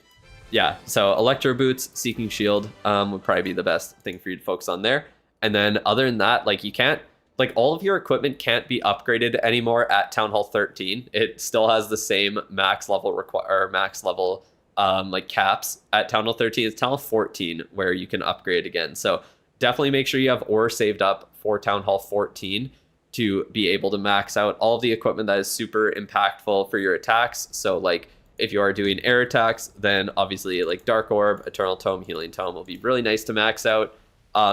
Yeah, so Electro Boots, Seeking Shield would probably be the best thing for you to focus on there. And then other than that, like you can't... Like all of your equipment can't be upgraded anymore at Town Hall 13. It still has the same max level like caps at Town Hall 13. It's Town Hall 14 where you can upgrade again. So definitely make sure you have ore saved up for Town Hall 14 to be able to max out all of the equipment that is super impactful for your attacks. So like if you are doing air attacks, then obviously like Dark Orb, Eternal Tome, Healing Tome will be really nice to max out.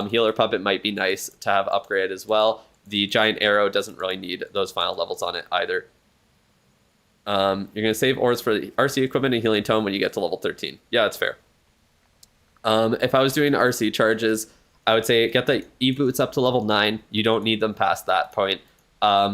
Healer Puppet might be nice to have upgraded as well. The Giant Arrow doesn't really need those final levels on it either. You're going to save ores for the RC equipment and Healing Tome when you get to level 13. Yeah, that's fair. If I was doing RC charges, I would say get the E-Boots up to level 9. You don't need them past that point.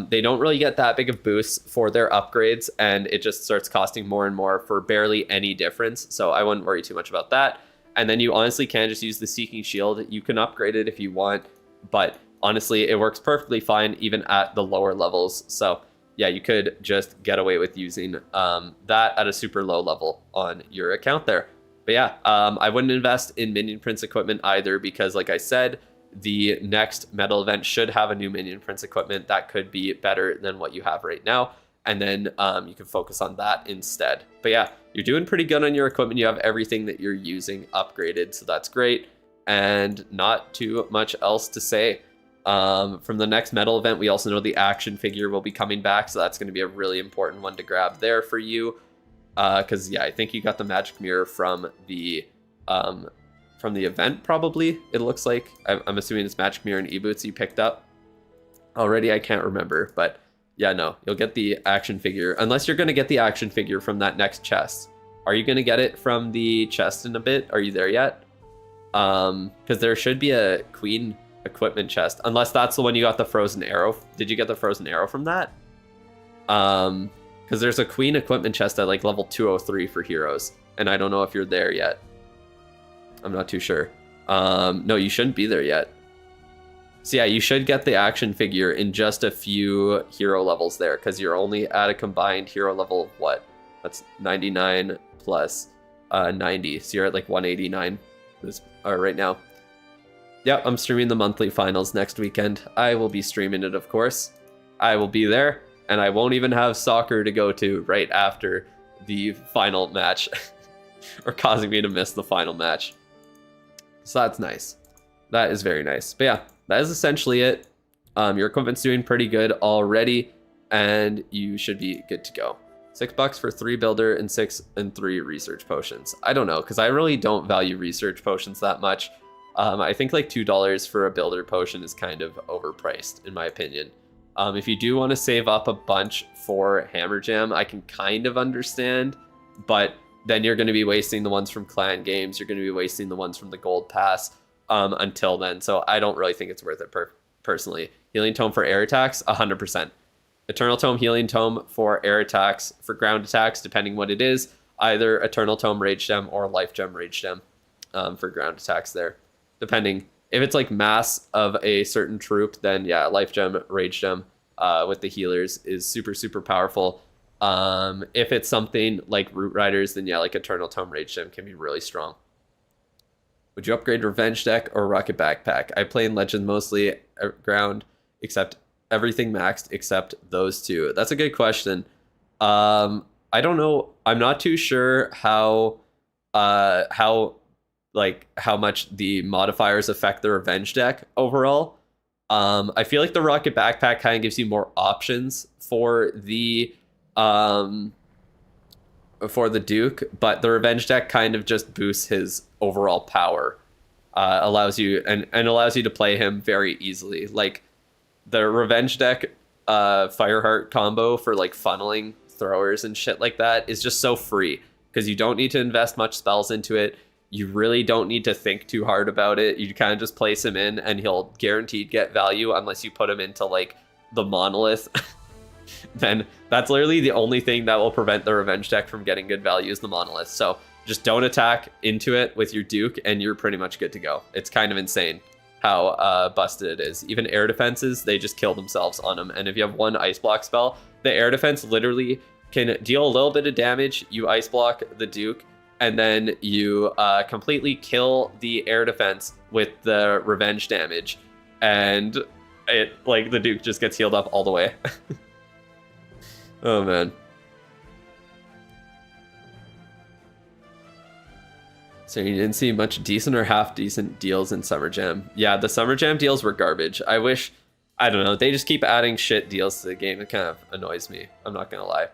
They don't really get that big of boosts for their upgrades, and it just starts costing more and more for barely any difference. So I wouldn't worry too much about that. And then you honestly can just use the Seeking Shield. You can upgrade it if you want, but honestly, it works perfectly fine even at the lower levels. So yeah, you could just get away with using that at a super low level on your account there. But yeah, I wouldn't invest in Minion Prince equipment either because, like I said, the next medal event should have a new Minion Prince equipment that could be better than what you have right now. And then you can focus on that instead. But yeah, you're doing pretty good on your equipment. You have everything that you're using upgraded, so that's great. And not too much else to say. From the next medal event, we also know the action figure will be coming back, so that's going to be a really important one to grab there for you. Because yeah, I think you got the magic mirror from the event. Probably it looks like. I'm assuming it's magic mirror and E-Boots you picked up already. I can't remember, but yeah, no, you'll get the action figure unless you're going to get the action figure from that next chest. Are you going to get it from the chest in a bit? Are you there yet? Because there should be a Queen equipment chest, unless that's the one you got the frozen arrow. Did you get the frozen arrow from that? Because there's a Queen equipment chest at like level 203 for heroes, and I don't know if you're there yet. I'm not too sure. No, you shouldn't be there yet. So yeah, you should get the action figure in just a few hero levels there, because you're only at a combined hero level of what? That's 99 plus 90, so you're at like 189 right now. Yep, I'm streaming the monthly finals next weekend. I will be streaming it, of course. I will be there, and I won't even have soccer to go to right after the final match, or causing me to miss the final match. So that's nice. That is very nice. But yeah, that is essentially it. Your equipment's doing pretty good already, and you should be good to go. $6 for 3 builder and 6 and 3 research potions. I don't know, because I really don't value research potions that much. I think like $2 for a builder potion is kind of overpriced, in my opinion. If you do want to save up a bunch for Hammer Jam, I can kind of understand, but then you're going to be wasting the ones from Clan Games. You're going to be wasting the ones from the Gold Pass until then. So I don't really think it's worth it personally. Healing Tome for air attacks, 100%. Eternal Tome, Healing Tome for air attacks, for ground attacks, depending what it is. Either Eternal Tome, Rage Gem, or Life Gem, Rage Gem for ground attacks there. Depending. If it's like mass of a certain troop, then yeah, Life Gem, Rage Gem with the healers is super, super powerful. If it's something like Root Riders, then yeah, like Eternal Tome, Rage Gem can be really strong. Would you upgrade Revenge Deck or Rocket Backpack? I play in Legend mostly ground, except everything maxed except those two. That's a good question. I don't know. I'm not too sure how much the modifiers affect the Revenge Deck overall. I feel like the Rocket Backpack kind of gives you more options for the Duke, but the Revenge Deck kind of just boosts his overall power. Allows you to play him very easily. Like the Revenge Deck Fireheart combo for like funneling throwers and shit like that is just so free because you don't need to invest much spells into it. You really don't need to think too hard about it. You kind of just place him in and he'll guaranteed get value unless you put him into like the monolith. Then that's literally the only thing that will prevent the revenge deck from getting good value is the monolith. So just don't attack into it with your Duke and you're pretty much good to go. It's kind of insane how busted it is. Even air defenses, they just kill themselves on them. And if you have one ice block spell, the air defense literally can deal a little bit of damage. You ice block the Duke and then you completely kill the air defense with the revenge damage. And it like the Duke just gets healed up all the way. Oh man. So you didn't see much decent or half decent deals in Summer Jam. Yeah, the Summer Jam deals were garbage. I wish, I don't know, they just keep adding shit deals to the game. It kind of annoys me. I'm not gonna lie.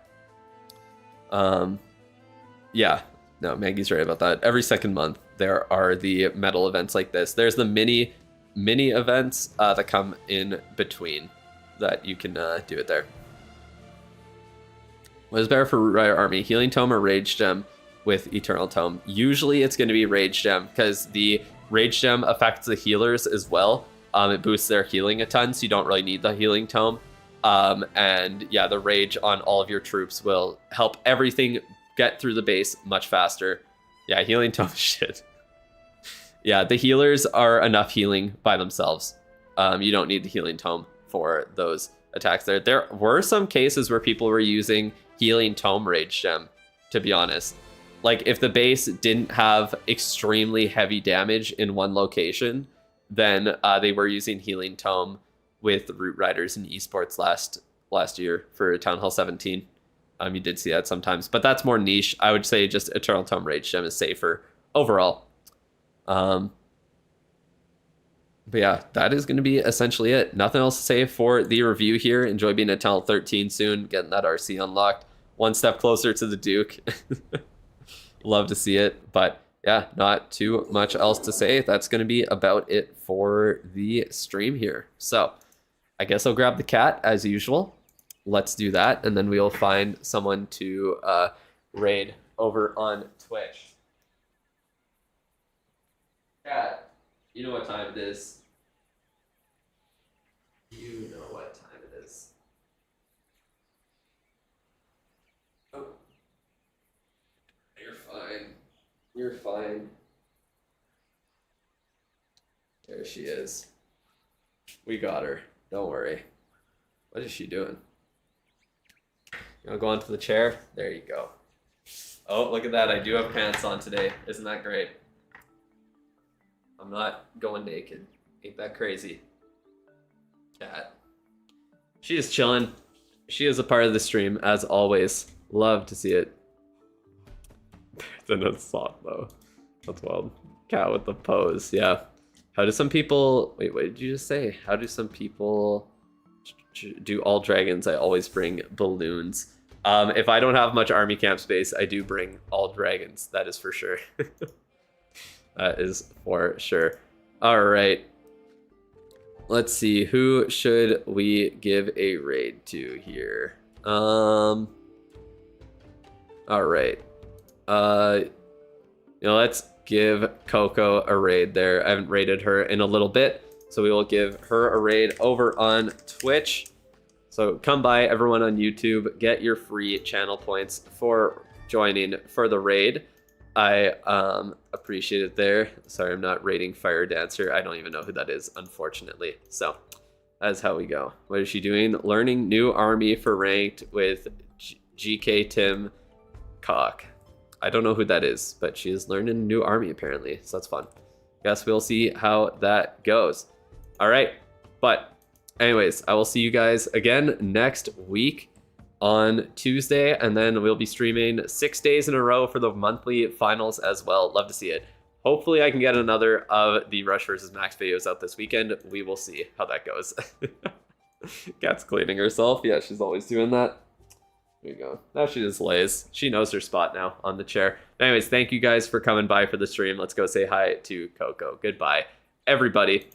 Yeah, no, Maggie's right about that. Every second month there are the medal events like this. There's the mini events that come in between that you can do it there. What is better for Root Rider Army? Healing Tome or Rage Gem with Eternal Tome? Usually it's going to be Rage Gem because the Rage Gem affects the healers as well. It boosts their healing a ton, so you don't really need the Healing Tome. And yeah, the Rage on all of your troops will help everything get through the base much faster. Yeah, Healing Tome shit. Yeah, the healers are enough healing by themselves. You don't need the Healing Tome for those attacks there. There were some cases where people were using Healing Tome Rage Gem, to be honest. Like, if the base didn't have extremely heavy damage in one location, then they were using Healing Tome with Root Riders in esports last year for Town Hall 17. You did see that sometimes, but that's more niche. I would say just Eternal Tome Rage Gem is safer overall. But yeah, that is going to be essentially it. Nothing else to say for the review here. Enjoy being at Town Hall 13 soon, getting that RC unlocked. One step closer to the Duke. Love to see it. But yeah, not too much else to say. That's going to be about it for the stream here. So I guess I'll grab the cat as usual. Let's do that. And then we'll find someone to raid over on Twitch. Cat, you know what time it is. You know what time it is. Oh. You're fine. You're fine. There she is. We got her. Don't worry. What is she doing? You want to go onto the chair? There you go. Oh, look at that. I do have pants on today. Isn't that great? I'm not going naked. Ain't that crazy? Cat. She is chilling. She is a part of the stream, as always. Love to see it. It's in a sock, though. That's wild. Cat with the pose, yeah. How do some people... Wait, what did you just say? How do some people do all dragons? I always bring balloons. If I don't have much army camp space, I do bring all dragons. That is for sure. That is for sure. All right. Let's see. Who should we give a raid to here? All right. Let's give Coco a raid there. I haven't raided her in a little bit, so we will give her a raid over on Twitch. So come by, everyone on YouTube, get your free channel points for joining for the raid. I appreciate it there. Sorry, I'm not rating Fire Dancer. I don't even know who that is, unfortunately. So that's how we go. What is she doing? Learning new army for ranked with GK Tim Cock. I don't know who that is, but she is learning a new army apparently. So that's fun. Guess we'll see how that goes. All right. But anyways, I will see you guys again next week on Tuesday, and then we'll be streaming 6 days in a row for the monthly finals as well. Love to see it. Hopefully I can get another of the Rush versus Max videos out this weekend. We will see how that goes. Cat's cleaning herself. Yeah, she's always doing that. There you go. Now she just lays. She knows her spot now on the chair. Anyways, thank you guys for coming by for the stream. Let's go say hi to Coco. Goodbye, everybody.